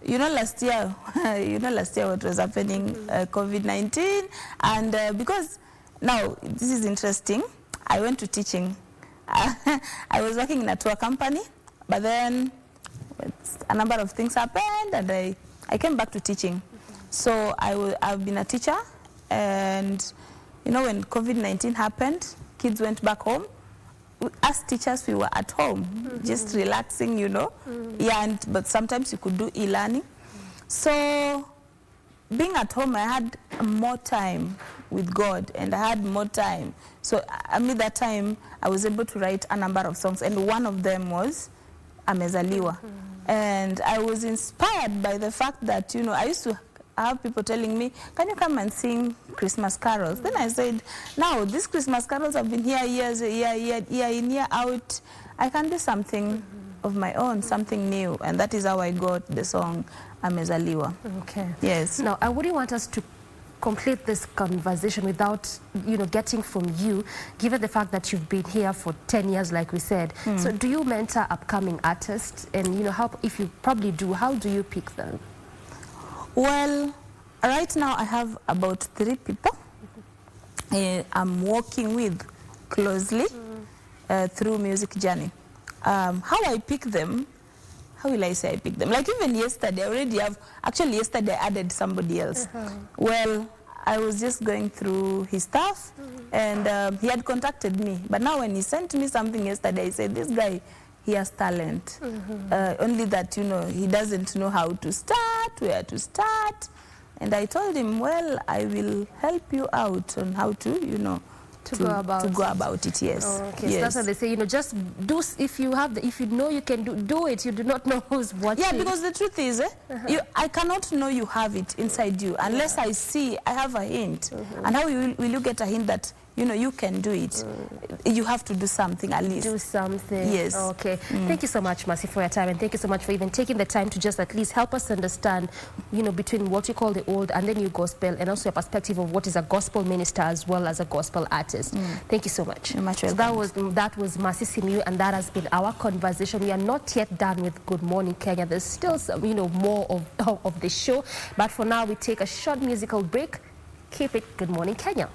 you know, last year what was happening, COVID-19, and because now this is interesting. I went to teaching. I was working in a tour company, but then a number of things happened, and I came back to teaching. So I've been a teacher, and you know, when COVID-19 happened, kids went back home. As teachers, we were at home, just relaxing, you know. Yeah, but sometimes you could do e-learning. So being at home, I had more time with God, and I had more time. So amid that time, I was able to write a number of songs, and one of them was Amezaliwa. And I was inspired by the fact that, you know, I used to have people telling me, can you come and sing Christmas carols? Then I said, now these Christmas carols have been here year in, year out. I can do something of my own, something new. And that is how I got the song Amezaliwa. Okay. Yes. Now, I wouldn't want us to complete this conversation without, you know, getting from you, given the fact that you've been here for 10 years, like we said. So do you mentor upcoming artists? And, you know, if you probably do, how do you pick them? Well, right now I have about 3 people I'm working with closely through music journey. How I pick them, how will I say I pick them? Like even yesterday, yesterday I added somebody else. Well, I was just going through his stuff, and he had contacted me. But now when he sent me something yesterday, I said, this guy, he has talent. Only that, you know, he doesn't know how to start, where to start. And I told him, well, I will help you out on how to, you know, to go about it. Yes. Okay. Yes. So that's what they say. You know, just do. If you know you can do it. You do not know who's watching. Yeah, because the truth is, I cannot know you have it inside you unless I see. I have a hint. And how will you get a hint that, you know, you can do it? You have to do something at least. Do something. Yes. Okay. Thank you so much, Mercy, for your time, and thank you so much for even taking the time to just at least help us understand, you know, between what you call the old and the new gospel, and also a perspective of what is a gospel minister as well as a gospel artist. Thank you so much. You're much welcome. So that was Mercy Simiyu, and that has been our conversation. We are not yet done with Good Morning Kenya. There's still some, you know, more of the show, but for now we take a short musical break. Keep it Good Morning Kenya.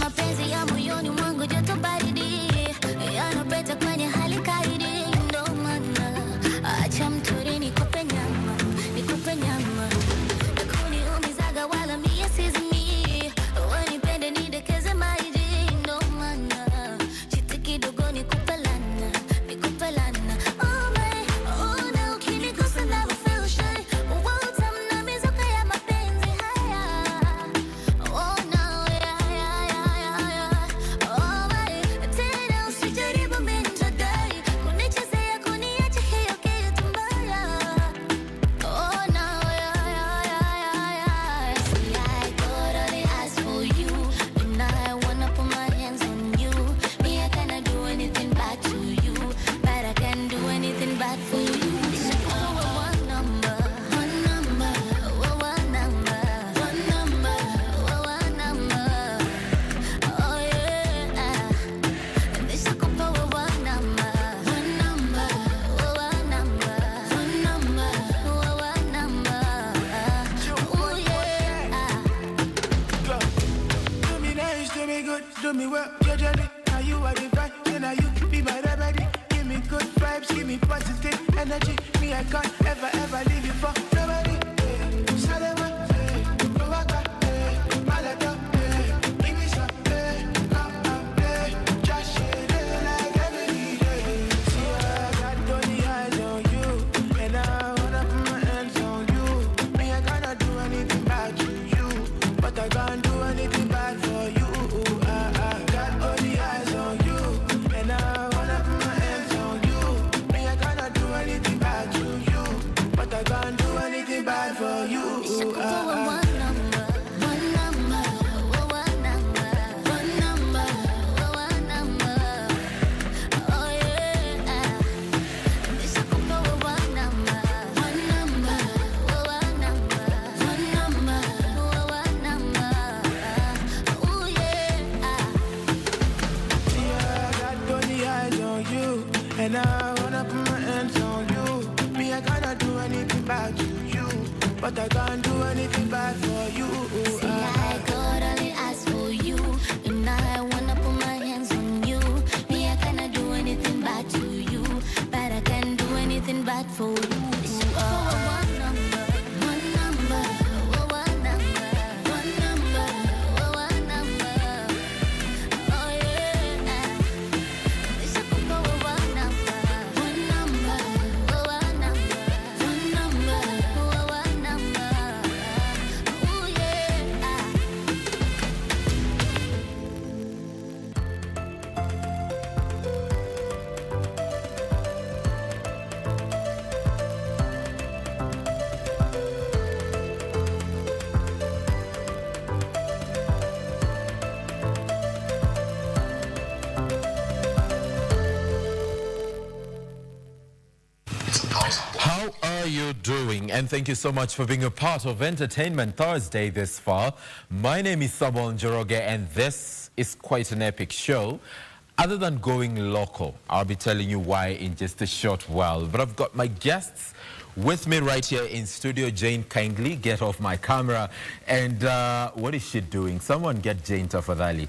Mapenzi ya moyoni mwangu joto baridi yanapeta kwenye hali kaidi, ndo maana acha mtori nikupe nyama nakuniumizaga wala mie sizimi, wanipende nidekeze maidi, ndo maana chiti kidogo nikupe lana. Oh my, oh na ukinigusa never feel shy. me well, your journey. Now you are the vibe, then now you be my remedy. Give me good vibes, give me positive energy. Me, I can't ever leave you for nobody. Salama, Owaka, Malata, give me some, come and play. Just share it like every day. See, I got only eyes on you, and I wanna put my hands on you. Me, I cannot do anything bad to you, but I can't do anything bad for you. I got only eyes on you, and I wanna put my hands on you. Me, I cannot do anything bad to you, but I can't do anything bad for you. And I wanna put my hands on you. Me, I cannot do anything bad to you, but I can't do anything bad for you. See, I got only ask for you, and I wanna put my hands on you. Me, I cannot do anything bad to you, but I can do anything bad for you. One number, one number, one number, one number, one number. Oh yeah. This is one number, one number, one number, one number, one number. Oh yeah. How are you doing? And thank you so much for being a part of Entertainment Thursday this far. My name is Samuel Njoroge, and this is quite an epic show. Other than going local, I'll be telling you why in just a short while. But I've got my guests with me right here in studio. Jane, kindly get off my camera. And what is she doing? Someone get Jane tafadhali.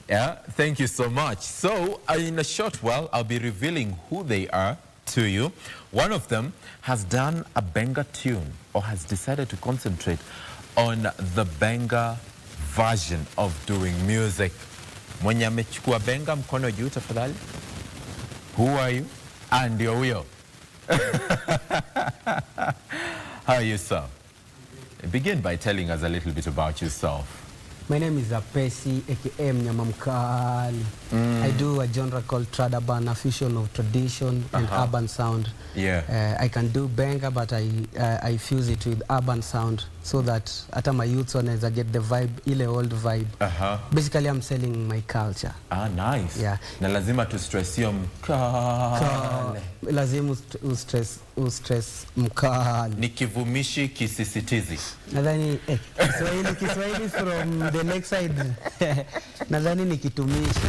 Yeah, thank you so much. So in a short while, I'll be revealing who they are to you. One of them has done a Benga tune, or has decided to concentrate on the Benga version of doing music. Mwenye amechukua Benga, mkono juu tafadhali. Who are you? And you're huyo. How are you, sir? Begin by telling us a little bit about yourself. My name is Apesi, aka Mnyama Mkali. I do a genre called Tradaban, a fusion of tradition and urban sound. Yeah. I can do Benga, but I fuse it with urban sound so that hata my youths wanaweza get the vibe, ile old vibe. Basically, I'm selling my culture. Ah, nice. Yeah. Na lazima tu stress hiyo mkale. Lazima ustress mkali. Ni kivumishi kisisitizi. Nadhani Kiswahili from the next side. Nadhani ni kitumishi.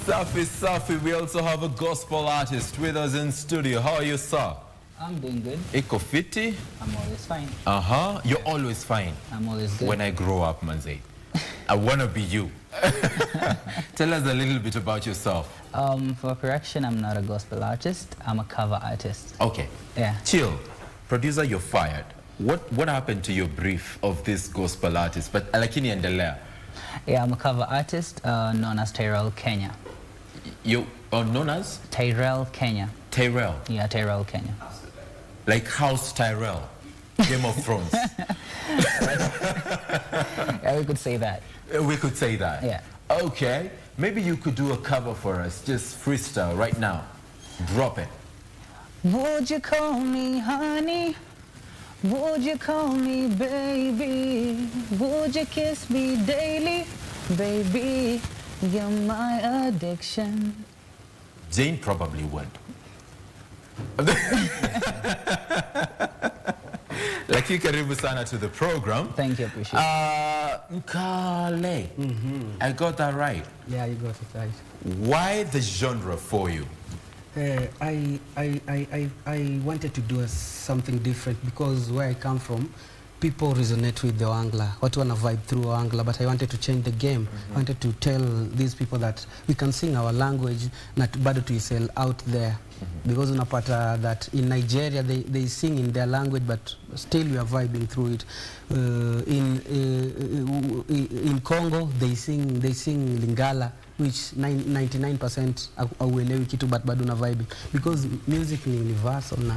Safi. We also have a gospel artist with us in studio. How are you, sir? I'm doing good. Iko fiti? I'm always fine. You're always fine. I'm always good. When I grow up, manze, I want to be you. Tell us a little bit about yourself. For correction, I'm not a gospel artist. I'm a cover artist. Okay. Yeah. Chill. Producer, you're fired. What happened to your brief of this gospel artist? But lakini endelea. Yeah, I'm a cover artist known as Tyrell Kenya. You are known as? Tyrell Kenya. Tyrell? Yeah, Tyrell Kenya. Like House Tyrell, Game of Thrones. Yeah, we could say that. We could say that? Yeah. Okay. Maybe you could do a cover for us. Just freestyle right now. Drop it. Would you call me honey? Would you call me baby? Would you kiss me daily? Baby, you're my addiction. Jane probably would. Lakini karibu sana to the program. Thank you, appreciate it. Mkale. I got that right. Yeah, you got it right. Why the genre for you? I wanted to do something different because where I come from, people resonate with the Wangla. Watu wana vibe through Wangla, but I wanted to change the game. I wanted to tell these people that we can sing our language, not bado to sell out there. Because unapata that in Nigeria they sing in their language, but still we are vibing through it. In Congo they sing Lingala, which 99% auelewi kitu, but bado na vibing because music ni universal na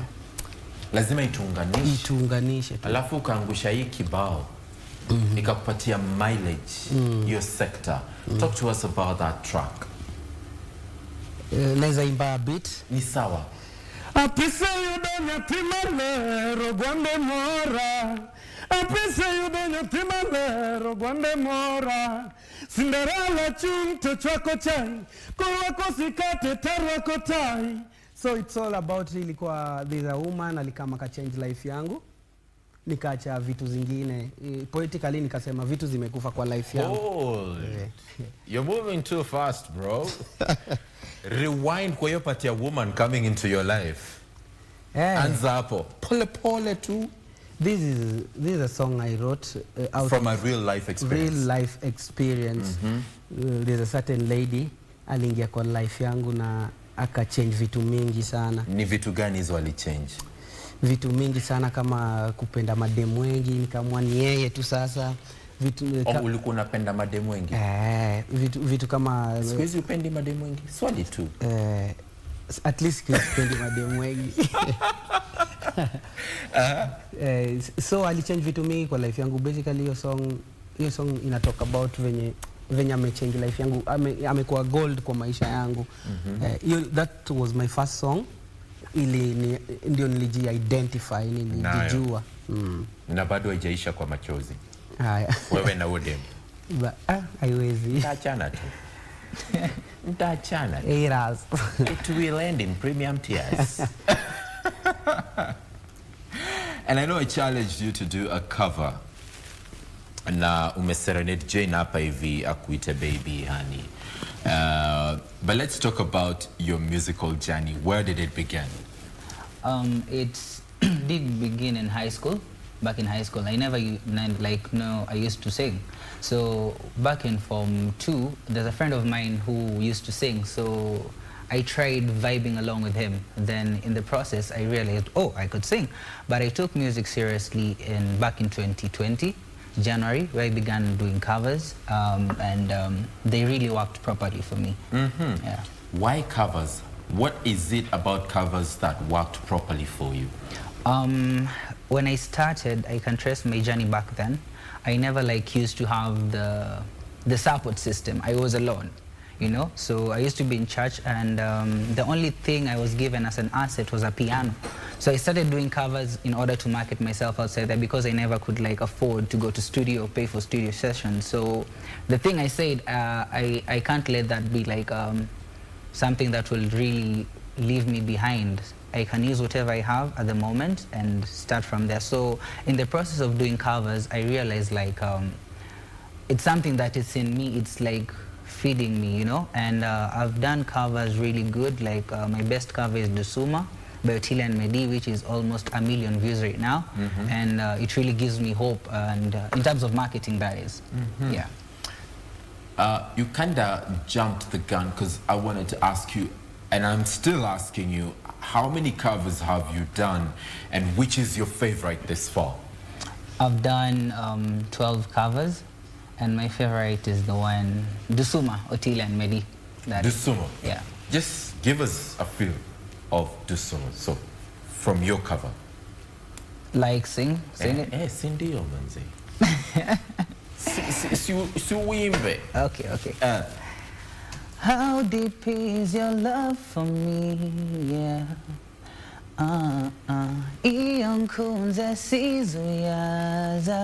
lazima ituunganishe tu. Alafu ukaangusha hii kibao ikakupatia mileage your sector. Talk to us about that track. Naweza imba a bit. Ni sawa. Apisa yudonya timalero gwande mora. Apisa yudonya timalero gwande mora. Cinderella chunto chwako chai. Kuwako sikate terwako tai. So it's all about ilikuwa there's a woman alikama ka change life yangu. Nikaacha vitu zingine. Poetically nikasema vitu zimekufa kwa life yangu. You're moving too fast, bro. Rewind kwa hiyo part ya woman coming into your life. Anza hapo. Pole pole tu. This is a song I wrote out from a real life experience. Real life experience. There's a certain lady aliingia kwa life yangu na aka change vitu mingi sana. Ni vitu gani hizo ali change? Vitu mingi sana kama kupenda mademu wengi, nikamwa ni yeye tu sasa. Vitu ulikuwa unapenda mademu wengi? Vitu kama siku hizi upendi mademu wengi? Swali tu. At least sipendi mademu wengi. So ali change vitu mingi kwa life yangu. Basically hiyo song ina talk about venye amechange life yangu, amekuwa gold kwa maisha yangu. That was my first song. Ndio niliji-identify, nilijijua. Na bado haijaisha kwa machozi. Haya. Wewe na Odem. Haiwezi. Mtaachana tu. Mtaachana. It will end in premium tears. And I know I challenged you to do a cover. Na umeserenade Jane hapa hivi akuite baby honey. But let's talk about your musical journey. Where did it begin? It did begin in high school. Back in high school, I never I used to sing. So back in Form 2, there's a friend of mine who used to sing. So I tried vibing along with him. Then in the process, I realized, oh, I could sing. But I took music seriously back in 2020. January, where I began doing covers, and they really worked properly for me. Yeah. Why covers? What is it about covers that worked properly for you? When I started, I can trace my journey back then. I never used to have the support system. I was alone, you know. So I used to be in church, and the only thing I was given as an asset was a piano. So I started doing covers in order to market myself outside there because I never could afford to go to studio or pay for studio sessions. So the thing I said, I can't let that be something that will really leave me behind. I can use whatever I have at the moment and start from there. So in the process of doing covers, I realized it's something that is in me. It's feeding me, you know. And I've done covers really good. My best cover is Dusuma by Otile and Medi, which is almost 1 million views right now. And it really gives me hope, and in terms of marketing, that is. Yeah. You kind of jumped the gun because I wanted to ask you, and I'm still asking you, how many covers have you done, and which is your favorite this far? I've done 12 covers, and my favorite is the one, Dusuma, Otile and Medi. Dusuma? Yeah. Just give us a feel of Dusuma, so from your cover. Sing it? Sing the manze. Okay. How deep is your love for me? Yeah. Iyonkunze sizuyaza.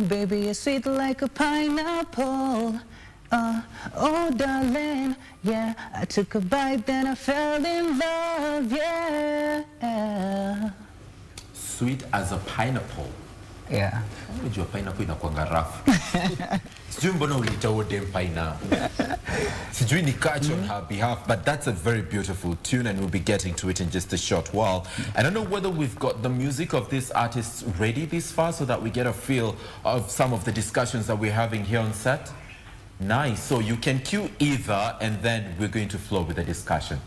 Baby, you're sweet like a pineapple. Oh, darling, yeah. I took a bite, then I fell in love, yeah. Sweet as a pineapple. Yeah. Unajua pineapple inakuanga rafu. Sijui mbona uliita huo dem pineapple. Sijui ni catch on her behalf, but that's a very beautiful tune and we'll be getting to it in just a short while. I don't know whether we've got the music of these artists ready this far so that we get a feel of some of the discussions that we're having here on set. Nice. So you can cue either and then we're going to flow with the discussion.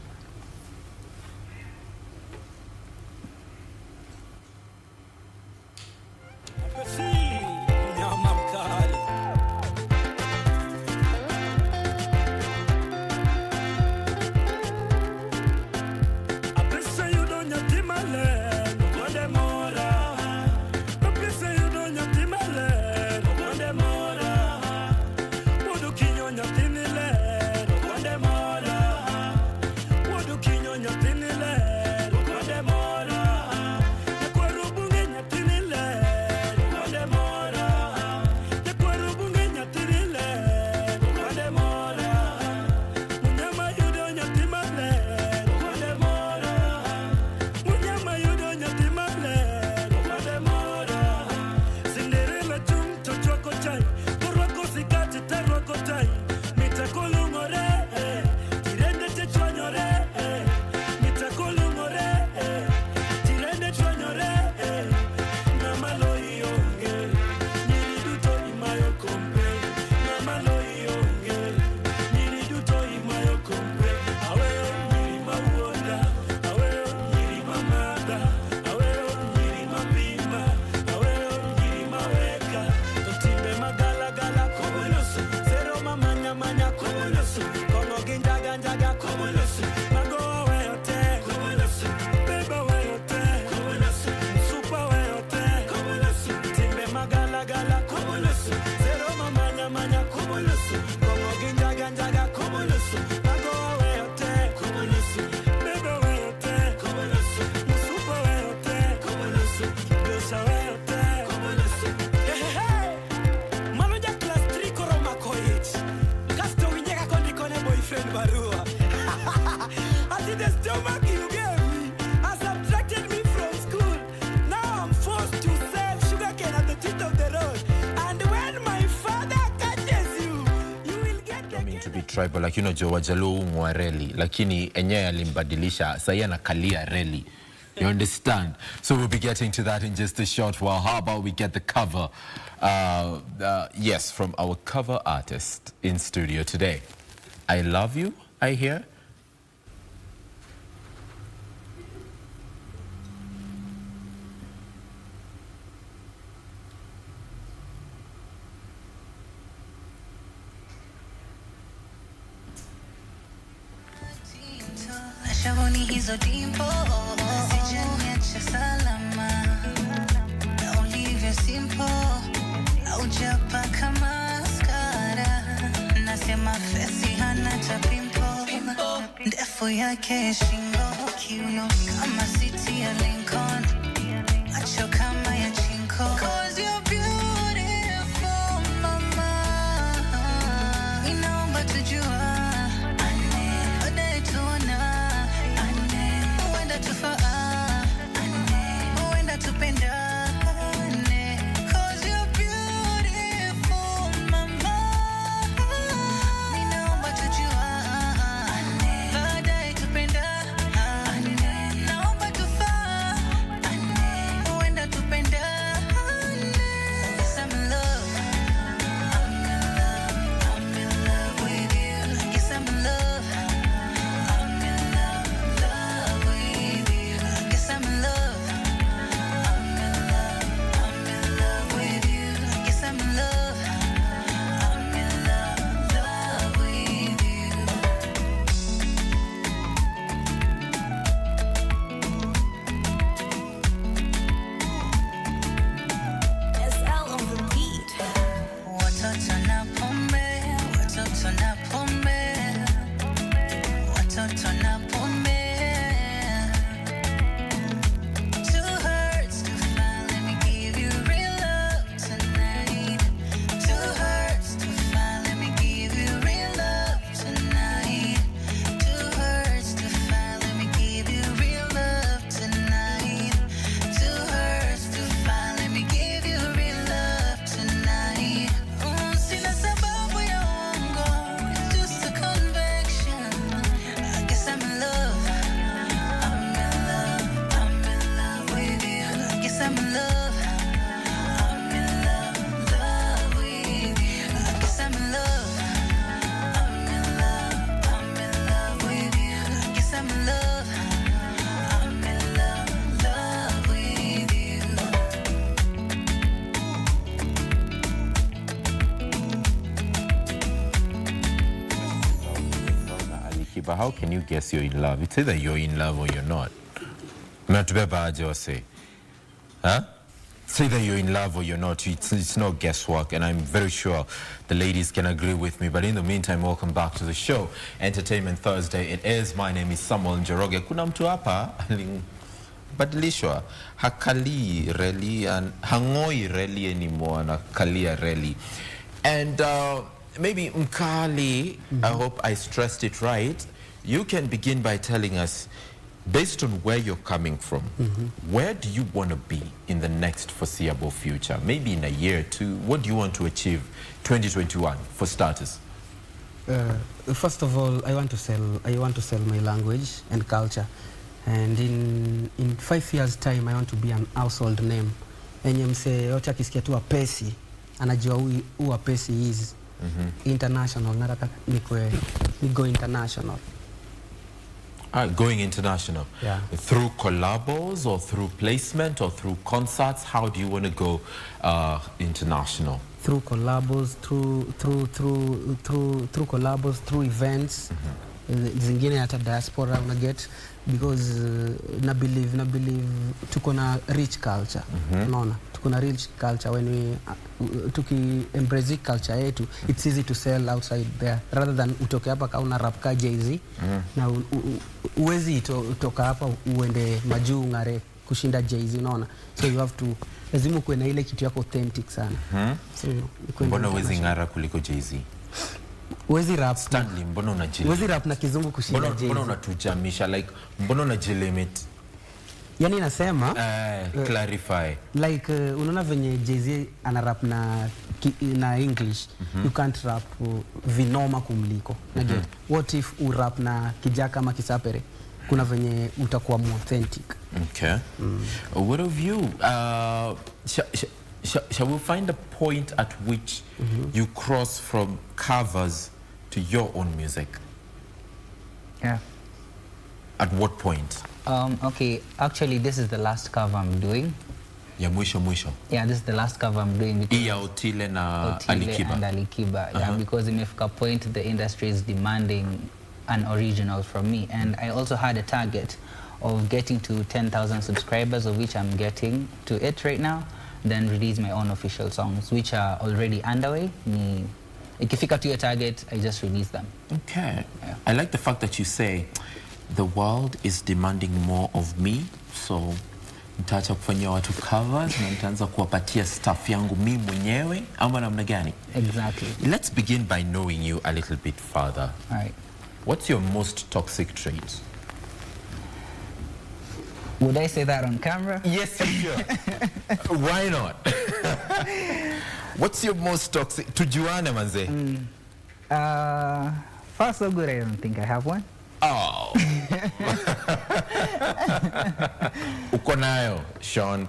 Tribal, like, you know, Wajaluo ung'oa reli, lakini enyewe alimbadilisha, sasa anakalia reli. You understand? So we'll be getting to that in just a short while. How about we get the cover, yes, from our cover artist in studio today. I Love You, I hear. Shavoni hizo dimpo sijaniacha salama, don't leave you simple, haujapaka maskara, nasema fesi hana tapimpo, ndefu yake shingo, kiuno kama city ya Lincoln, macho kama ya chinko, 'cause you're beautiful mama, inaomba tujua give you Alikiba, how can you guess you're in love? It's either you're in love or you're not. Mnatubeba aje wase? Huh? It's either you're in love or you're not. It's no guesswork, and I'm very sure the ladies can agree with me. But in the meantime, welcome back to the show, Entertainment Thursday. It is. My name is Samuel Njoroge. Kuna mtu hapa badilishwa hakali reli and hangoi reli anymore na kalia reli. And maybe Mkali, I hope I stressed it right. You can begin by telling us, based on where you're coming from, where do you want to be in the next foreseeable future? Maybe in a year or two. What do you want to achieve 2021 for starters? First of all, I want to sell my language and culture. And in 5 years time I want to be an household name. Enye mse yote akisikia tu Apesi anajua who Apesi is. International, nataka go international. Going international. Yeah. Through collabos or through placement or through concerts, how do you want to go international? Through collabos, through collabos, through events. Zingine hata diaspora una get, because na believe tuko na rich culture. Unaona, tuko na rich culture. When we tuki embrace culture yetu, it's easy to sell outside there rather than utoke hapa ka una rap ka Jay-Z na uwezi toka hapa uende majuu ngare kushinda Jay-Z, unaona. So you have to lazima kuwe na ile kitu yako authentic sana. So mbona uwezi ngara kuliko Jay-Z? Uwezi rap Stanley, mbona unajili? Uwezi rap na kizungu kushinda Jay-Z? Mbona unatujamisha, like mbona unajilimit? Yani nasema clarify. Like unaona venye Jay-Z ana rap na English, you can't rap vinoma kumliko. What if u rap na kijaka ama kisapere? Kuna venye utakuwa more authentic. Okay. What of you? Shall we find a point at which you cross from covers to your own music? Yeah. At what point? Okay, actually this is the last cover I'm doing. Ya mwisho. Yeah, this is the last cover I'm doing. Iya Otile na Alikiba. And Alikiba. Yeah, because imefika point the industry is demanding an original from me, and I also had a target of getting to 10,000 subscribers, of which I'm getting to it right now, then release my own official songs, which are already underway. Ikifika to your target, I just release them. Okay. Yeah. I like the fact that you say the world is demanding more of me, so nitaacha kufanyia watu covers na nitaanza kuwapatia stuff yangu mimi mwenyewe ama namna gani? Exactly. Let's begin by knowing you a little bit further. All right. What's your most toxic trait? Would I say that on camera? Yes, sure. Why not? What's your most toxic? Tujuane manze. Far so good, I don't think I have one. Oh. Uko nayo, Sean.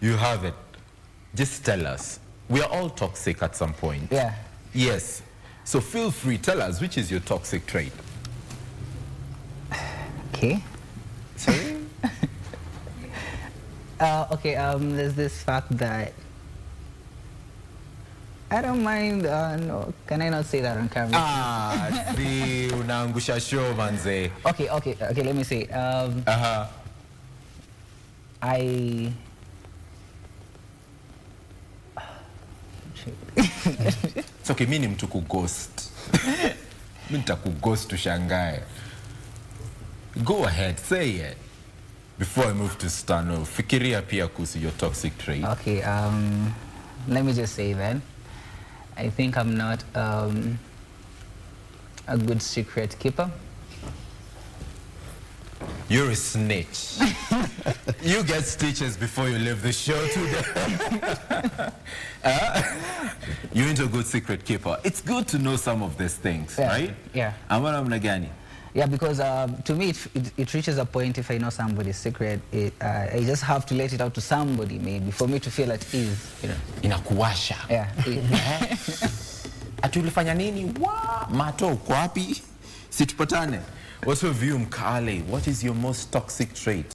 You have it. Just tell us. We are all toxic at some point. Yeah. Yes. So feel free, tell us, which is your toxic trait? Okay. Sorry? Okay, there's this fact that I don't mind, no, can I not say that on camera? See, unaangusha show, manze. Okay, let me say, It's okay, mimi ni mtu kughost. Mimi nitakughost ushangae. Go ahead, say it. Before I move to Stano, fikiria pia kuhusu your toxic trait. Okay, let me just say then, I think I'm not a good secret keeper. You're a snitch. You get stitches before you leave the show today. You're into a good secret keeper. It's good to know some of these things, yeah, right? Yeah. Amara mnagani? Yeah, because to me, it reaches a point if I know somebody's secret, I just have to let it out to somebody, maybe, for me to feel at ease, you know. Inakuwasha. Yeah. Ati ulifanya nini? Mato, uko wapi? Situpatane. What's your view, Mkale? What is your most toxic trait?